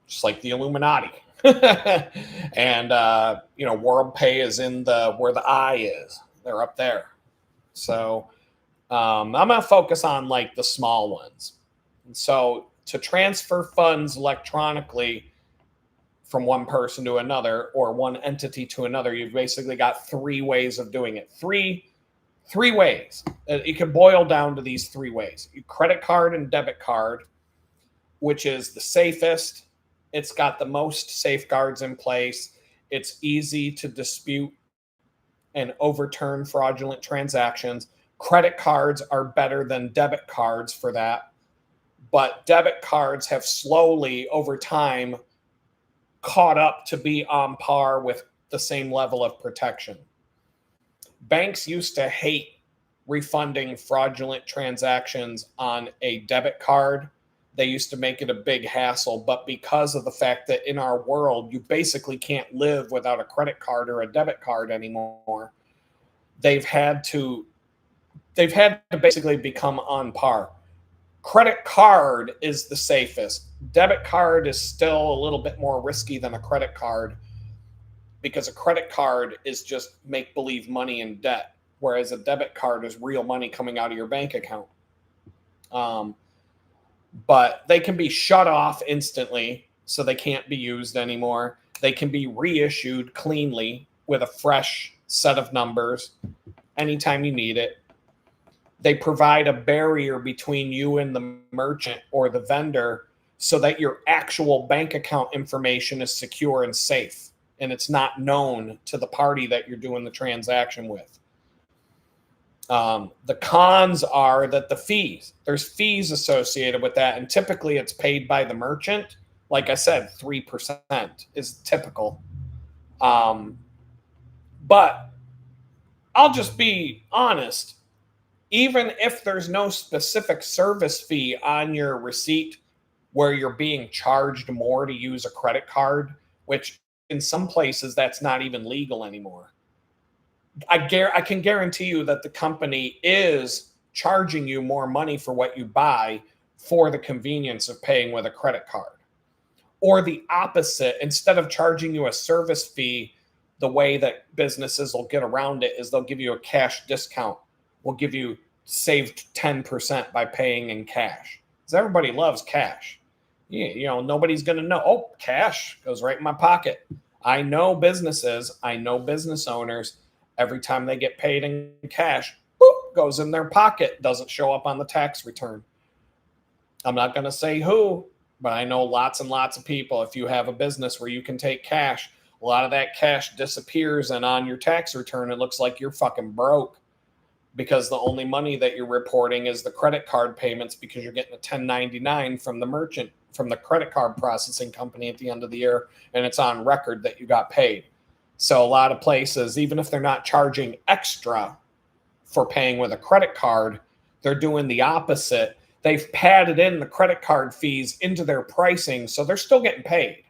just like the Illuminati. And, WorldPay is in where the eye is. They're up there. So I'm going to focus on like the small ones. And so to transfer funds electronically from one person to another or one entity to another, you've basically got three ways of doing it. Three ways. It can boil down to these three ways. Credit card and debit card, which is the safest. It's got the most safeguards in place. It's easy to dispute and overturn fraudulent transactions. Credit cards are better than debit cards for that. But debit cards have slowly, over time, caught up to be on par with the same level of protection. Banks used to hate refunding fraudulent transactions on a debit card. They used to make it a big hassle, but because of the fact that in our world, you basically can't live without a credit card or a debit card anymore, they've had to basically become on par. Credit card is the safest. Debit card is still a little bit more risky than a credit card because a credit card is just make-believe money in debt, whereas a debit card is real money coming out of your bank account. But they can be shut off instantly, so they can't be used anymore. They can be reissued cleanly with a fresh set of numbers anytime you need it. They provide a barrier between you and the merchant or the vendor so that your actual bank account information is secure and safe, and it's not known to the party that you're doing the transaction with. The cons are that there's fees associated with that, and typically it's paid by the merchant. Like I said, 3% is typical. But I'll just be honest. Even if there's no specific service fee on your receipt where you're being charged more to use a credit card, which in some places that's not even legal anymore, I can guarantee you that the company is charging you more money for what you buy for the convenience of paying with a credit card. Or the opposite, instead of charging you a service fee, the way that businesses will get around it is they'll give you a cash discount. Will give you saved 10% by paying in cash. Because everybody loves cash. Nobody's going to know, oh, cash goes right in my pocket. I know businesses, I know business owners, every time they get paid in cash, boop, goes in their pocket, doesn't show up on the tax return. I'm not going to say who, but I know lots and lots of people. If you have a business where you can take cash, a lot of that cash disappears, and on your tax return, it looks like you're fucking broke because the only money that you're reporting is the credit card payments because you're getting a 1099 from the merchant, from the credit card processing company at the end of the year, and it's on record that you got paid. So a lot of places, even if they're not charging extra for paying with a credit card, they're doing the opposite. They've padded in the credit card fees into their pricing, so they're still getting paid.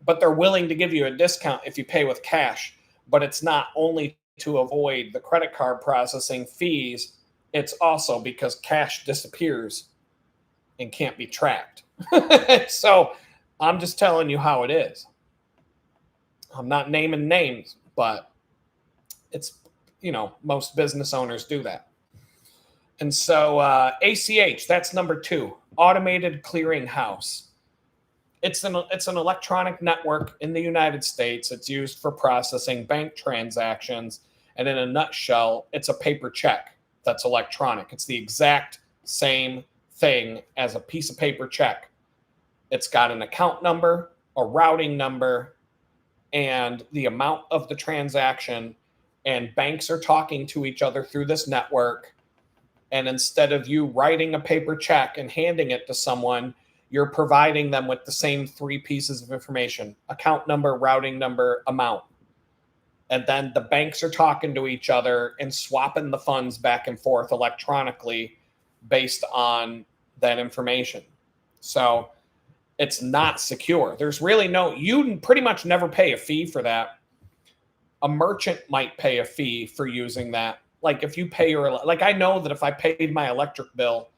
But they're willing to give you a discount if you pay with cash. But it's not only to avoid the credit card processing fees, it's also because cash disappears and can't be tracked. So I'm just telling you how it is. I'm not naming names, but it's, most business owners do that. And so ACH, that's number 2, automated clearinghouse. It's an electronic network in the United States. It's used for processing bank transactions. And in a nutshell, it's a paper check that's electronic. It's the exact same thing as a piece of paper check. It's got an account number, a routing number, and the amount of the transaction. And banks are talking to each other through this network. And instead of you writing a paper check and handing it to someone, you're providing them with the same 3 pieces of information: account number, routing number, amount. And then the banks are talking to each other and swapping the funds back and forth electronically based on that information. So it's not secure. There's really you pretty much never pay a fee for that. A merchant might pay a fee for using that. Like if you pay I know that if I paid my electric bill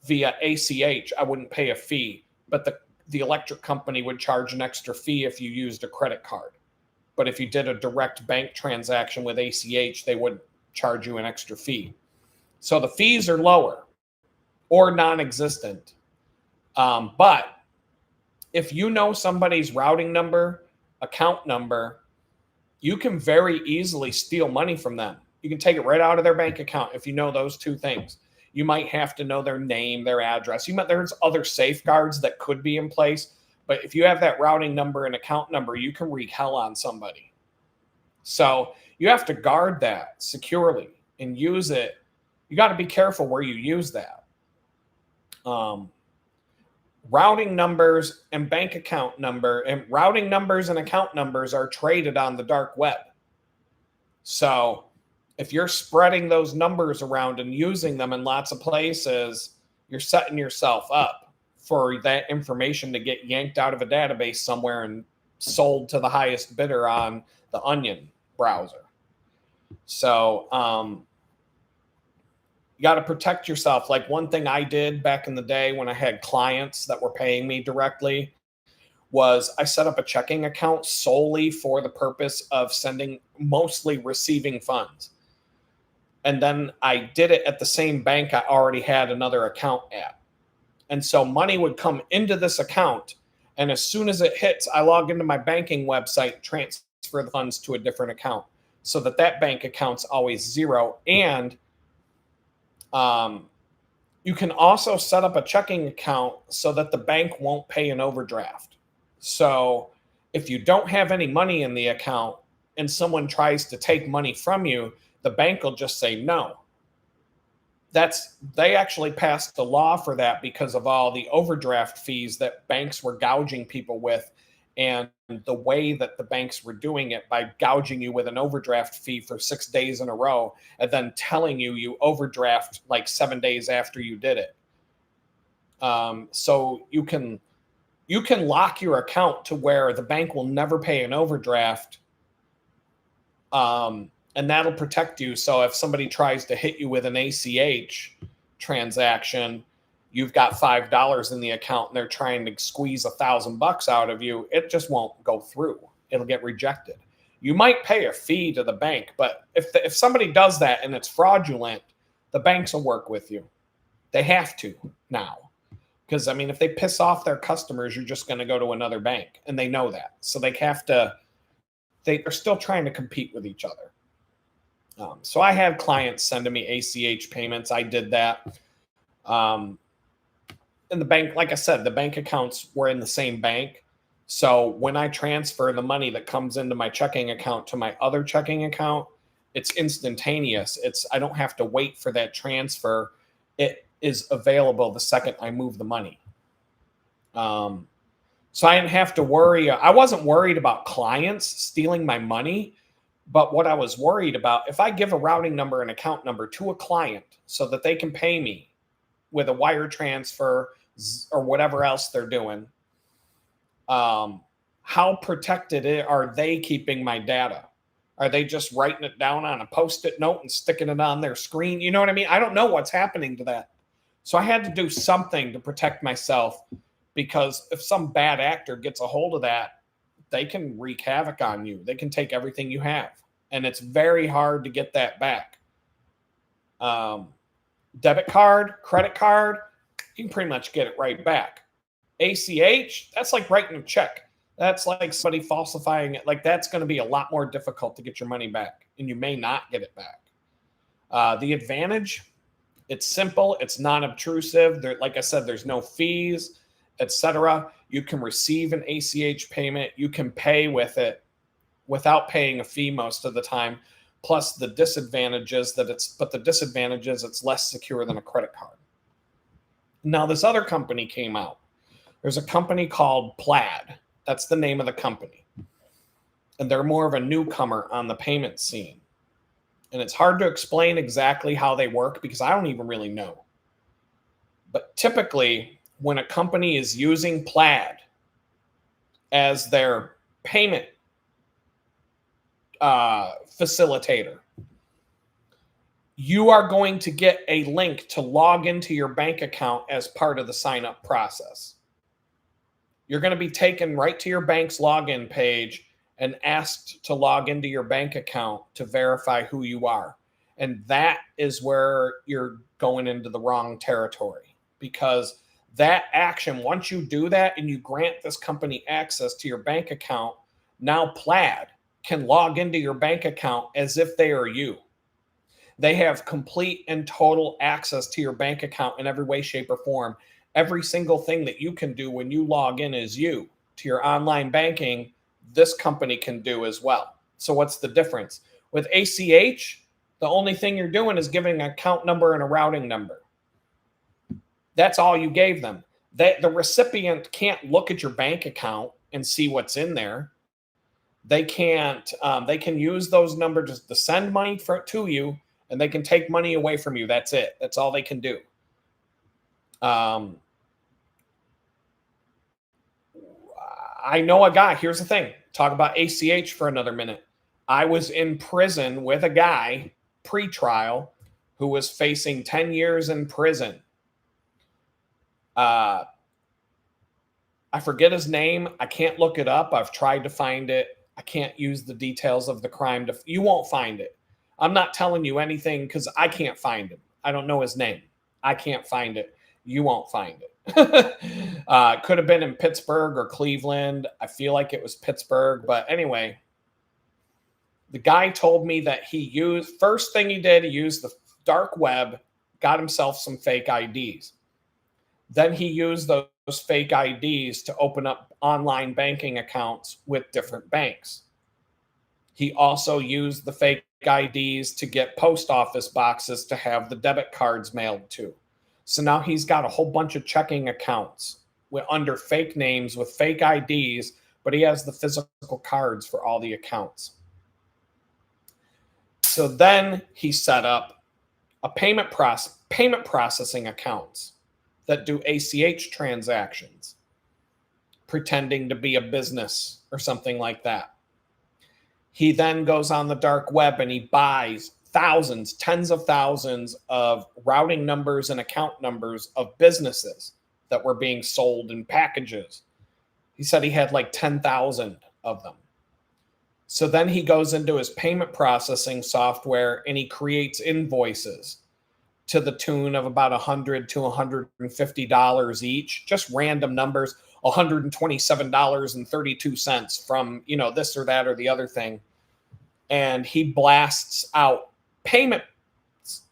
via ACH, I wouldn't pay a fee, but the electric company would charge an extra fee if you used a credit card. But if you did a direct bank transaction with ACH, they would charge you an extra fee. So the fees are lower or non-existent. But if you know somebody's routing number, account number, you can very easily steal money from them. You can take it right out of their bank account if you know those 2 things. You might have to know their name, their address. There's other safeguards that could be in place. But if you have that routing number and account number, you can wreak hell on somebody. So you have to guard that securely and use it. You got to be careful where you use that. Routing numbers and bank account number, and routing numbers and account numbers are traded on the dark web. So if you're spreading those numbers around and using them in lots of places, you're setting yourself up for that information to get yanked out of a database somewhere and sold to the highest bidder on the Onion browser. So you got to protect yourself. Like one thing I did back in the day when I had clients that were paying me directly was I set up a checking account solely for the purpose of mostly receiving funds. And then I did it at the same bank I already had another account at. And so money would come into this account. And as soon as it hits, I log into my banking website, transfer the funds to a different account so that bank account's always zero. And you can also set up a checking account so that the bank won't pay an overdraft. So if you don't have any money in the account and someone tries to take money from you, the bank will just say no. They actually passed a law for that because of all the overdraft fees that banks were gouging people with, and the way that the banks were doing it by gouging you with an overdraft fee for 6 days in a row and then telling you overdraft like 7 days after you did it. So you can lock your account to where the bank will never pay an overdraft. And that'll protect you. So if somebody tries to hit you with an ACH transaction, you've got $5 in the account and they're trying to squeeze $1,000 out of you, it just won't go through. It'll get rejected. You might pay a fee to the bank, but if somebody does that and it's fraudulent, the banks will work with you. They have to now. Because, if they piss off their customers, you're just going to go to another bank. And they know that. So they're still trying to compete with each other. So I had clients sending me ACH payments. I did that. And the bank, like I said, the bank accounts were in the same bank. So when I transfer the money that comes into my checking account to my other checking account, it's instantaneous. I don't have to wait for that transfer. It is available the second I move the money. So I didn't have to worry. I wasn't worried about clients stealing my money, But what I was worried about, if I give a routing number and account number to a client so that they can pay me with a wire transfer or whatever else they're doing, how protected are they keeping my data? Are they just writing it down on a post-it note and sticking it on their screen? You know what I mean? I don't know what's happening to that. So I had to do something to protect myself, because if some bad actor gets a hold of that, they can wreak havoc on you. They can take everything you have. And it's very hard to get that back. Debit card, credit card, you can pretty much get it right back. ACH, that's like writing a check. That's like somebody falsifying it. Like, that's going to be a lot more difficult to get your money back, and you may not get it back. The advantage, it's simple. It's non-obtrusive. Like I said, there's no fees, etc. You can receive an ACH payment. You can pay with it without paying a fee most of the time. Plus the disadvantages it's less secure than a credit card. Now, this other company came out. There's a company called Plaid. That's the name of the company. And they're more of a newcomer on the payment scene. And it's hard to explain exactly how they work because I don't even really know. But typically, when a company is using Plaid as their payment facilitator, you are going to get a link to log into your bank account as part of the sign-up process. You're going to be taken right to your bank's login page and asked to log into your bank account to verify who you are. And that is where you're going into the wrong territory, because that action, once you do that and you grant this company access to your bank account, now Plaid can log into your bank account as if they are you. They have complete and total access to your bank account in every way, shape, or form. Every single thing that you can do when you log in as you to your online banking, this company can do as well. So what's the difference? With ACH, the only thing you're doing is giving an account number and a routing number. That's all you gave them. The recipient can't look at your bank account and see what's in there. They can't. They can use those numbers to send money to you, and they can take money away from you. That's it. That's all they can do. I know a guy. Here's the thing. Talk about ACH for another minute. I was in prison with a guy, pre-trial, who was facing 10 years in prison. I forget his name. I can't look it up. I've tried to find it. I can't use the details of the crime. You won't find it. I'm not telling you anything because I can't find him. I don't know his name. I can't find it. You won't find it. Could have been in Pittsburgh or Cleveland. I feel like it was Pittsburgh. But anyway, the guy told me that first thing he did, he used the dark web, got himself some fake IDs. Then he used those fake IDs to open up online banking accounts with different banks. He also used the fake IDs to get post office boxes to have the debit cards mailed to. So now he's got a whole bunch of checking accounts under fake names with fake IDs, but he has the physical cards for all the accounts. So then he set up a payment processing accounts that do ACH transactions, pretending to be a business or something like that. He then goes on the dark web and he buys thousands, tens of thousands of routing numbers and account numbers of businesses that were being sold in packages. He said he had like 10,000 of them. So then he goes into his payment processing software and he creates invoices to the tune of about $100 to $150 each, just random numbers, $127.32 from, this or that or the other thing. And he blasts out payments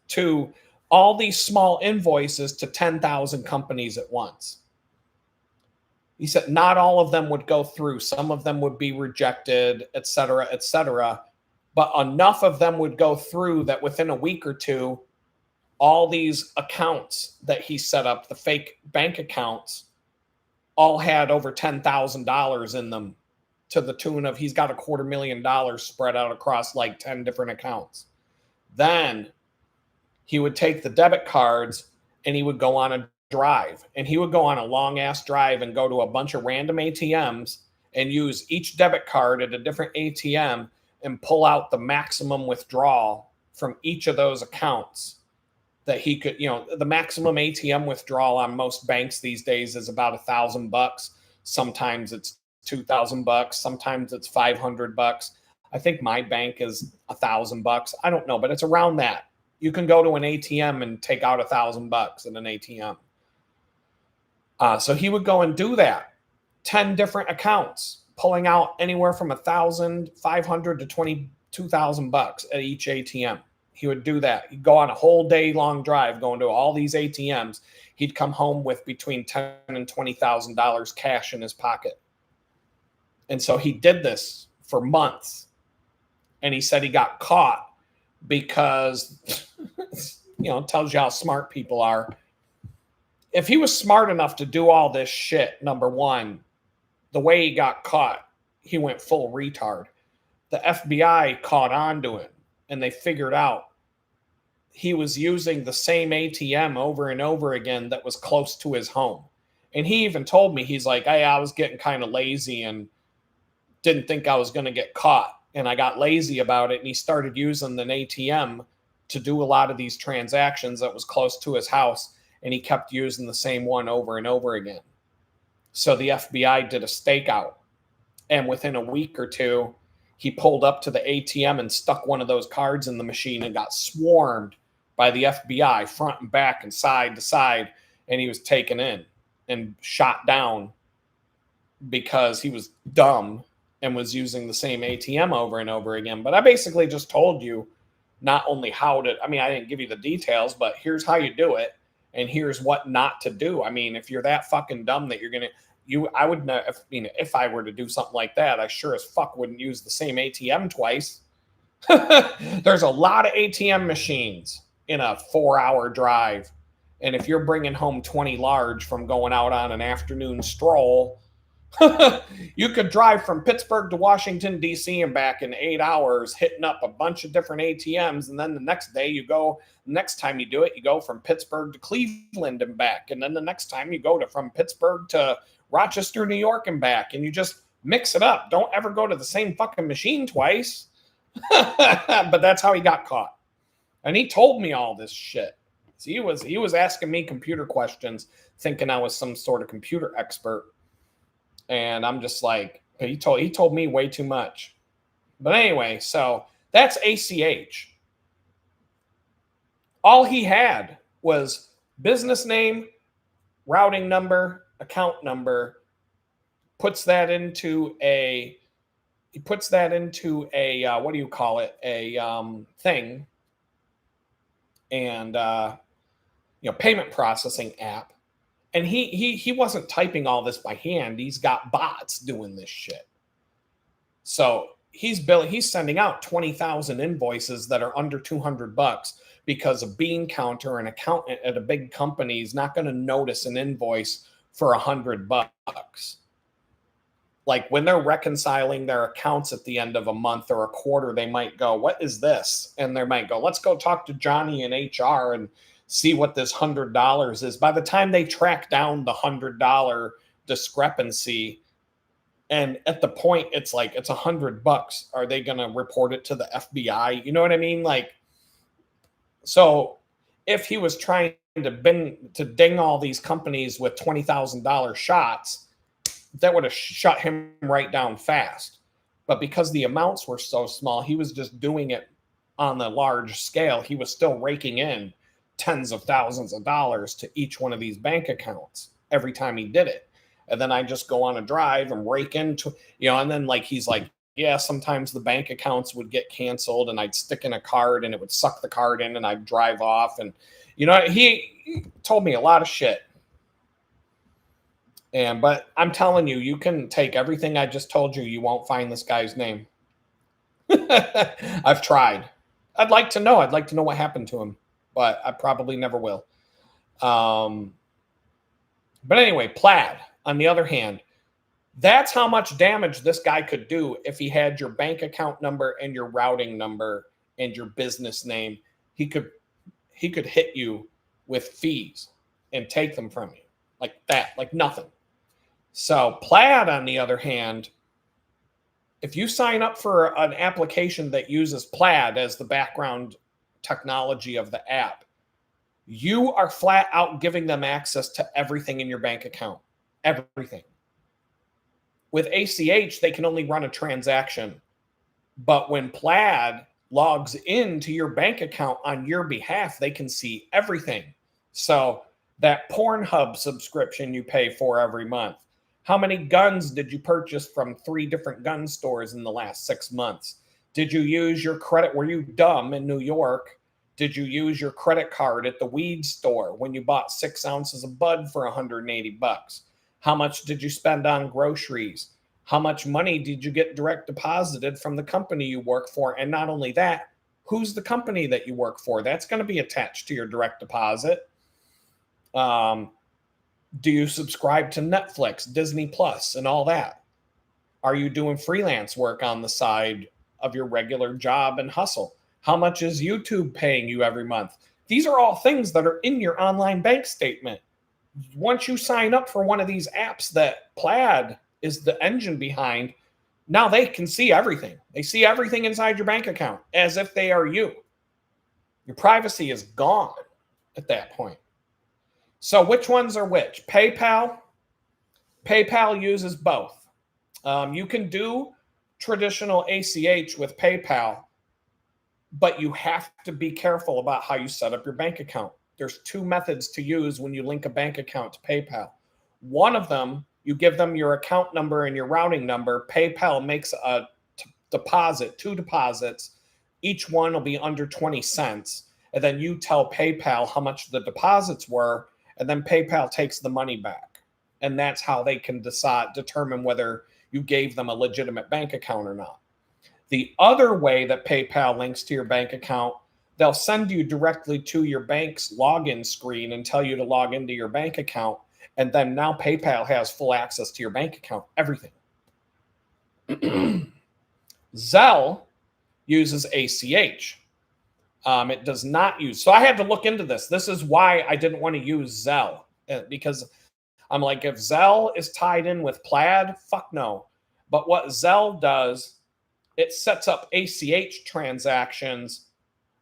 to all these small invoices to 10,000 companies at once. He said not all of them would go through. Some of them would be rejected, et cetera, but enough of them would go through that within a week or two, all these accounts that he set up, the fake bank accounts, all had over $10,000 in them to the tune of he's got $250,000 spread out across like 10 different accounts. Then he would take the debit cards and he would go on a drive, and he would go on a long ass drive and go to a bunch of random ATMs and use each debit card at a different ATM and pull out the maximum withdrawal from each of those accounts that he could, the maximum ATM withdrawal on most banks these days is about $1,000. Sometimes it's $2,000. Sometimes it's $500. I think my bank is $1,000. I don't know, but it's around that. You can go to an ATM and take out $1,000 in an ATM. So he would go and do that. 10 different accounts, pulling out anywhere from $1,500 to $22,000 at each ATM. He would do that. He'd go on a whole day long drive going to all these ATMs. He'd come home with between $10,000 and $20,000 cash in his pocket. And so he did this for months. And he said he got caught because, it tells you how smart people are. If he was smart enough to do all this shit, number one, the way he got caught, he went full retard. The FBI caught on to him, and they figured out he was using the same ATM over and over again that was close to his home. And he even told me, he's like, hey, I was getting kind of lazy and didn't think I was going to get caught. And I got lazy about it. And he started using an ATM to do a lot of these transactions that was close to his house. And he kept using the same one over and over again. So the FBI did a stakeout. And within a week or two, he pulled up to the ATM and stuck one of those cards in the machine and got swarmed by the FBI front and back and side to side. And he was taken in and shot down because he was dumb and was using the same ATM over and over again. But I basically just told you not only how to, I didn't give you the details, but here's how you do it. And here's what not to do. If you're that fucking dumb that you're going to, I would know if I were to do something like that, I sure as fuck wouldn't use the same ATM twice. There's a lot of ATM machines in a 4-hour drive. And if you're bringing home 20 large from going out on an afternoon stroll, you could drive from Pittsburgh to Washington, D.C. and back in 8 hours, hitting up a bunch of different ATMs. And then the next day next time you do it, you go from Pittsburgh to Cleveland and back. And then the next time you go from Pittsburgh to Rochester, New York and back. And you just mix it up. Don't ever go to the same fucking machine twice. But that's how he got caught. And he told me all this shit. So he was asking me computer questions, thinking I was some sort of computer expert. And I'm just like, he told me way too much. But anyway, so that's ACH. All he had was business name, routing number, account number, puts that into a what do you call it? A thing. And payment processing app. And he wasn't typing all this by hand. He's got bots doing this shit. So he's sending out 20,000 invoices that are under $200 because a bean counter, an accountant at a big company is not going to notice an invoice for $100. Like when they're reconciling their accounts at the end of a month or a quarter, they might go, what is this? And they might go, let's go talk to Johnny in HR and see what this $100 is. By the time they track down the $100 discrepancy, and at the point it's like it's $100, are they going to report it to the FBI? You know what I mean? Like, so if he was trying to ding all these companies with $20,000 shots, that would have shut him right down fast. But because the amounts were so small, he was just doing it on the large scale. He was still raking in tens of thousands of dollars to each one of these bank accounts every time he did it. And then I just go on a drive and rake into, and then he's like, yeah, sometimes the bank accounts would get canceled and I'd stick in a card and it would suck the card in and I'd drive off. And, he told me a lot of shit. But I'm telling you, you can take everything I just told you. You won't find this guy's name. I've tried. I'd like to know what happened to him, but I probably never will. But anyway, Plaid, on the other hand, That's how much damage this guy could do if he had your bank account number and your routing number and your business name. He could hit you with fees and take them from you like that, like nothing. So Plaid, on the other hand, if you sign up for an application that uses Plaid as the background technology of the app, you are flat out giving them access to everything in your bank account. Everything. With ACH, they can only run a transaction. But when Plaid logs into your bank account on your behalf, they can see everything. So that Pornhub subscription you pay for every month, how many guns did you purchase from 3 different gun stores in the last 6 months? Did you use your credit? Were you dumb in New York? Did you use your credit card at the weed store when you bought 6 ounces of bud for $180? How much did you spend on groceries? How much money did you get direct deposited from the company you work for? And not only that, who's the company that you work for? That's going to be attached to your direct deposit. Do you subscribe to Netflix, Disney Plus, and all that? Are you doing freelance work on the side of your regular job and hustle? How much is YouTube paying you every month? These are all things that are in your online bank statement. Once you sign up for one of these apps that Plaid is the engine behind, now they can see everything. They see everything inside your bank account as if they are you. Your privacy is gone at that point. So which ones are which? PayPal uses both. You can do traditional ACH with PayPal, but you have to be careful about how you set up your bank account. There's 2 methods to use when you link a bank account to PayPal. One of them, you give them your account number and your routing number. PayPal makes a deposit, 2 deposits. Each one will be under 20 cents. And then you tell PayPal how much the deposits were, and then PayPal takes the money back. And that's how they can determine whether you gave them a legitimate bank account or not. The other way that PayPal links to your bank account, they'll send you directly to your bank's login screen and tell you to log into your bank account. And then now PayPal has full access to your bank account, everything. Zelle uses ACH. It does not use. So I had to look into this. This is why I didn't want to use Zelle, because I'm like, if Zelle is tied in with Plaid, fuck no. But what Zelle does, it sets up ACH transactions,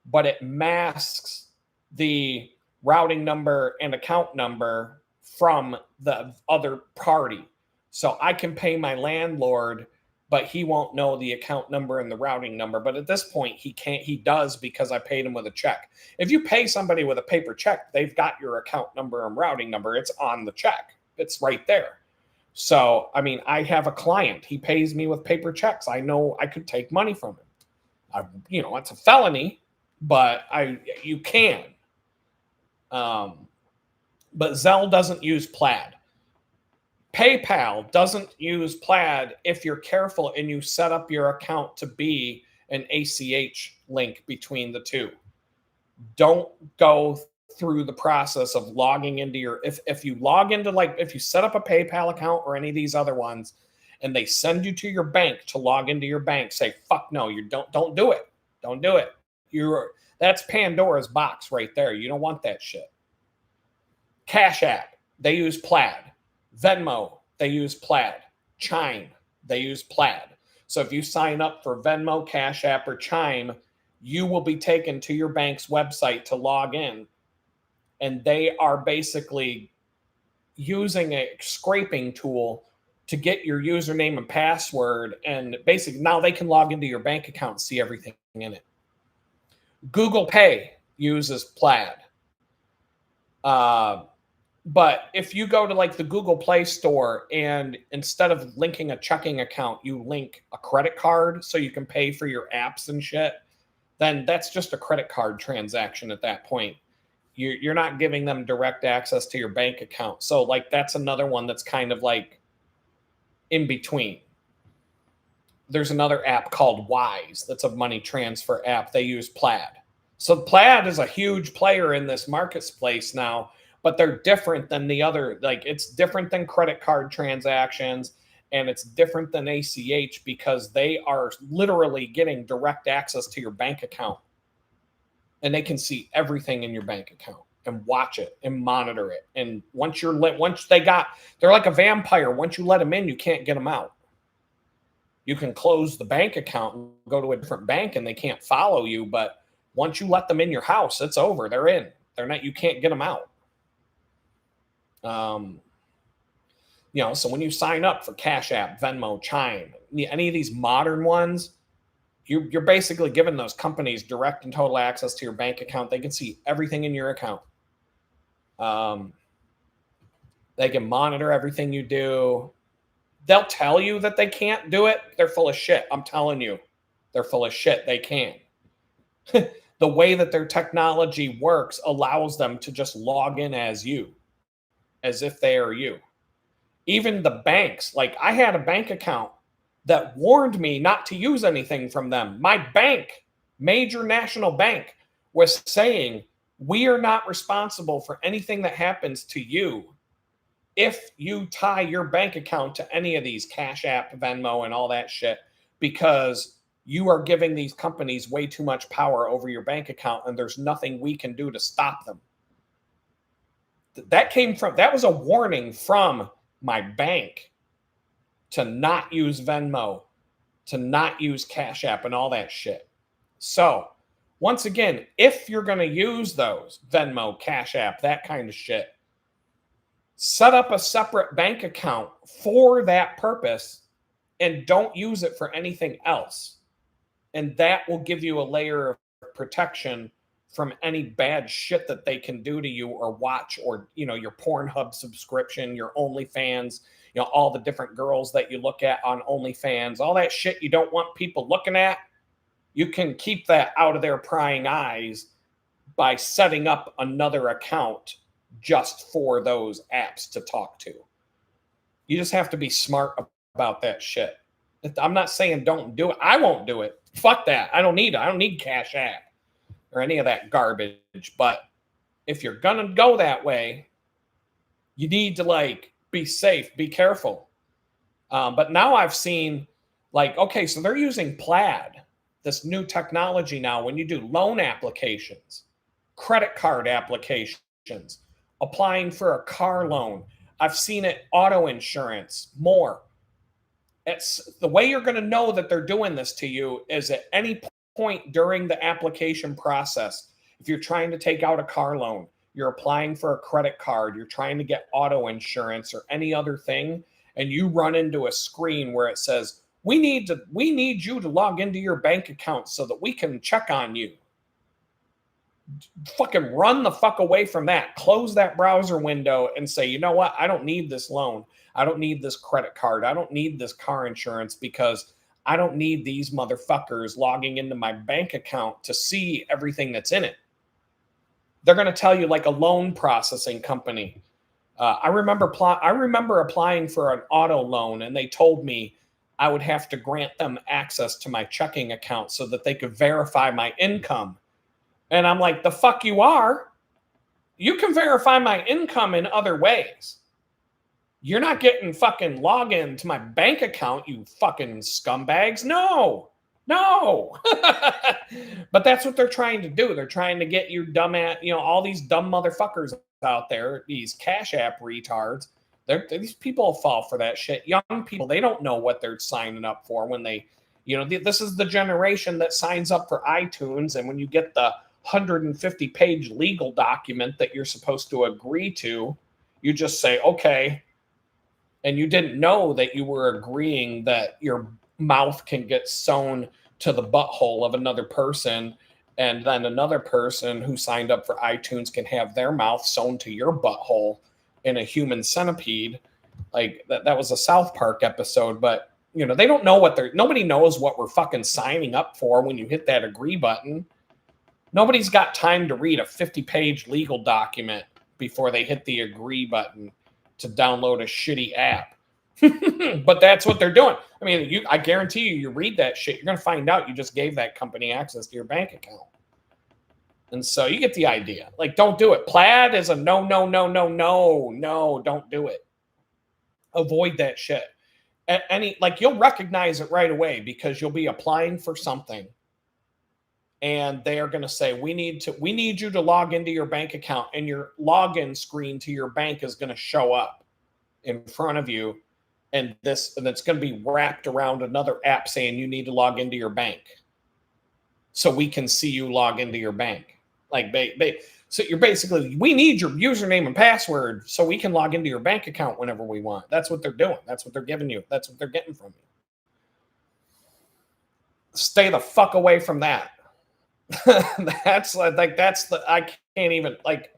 but it masks the routing number and account number from the other party. So I can pay my landlord, but he won't know the account number and the routing number. But at this point, he does, because I paid him with a check. If you pay somebody with a paper check, they've got your account number and routing number. It's on the check. It's right there. So, I mean, I have a client. He pays me with paper checks. I know I could take money from him. It's a felony, but you can. But Zelle doesn't use Plaid. PayPal doesn't use Plaid if you're careful and you set up your account to be an ACH link between the two. Don't go through the process of logging into your, if you log into, like, if you set up a PayPal account or any of these other ones and they send you to your bank to log into your bank, say, fuck no, you don't do it. Don't do it. That's Pandora's box right there. You don't want that shit. Cash App, they use Plaid. Venmo, they use Plaid. Chime, they use Plaid. So if you sign up for Venmo, Cash App, or Chime, you will be taken to your bank's website to log in. And they are basically using a scraping tool to get your username and password. And basically now they can log into your bank account and see everything in it. Google Pay uses Plaid. But if you go to like the Google Play Store and instead of linking a checking account, you link a credit card so you can pay for your apps and shit, then that's just a credit card transaction at that point. You're not giving them direct access to your bank account. So like that's another one that's kind of like in between. There's another app called Wise that's a money transfer app. They use Plaid. So Plaid is a huge player in this marketplace now, but they're different than the other. Like it's different than credit card transactions And it's different than ACH because they are literally getting direct access to your bank account. And they can see everything in your bank account and watch it and monitor it. And once they're like a vampire. Once you let them in, you can't get them out. You can close the bank account and go to a different bank and they can't follow you. But once you let them in your house, it's over. They're in. You can't get them out. So when you sign up for Cash App, Venmo, Chime, any of these modern ones, you're basically giving those companies direct and total access to your bank account. They can see everything in your account. They can monitor everything you do. They'll tell you that they can't do it. They're full of shit. I'm telling you, they're full of shit. They can. The way that their technology works allows them to just log in as you, as if they are you. Even the banks, like I had a bank account that warned me not to use anything from them. My bank, major national bank, was saying, we are not responsible for anything that happens to you if you tie your bank account to any of these Cash App, Venmo, and all that shit, because you are giving these companies way too much power over your bank account, and there's nothing we can do to stop them. That was a warning from my bank to not use Venmo, to not use Cash App and all that shit. So once again, if you're going to use those, Venmo, Cash App, that kind of shit, set up a separate bank account for that purpose and don't use it for anything else. And that will give you a layer of protection from any bad shit that they can do to you or watch, or, your Pornhub subscription, your OnlyFans, all the different girls that you look at on OnlyFans, all that shit you don't want people looking at. You can keep that out of their prying eyes by setting up another account just for those apps to talk to. You just have to be smart about that shit. I'm not saying don't do it. I won't do it. Fuck that. I don't need it. I don't need Cash App or any of that garbage. But if you're going to go that way, you need to be safe, be careful. But now I've seen okay, so they're using Plaid, this new technology now, when you do loan applications, credit card applications, applying for a car loan. I've seen it, auto insurance, more. It's the way you're going to know that they're doing this to you is at any point during the application process. If you're trying to take out a car loan, you're applying for a credit card, you're trying to get auto insurance or any other thing, and you run into a screen where it says, we need you to log into your bank account so that we can check on you. Fucking run the fuck away from that. Close that browser window and say, you know what? I don't need this loan. I don't need this credit card. I don't need this car insurance because I don't need these motherfuckers logging into my bank account to see everything that's in it. They're going to tell you like a loan processing company. I remember applying for an auto loan, and they told me I would have to grant them access to my checking account so that they could verify my income. And I'm like, the fuck you are? You can verify my income in other ways. You're not getting fucking login to my bank account, you fucking scumbags. No. But that's what they're trying to do. They're trying to get your all these dumb motherfuckers out there, these Cash App retards. These people fall for that shit. Young people, they don't know what they're signing up for when they, this is the generation that signs up for iTunes. And when you get the 150-page legal document that you're supposed to agree to, you just say, okay. And you didn't know that you were agreeing that your mouth can get sewn to the butthole of another person, and then another person who signed up for iTunes can have their mouth sewn to your butthole in a human centipede. Like that was a South Park episode, but they don't know nobody knows what we're fucking signing up for when you hit that agree button. Nobody's got time to read a 50-page legal document before they hit the agree button to download a shitty app. But that's what they're doing. I mean, I guarantee you read that shit, you're going to find out you just gave that company access to your bank account. And so you get the idea. Don't do it. Plaid is a no, don't do it. Avoid that shit. Any, like, you'll recognize it right away because you'll be applying for something and they are going to say, we need you to log into your bank account, and your login screen to your bank is going to show up in front of you, and it's going to be wrapped around another app saying you need to log into your bank so we can see you log into your bank. Like, so you're basically, we need your username and password so we can log into your bank account whenever we want. That's what they're doing. That's what they're giving you. That's what they're getting from you. Stay the fuck away from that. That's like, I can't even, like,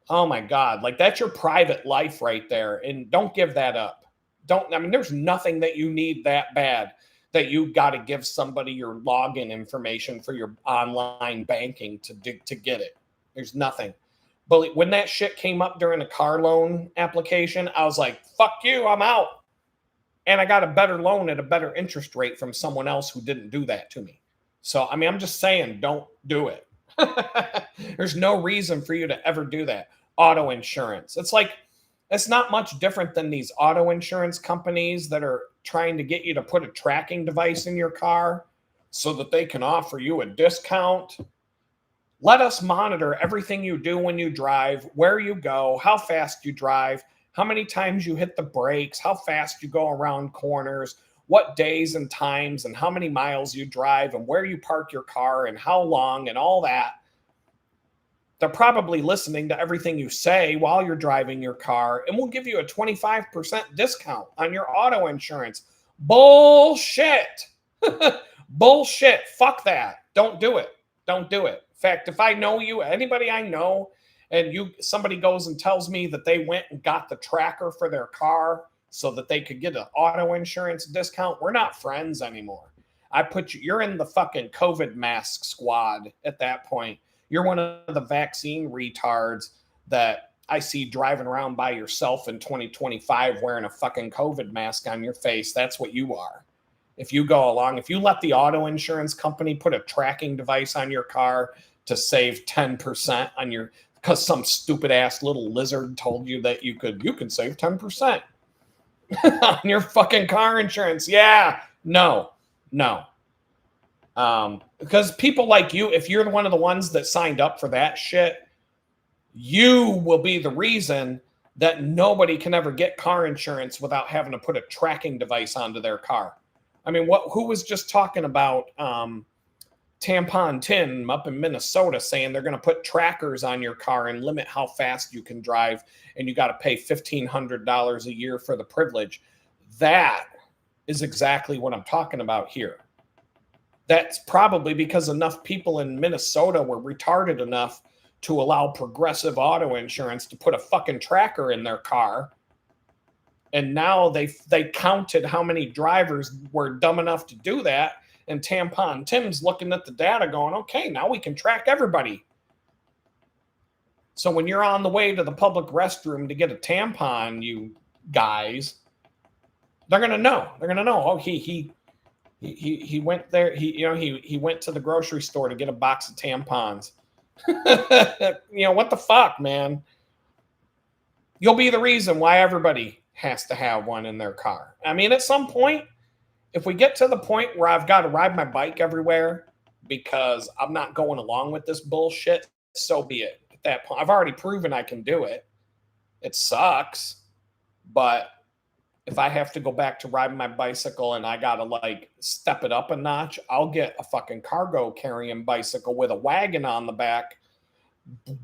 oh my God, like, that's your private life right there. And don't give that up. I mean, there's nothing that you need that bad that you got to give somebody your login information for your online banking to get it. There's nothing. But when that shit came up during a car loan application, I was like, fuck you, I'm out. And I got a better loan at a better interest rate from someone else who didn't do that to me. So, I mean, I'm just saying, don't do it. There's no reason for you to ever do that. Auto insurance. It's not much different than these auto insurance companies that are trying to get you to put a tracking device in your car so that they can offer you a discount. Let us monitor everything you do when you drive, where you go, how fast you drive, how many times you hit the brakes, how fast you go around corners, what days and times and how many miles you drive and where you park your car and how long and all that. They're probably listening to everything you say while you're driving your car, and we'll give you a 25% discount on your auto insurance. Bullshit. Bullshit. Fuck that. Don't do it. Don't do it. In fact, if I know you, anybody I know, and somebody goes and tells me that they went and got the tracker for their car so that they could get an auto insurance discount, we're not friends anymore. You're in the fucking COVID mask squad at that point. You're one of the vaccine retards that I see driving around by yourself in 2025 wearing a fucking COVID mask on your face. That's what you are. If you go along, if you let the auto insurance company put a tracking device on your car to save 10% on your, because some stupid ass little lizard told you that you can save 10% on your fucking car insurance. Yeah, no. Because people like you, if you're one of the ones that signed up for that shit, you will be the reason that nobody can ever get car insurance without having to put a tracking device onto their car. I mean, who was just talking about Tampon Tim up in Minnesota saying they're going to put trackers on your car and limit how fast you can drive, and you got to pay $1,500 a year for the privilege. That is exactly what I'm talking about here. That's probably because enough people in Minnesota were retarded enough to allow Progressive Auto Insurance to put a fucking tracker in their car. And now they counted how many drivers were dumb enough to do that. And Tampon Tim's looking at the data going, okay, now we can track everybody. So when you're on the way to the public restroom to get a tampon, you guys, they're going to know. They're going to know, oh, he went there. He went to the grocery store to get a box of tampons. What the fuck, man? You'll be the reason why everybody has to have one in their car. I mean, at some point, if we get to the point where I've got to ride my bike everywhere because I'm not going along with this bullshit, so be it. At that point, I've already proven I can do it. It sucks, but if I have to go back to riding my bicycle and I got to step it up a notch, I'll get a fucking cargo carrying bicycle with a wagon on the back.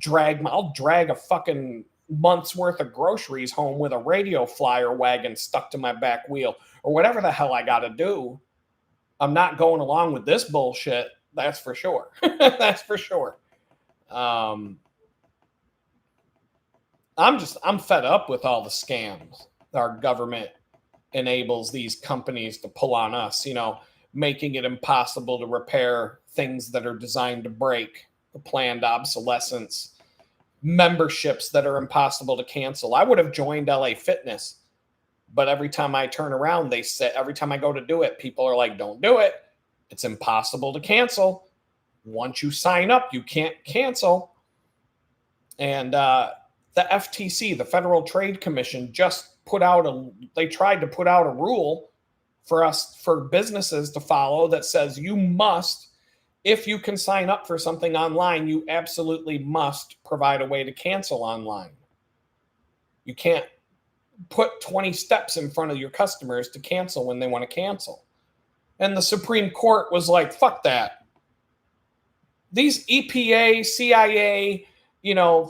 I'll drag a fucking month's worth of groceries home with a radio flyer wagon stuck to my back wheel or whatever the hell I got to do. I'm not going along with this bullshit. That's for sure. That's for sure. I'm fed up with all the scams our government enables these companies to pull on us, making it impossible to repair things that are designed to break, the planned obsolescence, memberships that are impossible to cancel. I would have joined LA Fitness, but every time I turn around, every time I go to do it, people are like, don't do it. It's impossible to cancel. Once you sign up, you can't cancel. And the FTC, the Federal Trade Commission, just tried to put out a rule for businesses to follow that says you must, if you can sign up for something online, you absolutely must provide a way to cancel online. You can't put 20 steps in front of your customers to cancel when they want to cancel. And the Supreme Court was like, fuck that. These EPA, CIA,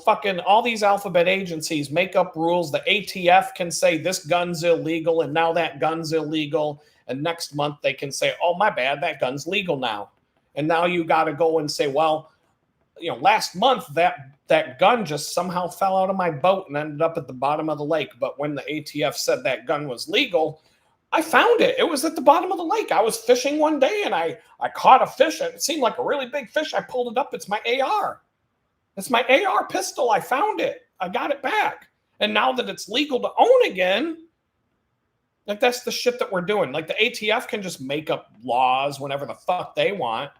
fucking all these alphabet agencies make up rules. The ATF can say this gun's illegal, and now that gun's illegal. And next month they can say, oh, my bad, that gun's legal now. And now you got to go and say, well, last month that gun just somehow fell out of my boat and ended up at the bottom of the lake. But when the ATF said that gun was legal, I found it. It was at the bottom of the lake. I was fishing one day and I caught a fish. It seemed like a really big fish. I pulled it up. It's my AR. It's my AR pistol. I found it. I got it back. And now that it's legal to own again, like that's the shit that we're doing. Like the ATF can just make up laws whenever the fuck they want.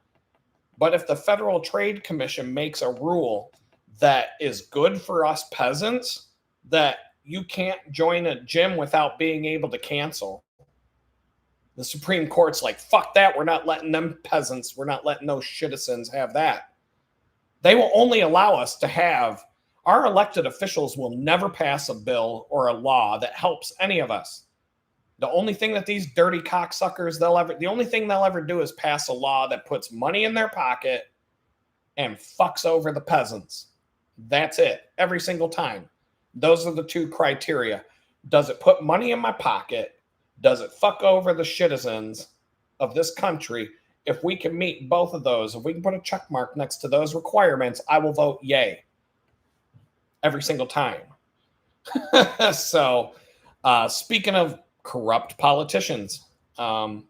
But if the Federal Trade Commission makes a rule that is good for us peasants, that you can't join a gym without being able to cancel, the Supreme Court's like, fuck that. We're not letting them peasants, we're not letting those citizens have that. They will only allow us to have, our elected officials will never pass a bill or a law that helps any of us. The only thing that these dirty cocksuckers, the only thing they'll ever do is pass a law that puts money in their pocket and fucks over the peasants. That's it. Every single time. Those are the two criteria. Does it put money in my pocket? Does it fuck over the citizens of this country? If we can meet both of those, if we can put a check mark next to those requirements, I will vote yay. Every single time. So, speaking of corrupt politicians, I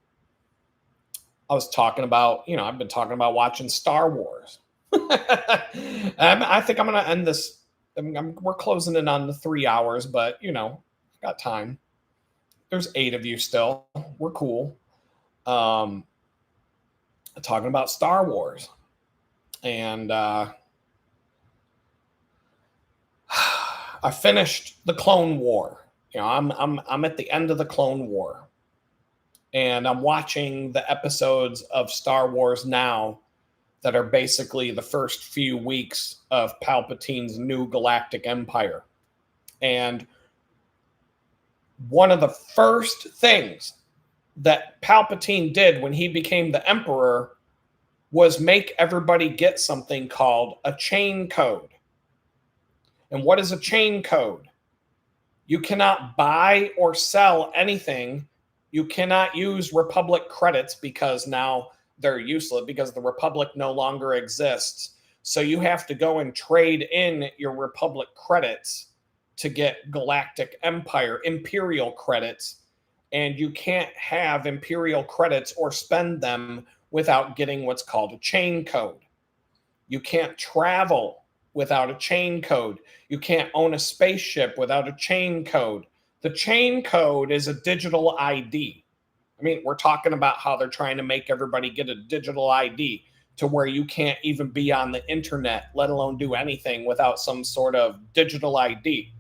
was talking about, I've been talking about watching Star Wars. I think I'm going to end this. We're closing in on the 3 hours, but, I got time. There's 8 of you still. We're cool. Talking about Star Wars. And I finished the Clone War. I'm at the end of the Clone War, and I'm watching the episodes of Star Wars now that are basically the first few weeks of Palpatine's new galactic empire. And one of the first things that Palpatine did when he became the Emperor was make everybody get something called a chain code. And what is a chain code? You cannot buy or sell anything. You cannot use Republic credits because now they're useless because the Republic no longer exists. So you have to go and trade in your Republic credits to get Galactic Empire, Imperial credits. And you can't have Imperial credits or spend them without getting what's called a chain code. You can't travel without a chain code. You can't own a spaceship without a chain code. The chain code is a digital ID. I mean, we're talking about how they're trying to make everybody get a digital ID to where you can't even be on the internet, let alone do anything without some sort of digital ID.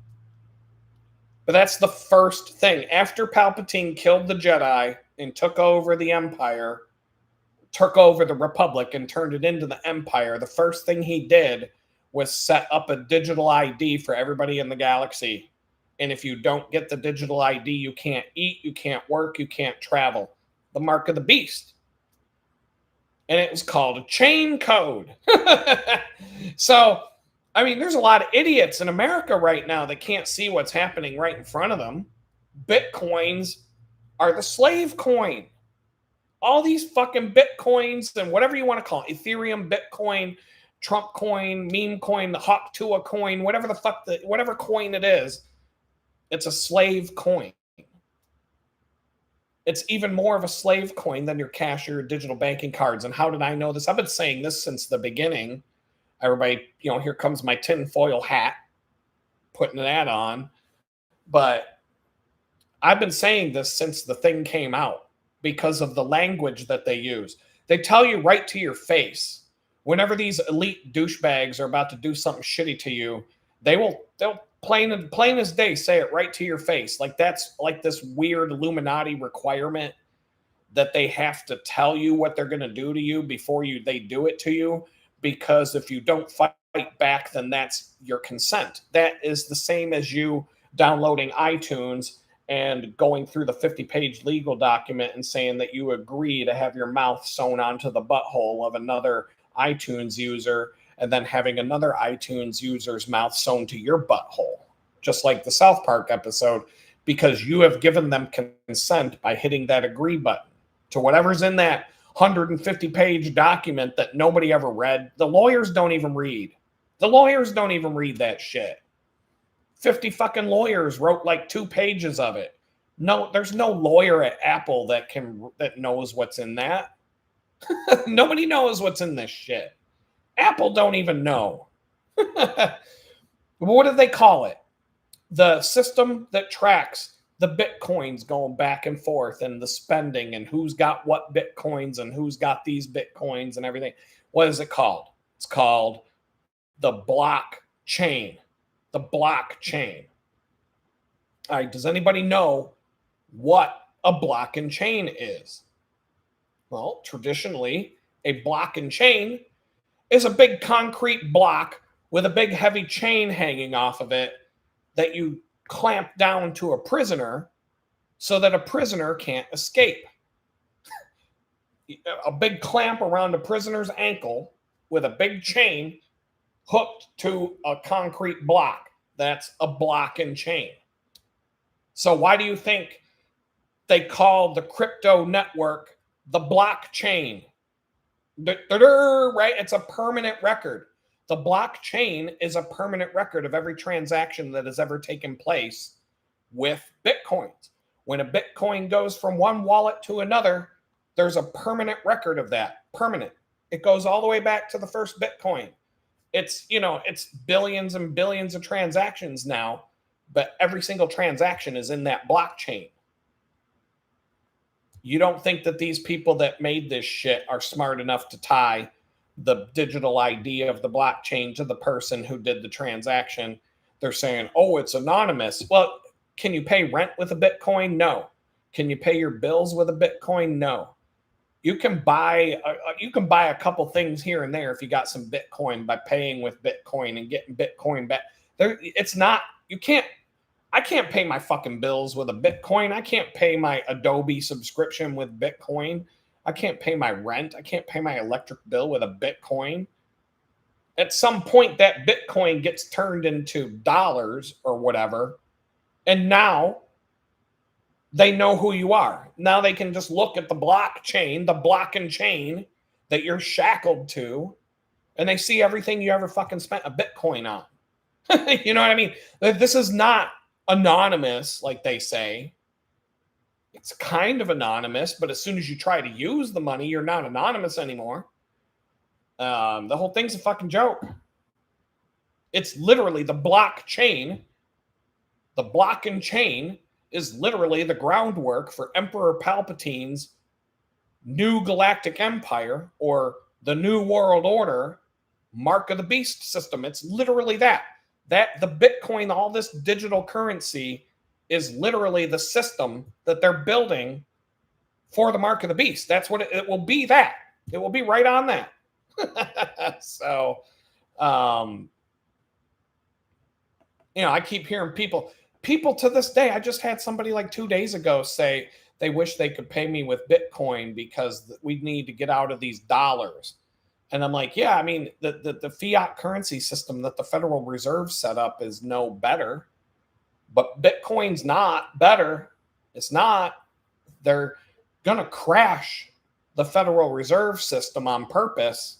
But that's the first thing. After Palpatine killed the Jedi and took over the Empire, took over the Republic and turned it into the Empire, the first thing he did was set up a digital ID for everybody in the galaxy. And if you don't get the digital ID, you can't eat, you can't work, you can't travel. The mark of the beast. And it was called a chain code. So, I mean, there's a lot of idiots in America right now that can't see what's happening right in front of them. Bitcoins are the slave coin. All these fucking Bitcoins and whatever you want to call it, Ethereum, Bitcoin, Trump coin, meme coin, the Hawk Tuah coin, whatever the fuck, whatever coin it is, it's a slave coin. It's even more of a slave coin than your cash or your digital banking cards. And how did I know this? I've been saying this since the beginning. Everybody, here comes my tinfoil hat, putting that on. But I've been saying this since the thing came out because of the language that they use. They tell you right to your face. Whenever these elite douchebags are about to do something shitty to you, they'll plain as day, say it right to your face. Like that's like this weird Illuminati requirement that they have to tell you what they're going to do to you before they do it to you, because if you don't fight back, then that's your consent. That is the same as you downloading iTunes and going through the 50-page legal document and saying that you agree to have your mouth sewn onto the butthole of another iTunes user, and then having another iTunes user's mouth sewn to your butthole, just like the South Park episode, because you have given them consent by hitting that agree button to whatever's in that 150-page document that nobody ever read. The lawyers don't even read. The lawyers don't even read that shit. 50 fucking lawyers wrote like 2 pages of it. No, there's no lawyer at Apple that knows what's in that. Nobody knows what's in this shit. Apple don't even know. What do they call it? The system that tracks the Bitcoins going back and forth and the spending and who's got what Bitcoins and who's got these Bitcoins and everything. What is it called? It's called the blockchain. The blockchain. All right, does anybody know what a block and chain is? Well, traditionally, a block and chain is a big concrete block with a big heavy chain hanging off of it that you clamp down to a prisoner so that a prisoner can't escape. A big clamp around a prisoner's ankle with a big chain hooked to a concrete block. That's a block and chain. So why do you think they call the crypto network the blockchain? Right? It's a permanent record. The blockchain is a permanent record of every transaction that has ever taken place with Bitcoins. When a Bitcoin goes from one wallet to another, there's a permanent record of that. Permanent. It goes all the way back to the first Bitcoin. It's billions and billions of transactions now, but every single transaction is in that blockchain. You don't think that these people that made this shit are smart enough to tie the digital ID of the blockchain to the person who did the transaction? They're saying, oh, it's anonymous. Well, can you pay rent with a Bitcoin? No. Can you pay your bills with a Bitcoin? No. You can buy a couple things here and there if you got some Bitcoin by paying with Bitcoin and getting Bitcoin back. I can't pay my fucking bills with a Bitcoin. I can't pay my Adobe subscription with Bitcoin. I can't pay my rent. I can't pay my electric bill with a Bitcoin. At some point, that Bitcoin gets turned into dollars or whatever. And now they know who you are. Now they can just look at the blockchain, the block and chain that you're shackled to, and they see everything you ever fucking spent a Bitcoin on. You know what I mean? This is not anonymous, like they say. It's kind of anonymous, but as soon as you try to use the money, you're not anonymous anymore. The whole thing's a fucking joke. It's literally the blockchain. The block and chain is literally the groundwork for Emperor Palpatine's new galactic empire, or the New World Order, Mark of the Beast system. It's literally that. That the Bitcoin, all this digital currency, is literally the system that they're building for the Mark of the Beast. That's what it will be. That it will be right on that. So, I keep hearing people to this day. I just had somebody like 2 days ago say they wish they could pay me with Bitcoin because we need to get out of these dollars. And I'm like, yeah, I mean, the fiat currency system that the Federal Reserve set up is no better, but Bitcoin's not better. It's not. They're going to crash the Federal Reserve System on purpose.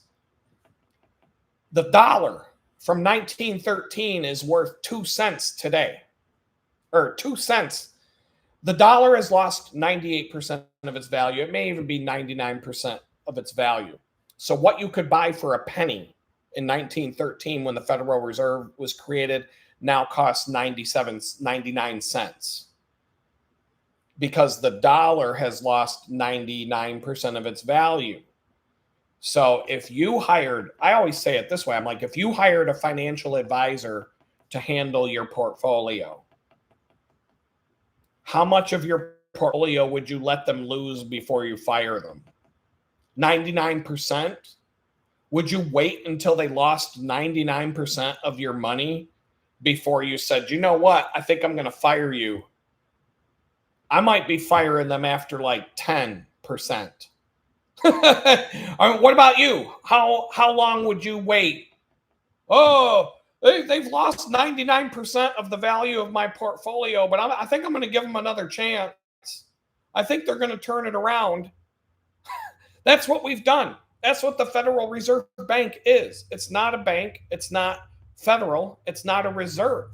The dollar from 1913 is worth 2 cents today, or 2 cents. The dollar has lost 98% of its value. It may even be 99% of its value. So what you could buy for a penny in 1913 when the Federal Reserve was created now costs 99 cents, because the dollar has lost 99% of its value. So if you hired, I always say it this way, I'm like, if you hired a financial advisor to handle your portfolio? How much of your portfolio would you let them lose before you fire them? 99%? Would you wait until they lost 99% of your money before you said, you know what, I think I'm going to fire you? I might be firing them after like 10%. What about you? How long would you wait? Oh, they've lost 99% of the value of my portfolio, but I think I'm going to give them another chance. I think they're going to turn it around. That's what we've done. That's what the Federal Reserve Bank is. It's not a bank. It's not federal. It's not a reserve.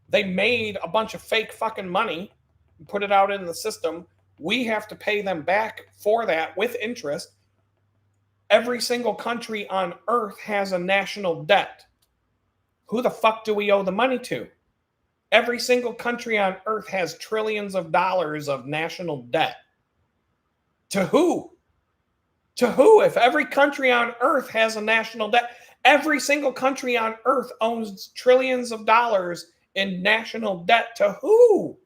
They made a bunch of fake fucking money and put it out in the system. We have to pay them back for that with interest. Every single country on earth has a national debt. Who the fuck do we owe the money to? Every single country on earth has trillions of dollars of national debt. To who? To who? If every country on earth has a national debt, every single country on earth owns trillions of dollars in national debt. To who?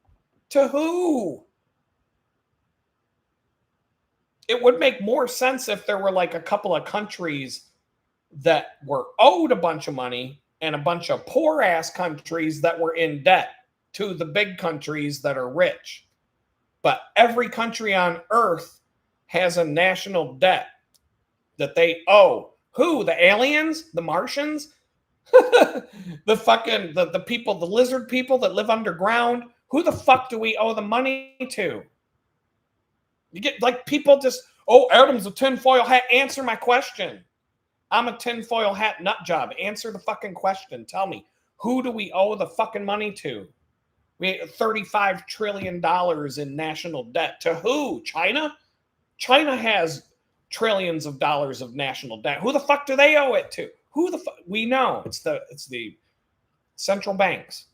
To who? It would make more sense if there were like a couple of countries that were owed a bunch of money and a bunch of poor ass countries that were in debt to the big countries that are rich. But every country on earth has a national debt that they owe. Who? The aliens? The Martians? The fucking, the people, the lizard people that live underground? Who the fuck do we owe the money to? You get like people just, oh, Adam's a tinfoil hat. Answer my question. I'm a tinfoil hat nut job. Answer the fucking question. Tell me, who do we owe the fucking money to? We have $35 trillion in national debt. To who? China? China has trillions of dollars of national debt. Who the fuck do they owe it to? Who the fuck? We know. It's the central banks,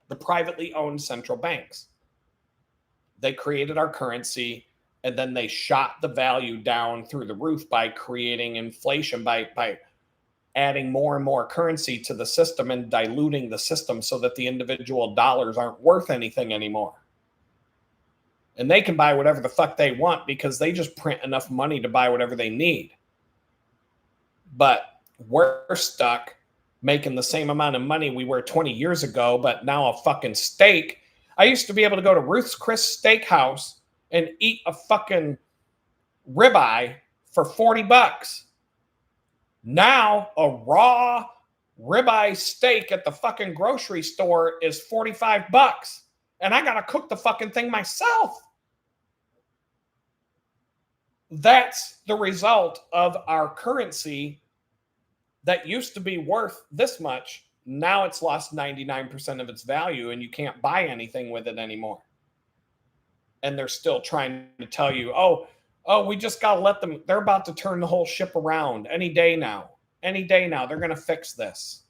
the privately owned central banks. They created our currency, and then they shot the value down through the roof by creating inflation, by adding more and more currency to the system and diluting the system so that the individual dollars aren't worth anything anymore. And they can buy whatever the fuck they want because they just print enough money to buy whatever they need. But we're stuck making the same amount of money we were 20 years ago, but now a fucking steak. I used to be able to go to Ruth's Chris Steakhouse and eat a fucking ribeye for $40. Now a raw ribeye steak at the fucking grocery store is $45. And I gotta cook the fucking thing myself. That's the result of our currency that used to be worth this much. Now it's lost 99% of its value and you can't buy anything with it anymore. And they're still trying to tell you, oh, we just got to let them, they're about to turn the whole ship around any day now. Any day now, they're going to fix this.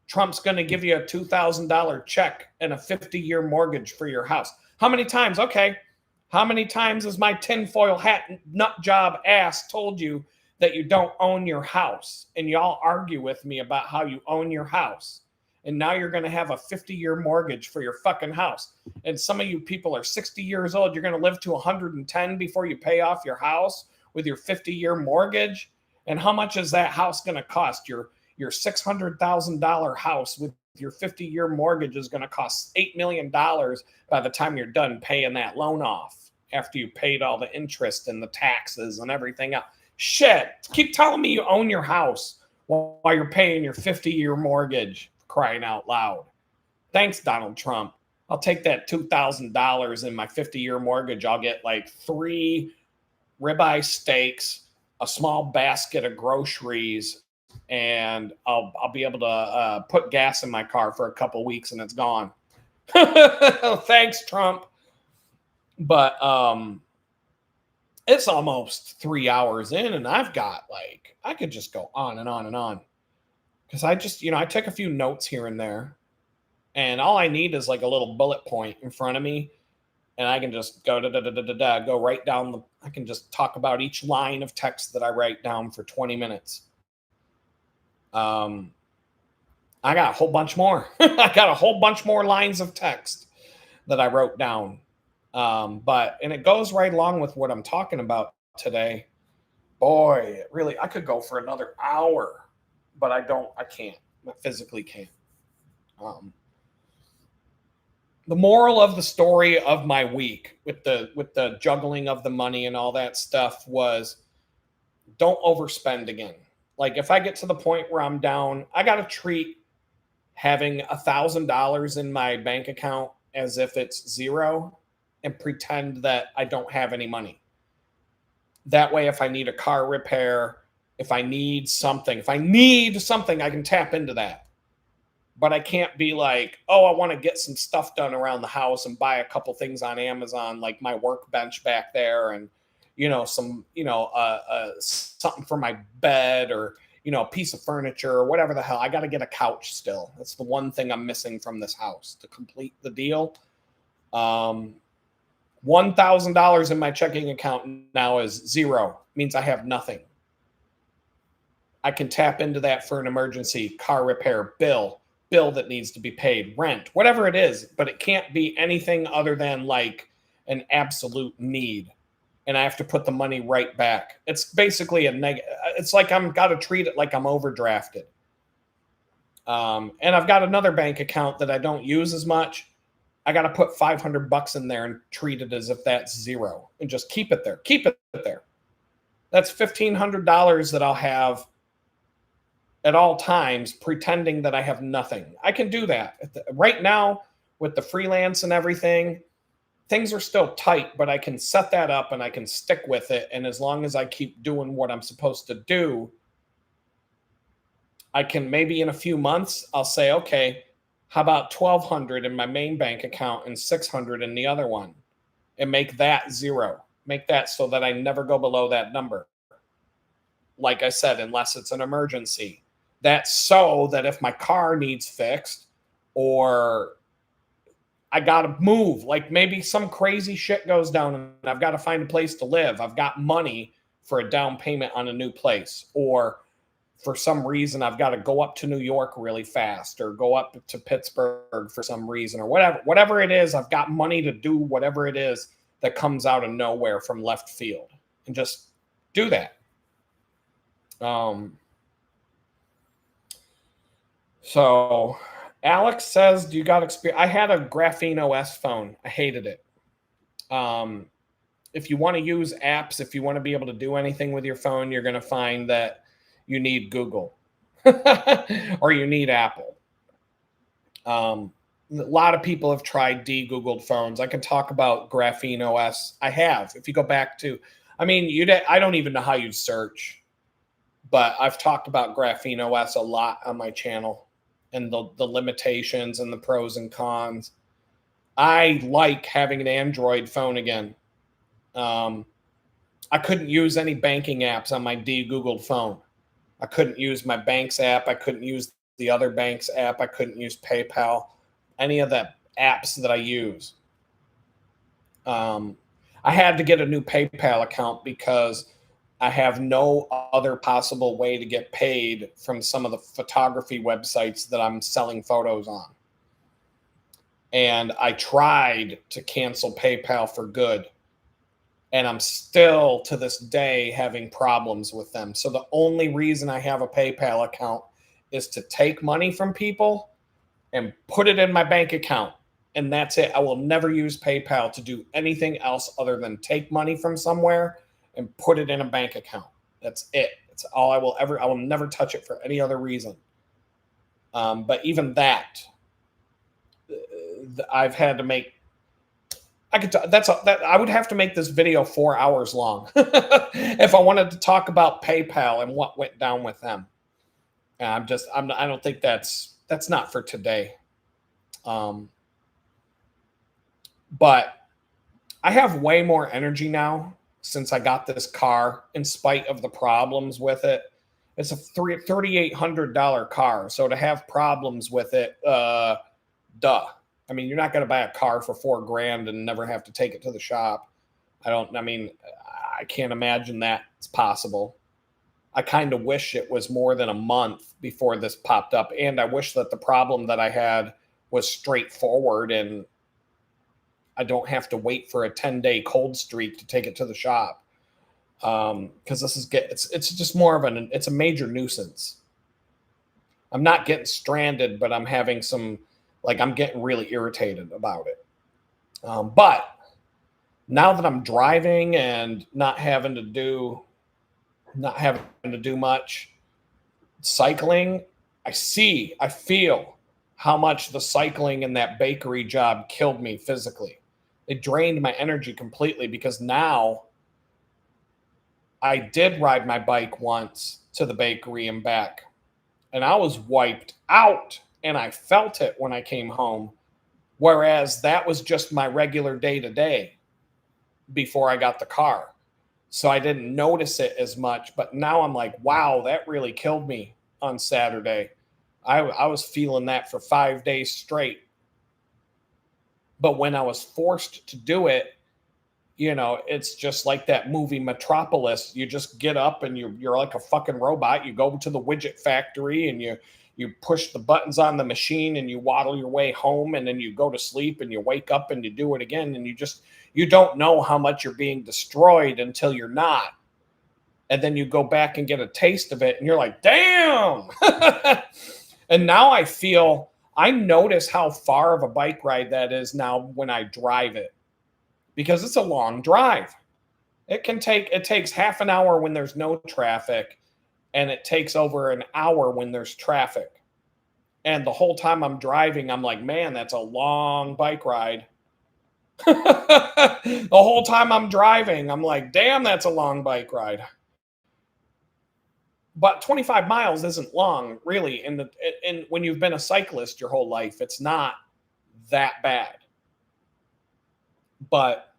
Trump's going to give you a $2,000 check and a 50-year mortgage for your house. How many times? Okay. How many times has my tinfoil hat nut job ass told you that you don't own your house? And y'all argue with me about how you own your house. And now you're going to have a 50-year mortgage for your fucking house. And some of you people are 60 years old. You're going to live to 110 before you pay off your house with your 50-year mortgage. And how much is that house going to cost? Your $600,000 house with your 50-year mortgage is going to cost $8 million by the time you're done paying that loan off after you paid all the interest and the taxes and everything else. Shit. Keep telling me you own your house while you're paying your 50-year mortgage. Crying out loud. Thanks, Donald Trump. I'll take that $2,000 in my 50-year mortgage. I'll get like 3 ribeye steaks, a small basket of groceries, and I'll be able to put gas in my car for a couple weeks and it's gone. Thanks, Trump. But it's almost 3 hours in and I've got like, I could just go on and on and on. Because I just, I take a few notes here and there. And all I need is like a little bullet point in front of me. And I can just go go right down I can just talk about each line of text that I write down for 20 minutes. I got a whole bunch more. I got a whole bunch more lines of text that I wrote down. And it goes right along with what I'm talking about today. Boy, really, I could go for another hour, but I can't. I physically can't. Um, the moral of the story of my week with the juggling of the money and all that stuff was don't overspend again. Like if I get to the point where I'm down, I got to treat having $1,000 in my bank account as if it's zero and pretend that I don't have any money. That way, if I need a car repair, if I need something, I can tap into that. But I can't be like, oh, I want to get some stuff done around the house and buy a couple things on Amazon, like my workbench back there, and some something for my bed, or a piece of furniture or whatever the hell. I got to get a couch still. That's the one thing I'm missing from this house to complete the deal. $1,000 in my checking account now is zero. Means I have nothing. I can tap into that for an emergency, car repair, bill that needs to be paid, rent, whatever it is, but it can't be anything other than like an absolute need. And I have to put the money right back. It's basically it's like I'm got to treat it like I'm overdrafted. And I've got another bank account that I don't use as much. I got to put $500 in there and treat it as if that's zero and just keep it there. Keep it there. That's $1,500 that I'll have at all times, pretending that I have nothing. I can do that. Right now, with the freelance and everything, things are still tight, but I can set that up and I can stick with it. And as long as I keep doing what I'm supposed to do, I can maybe in a few months, I'll say, okay, how about 1,200 in my main bank account and 600 in the other one, and make that zero. Make that so that I never go below that number. Like I said, unless it's an emergency. That's so that if my car needs fixed or I got to move, like maybe some crazy shit goes down and I've got to find a place to live, I've got money for a down payment on a new place, or for some reason I've got to go up to New York really fast or go up to Pittsburgh for some reason, or whatever it is, I've got money to do whatever it is that comes out of nowhere from left field, and just do that. So Alex says, do you got experience? I had a Graphene OS phone. I hated it. If you want to use apps, if you want to be able to do anything with your phone, you're going to find that you need Google or you need Apple. A lot of people have tried de-Googled phones. I can talk about Graphene OS. I have. If you go back to, I don't even know how you'd search, but I've talked about Graphene OS a lot on my channel and the limitations and the pros and cons. I like having an Android phone again. I couldn't use any banking apps on my de-Googled phone. I couldn't use my bank's app. I couldn't use the other bank's app. I couldn't use PayPal, any of the apps that I use. I had to get a new PayPal account because I have no other possible way to get paid from some of the photography websites that I'm selling photos on. And I tried to cancel PayPal for good, and I'm still to this day having problems with them. So the only reason I have a PayPal account is to take money from people and put it in my bank account. And that's it. I will never use PayPal to do anything else other than take money from somewhere and put it in a bank account. That's it. It's all I will never touch it for any other reason. But even that, I've had to make. I would have to make this video 4 hours long if I wanted to talk about PayPal and what went down with them. I don't think that's not for today. But I have way more energy now since I got this car, in spite of the problems with it. It's a $3,800 car. So to have problems with it, duh. I mean, you're not going to buy a car for $4,000 and never have to take it to the shop. I can't imagine that it's possible. I kind of wish it was more than a month before this popped up. And I wish that the problem that I had was straightforward and I don't have to wait for a 10-day cold streak to take it to the shop. Because it's just more of it's a major nuisance. I'm not getting stranded, but I'm having I'm getting really irritated about it. But now that I'm driving and not having to do much cycling, I feel how much the cycling and that bakery job killed me physically. It drained my energy completely because now I did ride my bike once to the bakery and back, and I was wiped out, and I felt it when I came home. Whereas that was just my regular day to day before I got the car. So I didn't notice it as much. But now I'm like, wow, that really killed me on Saturday. I was feeling that for 5 days straight. But when I was forced to do it, it's just like that movie Metropolis. You just get up and you're like a fucking robot. You go to the widget factory and you push the buttons on the machine and you waddle your way home, and then you go to sleep and you wake up and you do it again, and you don't know how much you're being destroyed until you're not. And then you go back and get a taste of it and you're like, damn. And now I notice how far of a bike ride that is now when I drive it, because it's a long drive. It takes half an hour when there's no traffic, and it takes over an hour when there's traffic. And the whole time I'm driving, I'm like, man, that's a long bike ride. The whole time I'm driving, I'm like, damn, that's a long bike ride. But 25 miles isn't long, really. And when you've been a cyclist your whole life, it's not that bad. But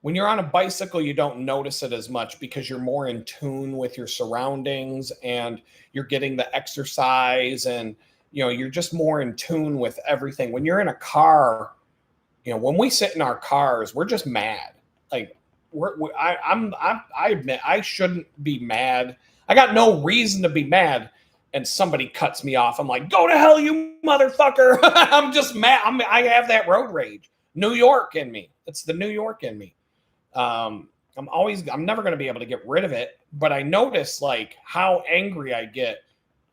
when you're on a bicycle, you don't notice it as much because you're more in tune with your surroundings and you're getting the exercise, and you're just more in tune with everything. When you're in a car, when we sit in our cars, we're just mad. Like I admit I shouldn't be mad. I got no reason to be mad, and somebody cuts me off. I'm like, go to hell, you motherfucker. I'm just mad. I have that road rage. New York in me. It's the New York in me. I'm never going to be able to get rid of it, but I notice like how angry I get.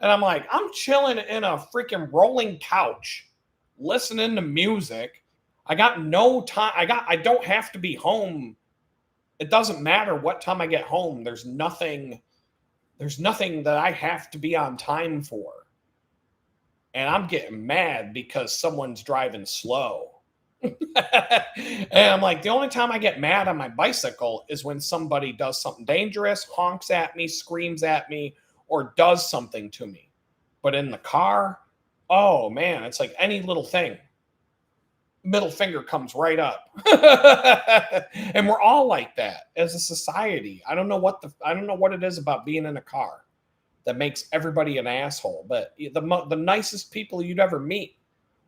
And I'm like, I'm chilling in a freaking rolling couch, listening to music. I got no time. I don't have to be home. It doesn't matter what time I get home. There's nothing that I have to be on time for. And I'm getting mad because someone's driving slow. And I'm like, the only time I get mad on my bicycle is when somebody does something dangerous, honks at me, screams at me, or does something to me. But in the car, oh man, it's like any little thing. Middle finger comes right up. And we're all like that as a society. I don't know what it is about being in a car that makes everybody an asshole, but the nicest people you'd ever meet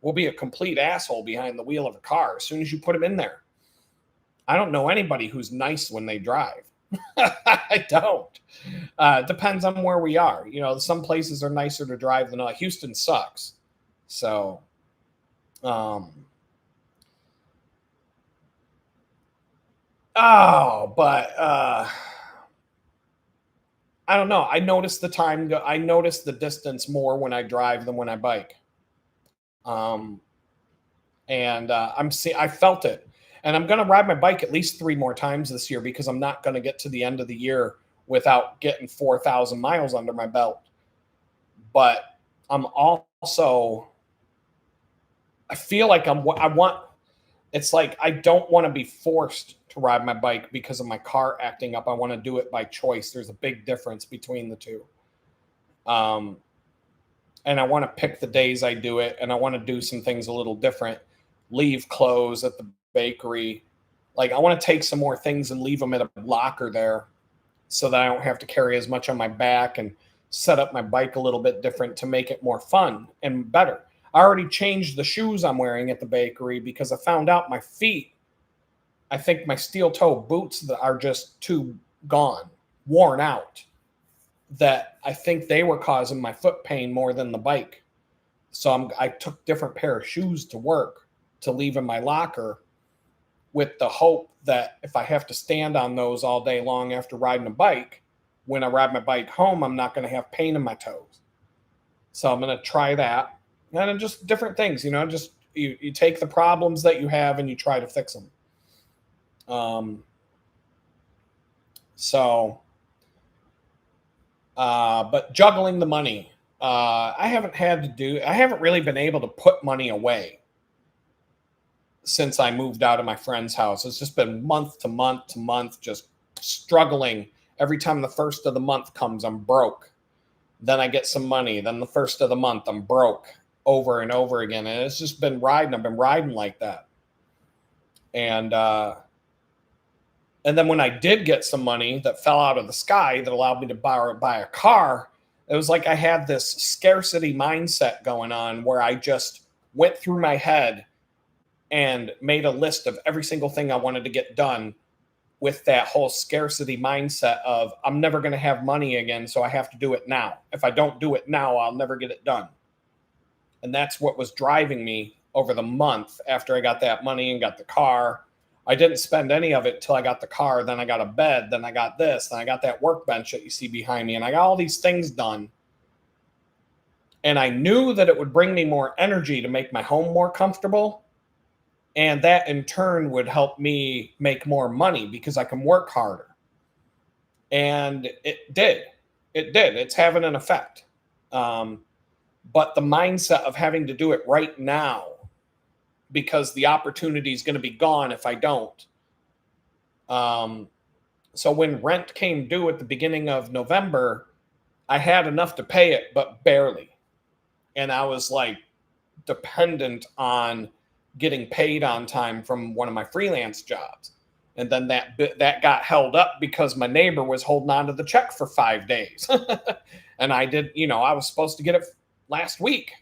will be a complete asshole behind the wheel of a car as soon as you put them in there. I don't know anybody who's nice when they drive. I don't. Depends on where we are. Some places are nicer to drive than others. Houston sucks. So, I don't know. I notice the distance more when I drive than when I bike. I felt it, and I'm going to ride my bike at least 3 more times this year because I'm not going to get to the end of the year without getting 4,000 miles under my belt. But I feel like it's like I don't want to be forced to ride my bike because of my car acting up. I want to do it by choice. There's a big difference between the two. And I want to pick the days I do it, and I want to do some things a little different. Leave clothes at the bakery. Like I want to take some more things and leave them at a locker there so that I don't have to carry as much on my back, and set up my bike a little bit different to make it more fun and better. I already changed the shoes I'm wearing at the bakery because I found out my feet, I think my steel toe boots that are just too worn out. that I think they were causing my foot pain more than the bike. So I took different pair of shoes to work to leave in my locker with the hope that if I have to stand on those all day long after riding a bike, when I ride my bike home, I'm not going to have pain in my toes. So I'm going to try that. And then just different things, just you take the problems that you have and you try to fix them. But juggling the money, I haven't really been able to put money away since I moved out of my friend's house. It's just been month to month to month, just struggling. Every time the first of the month comes, I'm broke. Then I get some money. Then the first of the month, I'm broke over and over again. And it's just been riding. I've been riding like that. And then when I did get some money that fell out of the sky that allowed me to buy a car, it was like I had this scarcity mindset going on where I just went through my head and made a list of every single thing I wanted to get done with that whole scarcity mindset of I'm never going to have money again, so I have to do it now. If I don't do it now, I'll never get it done. And that's what was driving me over the month after I got that money and got the car. I didn't spend any of it till I got the car. Then I got a bed. Then I got this. Then I got that workbench that you see behind me. And I got all these things done. And I knew that it would bring me more energy to make my home more comfortable. And that in turn would help me make more money because I can work harder. And it did. It did. It's having an effect. But the mindset of having to do it right now because the opportunity is going to be gone if I don't. So when rent came due at the beginning of November, I had enough to pay it, but barely. And I was like dependent on getting paid on time from one of my freelance jobs. And then that got held up because my neighbor was holding on to the check for 5 days. And I was supposed to get it last week.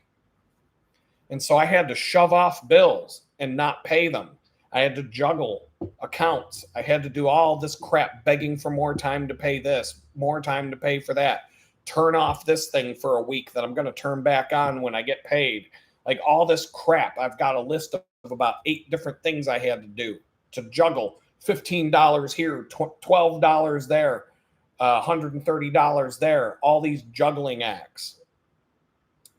And so I had to shove off bills and not pay them. I had to juggle accounts. I had to do all this crap, begging for more time to pay this, more time to pay for that, turn off this thing for a week that I'm going to turn back on when I get paid. Like all this crap. I've got a list of about 8 different things I had to do to juggle. $15 here, $12 there, $130 there, all these juggling acts.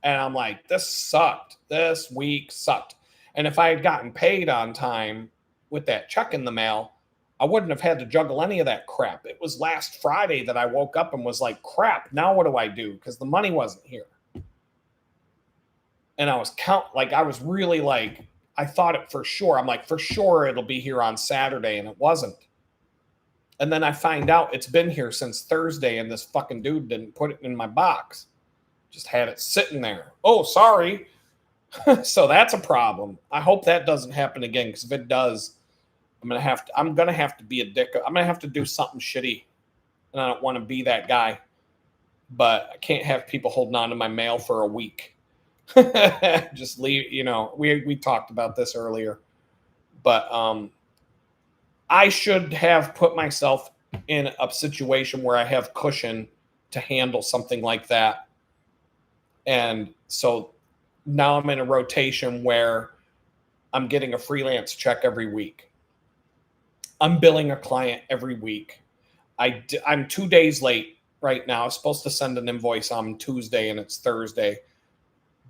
And I'm like, this sucked. This week sucked. And if I had gotten paid on time with that check in the mail, I wouldn't have had to juggle any of that crap. It was last Friday that I woke up and was like, crap, now what do I do? Because the money wasn't here. And I was I thought it for sure. I'm like, for sure it'll be here on Saturday, and it wasn't. And then I find out it's been here since Thursday, and this fucking dude didn't put it in my box. Just had it sitting there. Oh, sorry. So that's a problem. I hope that doesn't happen again, because if it does, I'm gonna have to be a dick. I'm gonna have to do something shitty, and I don't want to be that guy. But I can't have people holding on to my mail for a week. Just leave. We talked about this earlier, but I should have put myself in a situation where I have cushion to handle something like that. And so now I'm in a rotation where I'm getting a freelance check every week. I'm billing a client every week. I'm 2 days late right now. I was supposed to send an invoice on Tuesday and it's Thursday,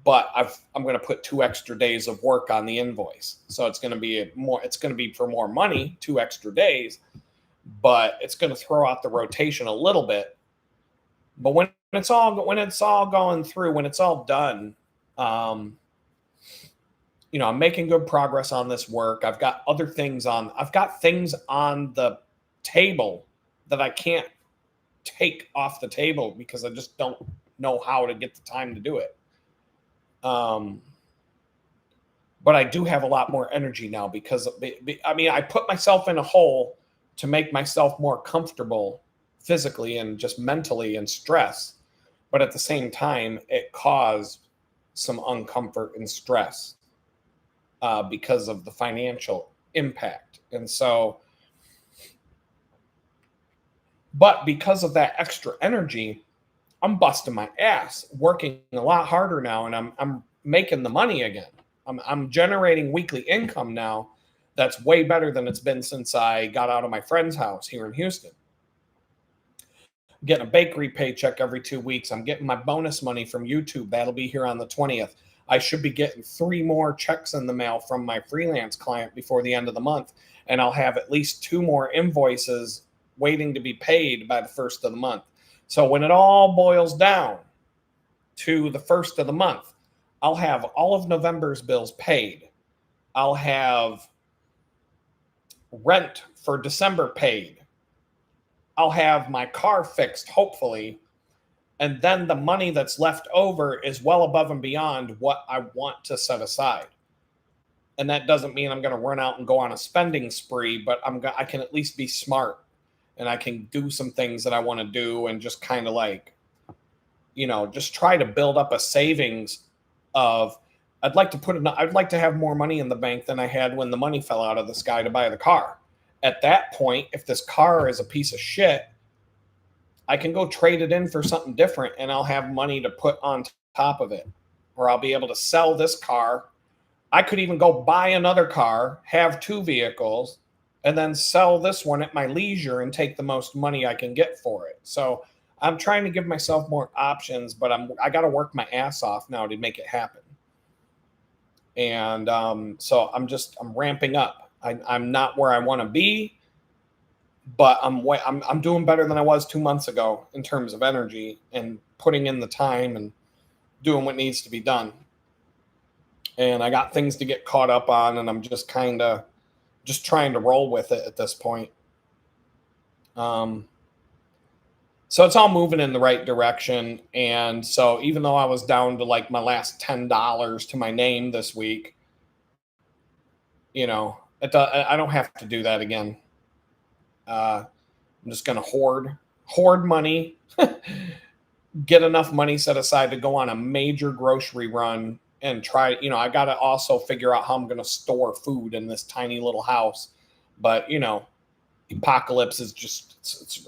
but I'm going to put 2 extra days of work on the invoice. So it's going to be for more money, 2 extra days, but it's going to throw out the rotation a little bit. But when it's all going through, when it's all done, I'm making good progress on this work. I've got things on the table that I can't take off the table because I just don't know how to get the time to do it. But I do have a lot more energy now because I put myself in a hole to make myself more comfortable physically and just mentally and stress. But at the same time, it caused some uncomfort and stress because of the financial impact. And so, but because of that extra energy, I'm busting my ass, working a lot harder now, and I'm making the money again. I'm generating weekly income now that's way better than it's been since I got out of my friend's house here in Houston. I'm getting a bakery paycheck every 2 weeks. I'm getting my bonus money from YouTube. That'll be here on the 20th. I should be getting 3 more checks in the mail from my freelance client before the end of the month. And I'll have at least 2 more invoices waiting to be paid by the first of the month. So when it all boils down to the first of the month, I'll have all of November's bills paid. I'll have rent for December paid. I'll have my car fixed, hopefully. And then the money that's left over is well above and beyond what I want to set aside. And that doesn't mean I'm going to run out and go on a spending spree, but I can at least be smart, and I can do some things that I want to do, and just kind of like, just try to build up a savings of, I'd like to have more money in the bank than I had when the money fell out of the sky to buy the car. At that point, if this car is a piece of shit, I can go trade it in for something different, and I'll have money to put on top of it. Or I'll be able to sell this car. I could even go buy another car, have 2 vehicles, and then sell this one at my leisure and take the most money I can get for it. So I'm trying to give myself more options, but I got to work my ass off now to make it happen. And so I'm ramping up. I'm not where I want to be, but I'm doing better than I was 2 months ago in terms of energy and putting in the time and doing what needs to be done. And I got things to get caught up on, and I'm just trying to roll with it at this point. So it's all moving in the right direction. And so even though I was down to like my last $10 to my name this week, I don't have to do that again. I'm just going to hoard money, get enough money set aside to go on a major grocery run and try. I got to also figure out how I'm going to store food in this tiny little house. But, apocalypse is just,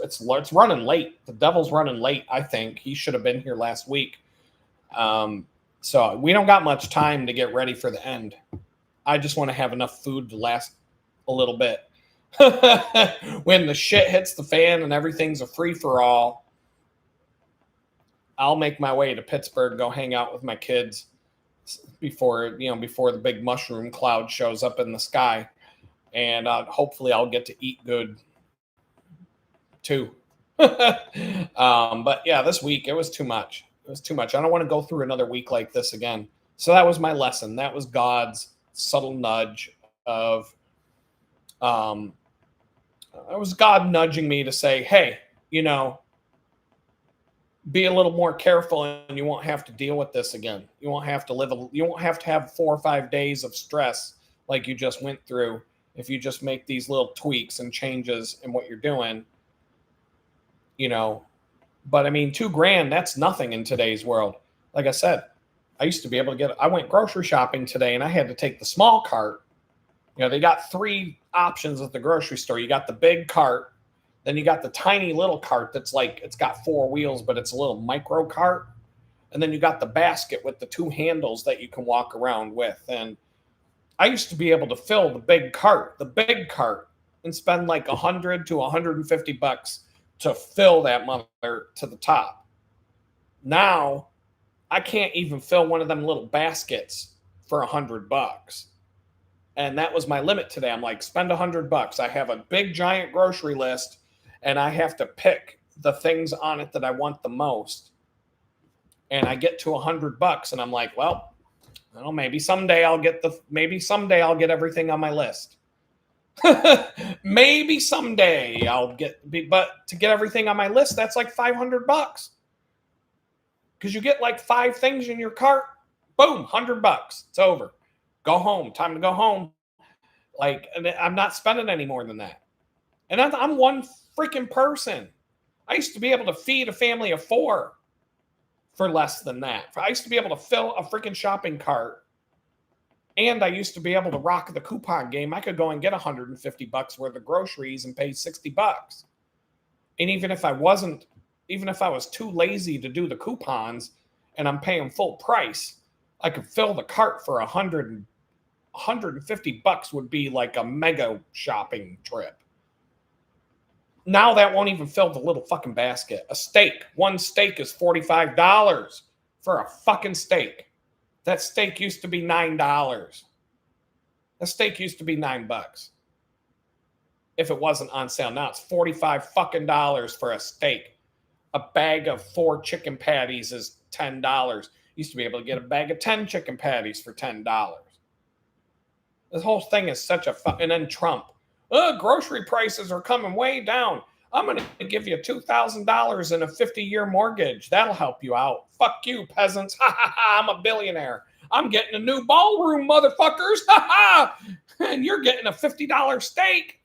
it's running late. The devil's running late. I think he should have been here last week. So we don't got much time to get ready for the end. I just want to have enough food to last a little bit. When the shit hits the fan and everything's a free for all, I'll make my way to Pittsburgh, go hang out with my kids before the big mushroom cloud shows up in the sky. And hopefully I'll get to eat good too. But yeah, this week it was too much. I don't want to go through another week like this again. So that was my lesson. That was God's subtle nudge of, it was God nudging me to say, hey, be a little more careful, and you won't have to deal with this again. You won't have to have 4 or 5 days of stress like you just went through if you just make these little tweaks and changes in what you're doing. But I mean, $2,000, that's nothing in today's world. Like I said, I used to be able to I went grocery shopping today, and I had to take the small cart. They got 3 options at the grocery store. You got the big cart, then you got the tiny little cart that's like, it's got 4 wheels, but it's a little micro cart. And then you got the basket with the 2 handles that you can walk around with. And I used to be able to fill the big cart, and spend like $100 to $150 to fill that mother to the top. Now, I can't even fill one of them little baskets for $100. And that was my limit today. I'm like, spend $100. I have a big giant grocery list, and I have to pick the things on it that I want the most. And I get to $100, and I'm like, well, maybe someday I'll get everything on my list. Maybe someday but to get everything on my list, that's like $500. Because you get like 5 things in your cart, boom, $100. It's over. Go home. Time to go home. Like, I'm not spending any more than that. And I'm one freaking person. I used to be able to feed a family of 4 for less than that. I used to be able to fill a freaking shopping cart. And I used to be able to rock the coupon game. I could go and get $150 worth of groceries and pay $60. And even if I wasn't, even if I was too lazy to do the coupons and I'm paying full price, I could fill the cart for $150 would be like a mega shopping trip. Now that won't even fill the little fucking basket. A steak, one steak is $45 for a fucking steak. That steak used to be $9. A steak used to be $9 if it wasn't on sale. Now it's $45 fucking dollars for a steak. A bag of 4 chicken patties is $10. Used to be able to get a bag of 10 chicken patties for $10. This whole thing is such a and then Trump. Grocery prices are coming way down. I'm going to give you $2,000 in a 50-year mortgage. That'll help you out. Fuck you, peasants. Ha ha ha. I'm a billionaire. I'm getting a new ballroom, motherfuckers. Ha ha. And you're getting a $50 steak.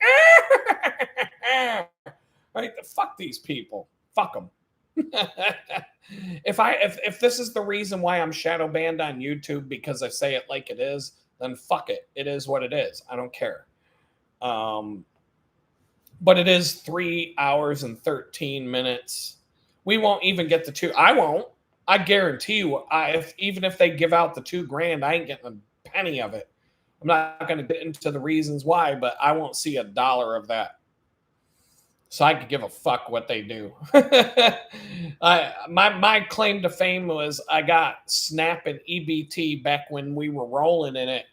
Right? Fuck these people. Fuck them. If this is the reason why I'm shadow banned on YouTube because I say it like it is, then fuck it. It is what it is. I don't care. But it is 3 hours and 13 minutes. We won't even get the 2. I won't. I guarantee you, even if they give out the $2,000, I ain't getting a penny of it. I'm not going to get into the reasons why, but I won't see $1 of that. So I could give a fuck what they do. My claim to fame was I got Snap and EBT back when we were rolling in it.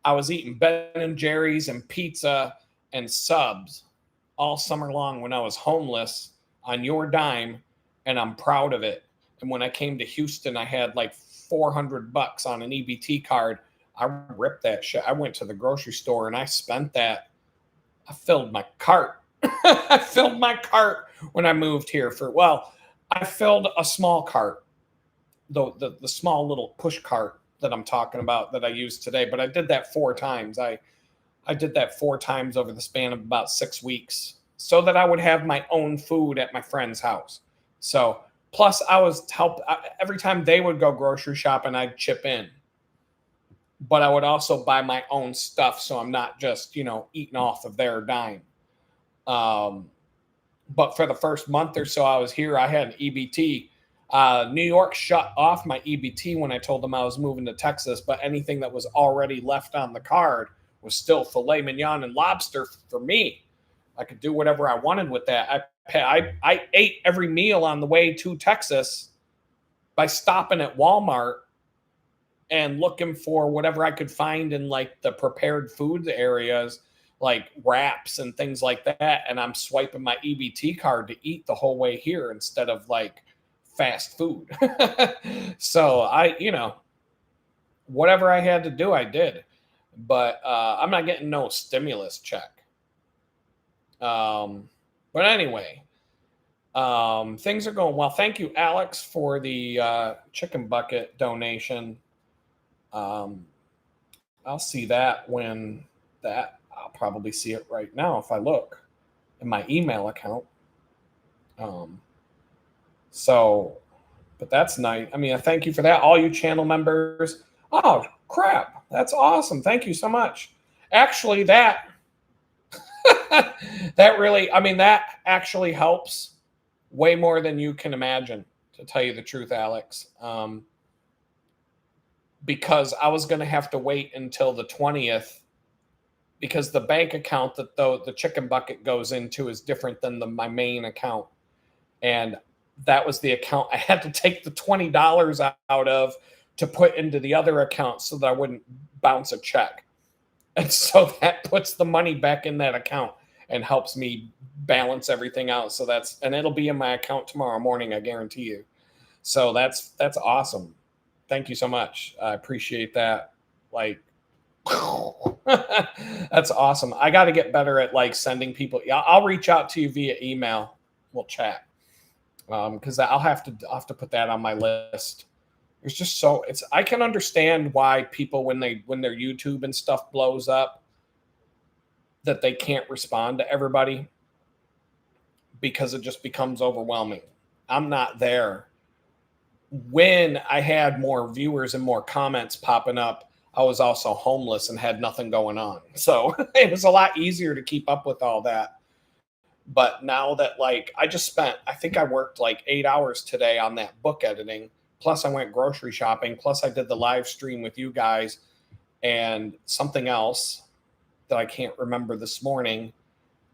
I was eating Ben and Jerry's and pizza and subs all summer long when I was homeless on your dime, and I'm proud of it. And when I came to Houston, I had like $400 on an EBT card. I ripped that shit. I went to the grocery store and I spent that. I filled my cart. I filled my cart when I moved here I filled a small cart, the small little push cart that I'm talking about that I used today, but I did that 4 times. I did that 4 times over the span of about 6 weeks so that I would have my own food at my friend's house. So plus I was every time they would go grocery shopping, I'd chip in, but I would also buy my own stuff. So I'm not just, eating off of their dime. But for the first month or so I was here, I had an EBT. New York shut off my EBT when I told them I was moving to Texas, but anything that was already left on the card was still filet mignon and lobster for me. I could do whatever I wanted with that. I ate every meal on the way to Texas by stopping at Walmart and looking for whatever I could find in like the prepared food areas, like wraps and things like that. And I'm swiping my EBT card to eat the whole way here instead of like fast food. So whatever I had to do, I did. But I'm not getting no stimulus check. But anyway, things are going well. Thank you, Alex, for the chicken bucket donation. I'll see that when I'll probably see it right now if I look in my email account. But that's nice. I mean, I thank you for that. All you channel members. Oh, crap. That's awesome. Thank you so much. Actually, that that actually helps way more than you can imagine, to tell you the truth, Alex. Because I was going to have to wait until the 20th because the bank account that the chicken bucket goes into is different than my main account. And that was the account I had to take the $20 out of to put into the other account so that I wouldn't bounce a check. And so that puts the money back in that account and helps me balance everything out. So and it'll be in my account tomorrow morning, I guarantee you. So that's awesome. Thank you so much. I appreciate that. Like, that's awesome. I got to get better at like sending people. Yeah, I'll reach out to you via email. We'll chat. Because I'll have to put that on my list. There's just I can understand why people when their YouTube and stuff blows up that they can't respond to everybody because it just becomes overwhelming. I'm not there. When I had more viewers and more comments popping up, I was also homeless and had nothing going on. So it was a lot easier to keep up with all that. But now that like I think I worked like 8 hours today on that book editing. Plus I went grocery shopping. Plus I did the live stream with you guys and something else that I can't remember this morning.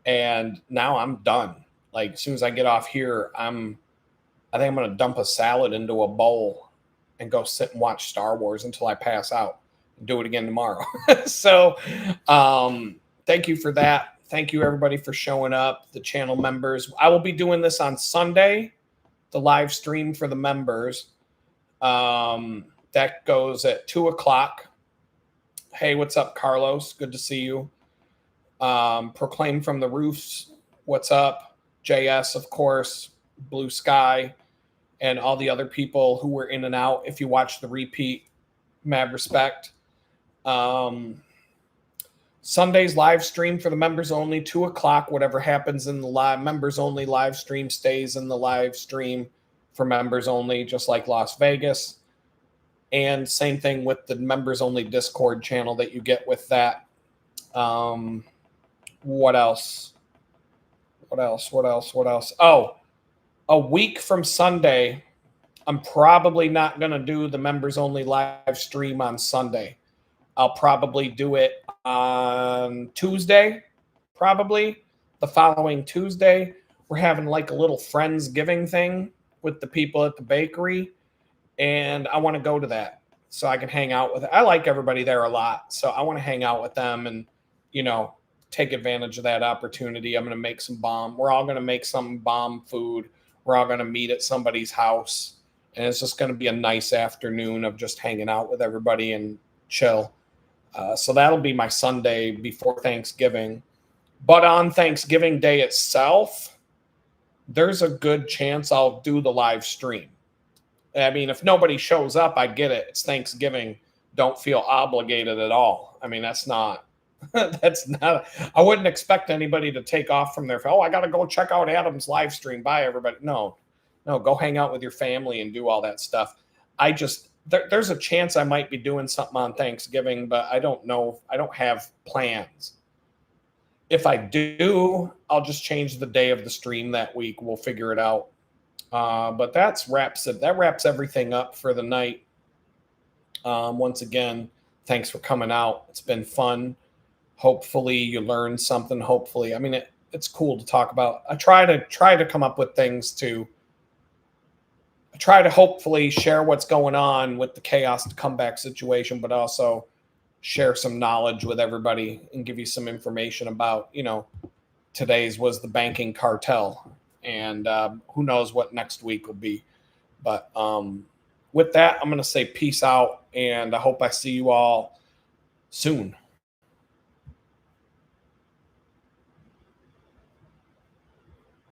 And now I'm done. Like as soon as I get off here, I think I'm going to dump a salad into a bowl and go sit and watch Star Wars until I pass out and do it again tomorrow. So, thank you for that. Thank you everybody for showing up, the channel members. I will be doing this on Sunday, the live stream for the members. That goes at 2:00. Hey, what's up, Carlos? Good to see you. Proclaim from the Roofs. What's up? JS, of course, Blue Sky, and all the other people who were in and out. If you watch the repeat, mad respect. Sunday's live stream for the members only, 2:00. Whatever happens in the live members only live stream stays in the live stream for members only, just like Las Vegas. And same thing with the members only Discord channel that you get with that. What else? Oh, a week from Sunday, I'm probably not going to do the members only live stream on Sunday. I'll probably do it on Tuesday, probably the following Tuesday. We're having like a little Friendsgiving thing with the people at the bakery, and I want to go to that so I can hang out with. I like everybody there a lot, so I want to hang out with them and, take advantage of that opportunity. I'm going to make some bomb. We're all going to make some bomb food. We're all going to meet at somebody's house, and it's just going to be a nice afternoon of just hanging out with everybody and chill. So that'll be my Sunday before Thanksgiving. But on Thanksgiving Day itself, there's a good chance I'll do the live stream. I mean, if nobody shows up, I get it. It's Thanksgiving. Don't feel obligated at all. I mean, that's not, I wouldn't expect anybody to take off from their, I got to go check out Adam's live stream. Bye, everybody. No, go hang out with your family and do all that stuff. There's a chance I might be doing something on Thanksgiving, but I don't know. I don't have plans. If I do, I'll just change the day of the stream that week. We'll figure it out. But that wraps everything up for the night. Once again, thanks for coming out. It's been fun. Hopefully you learned something. Hopefully, I mean, it's cool to talk about. I try to come up with things to try to hopefully share what's going on with the chaos to comeback situation, but also share some knowledge with everybody and give you some information about, today's was the banking cartel, and who knows what next week will be. But with that, I'm going to say peace out, and I hope I see you all soon.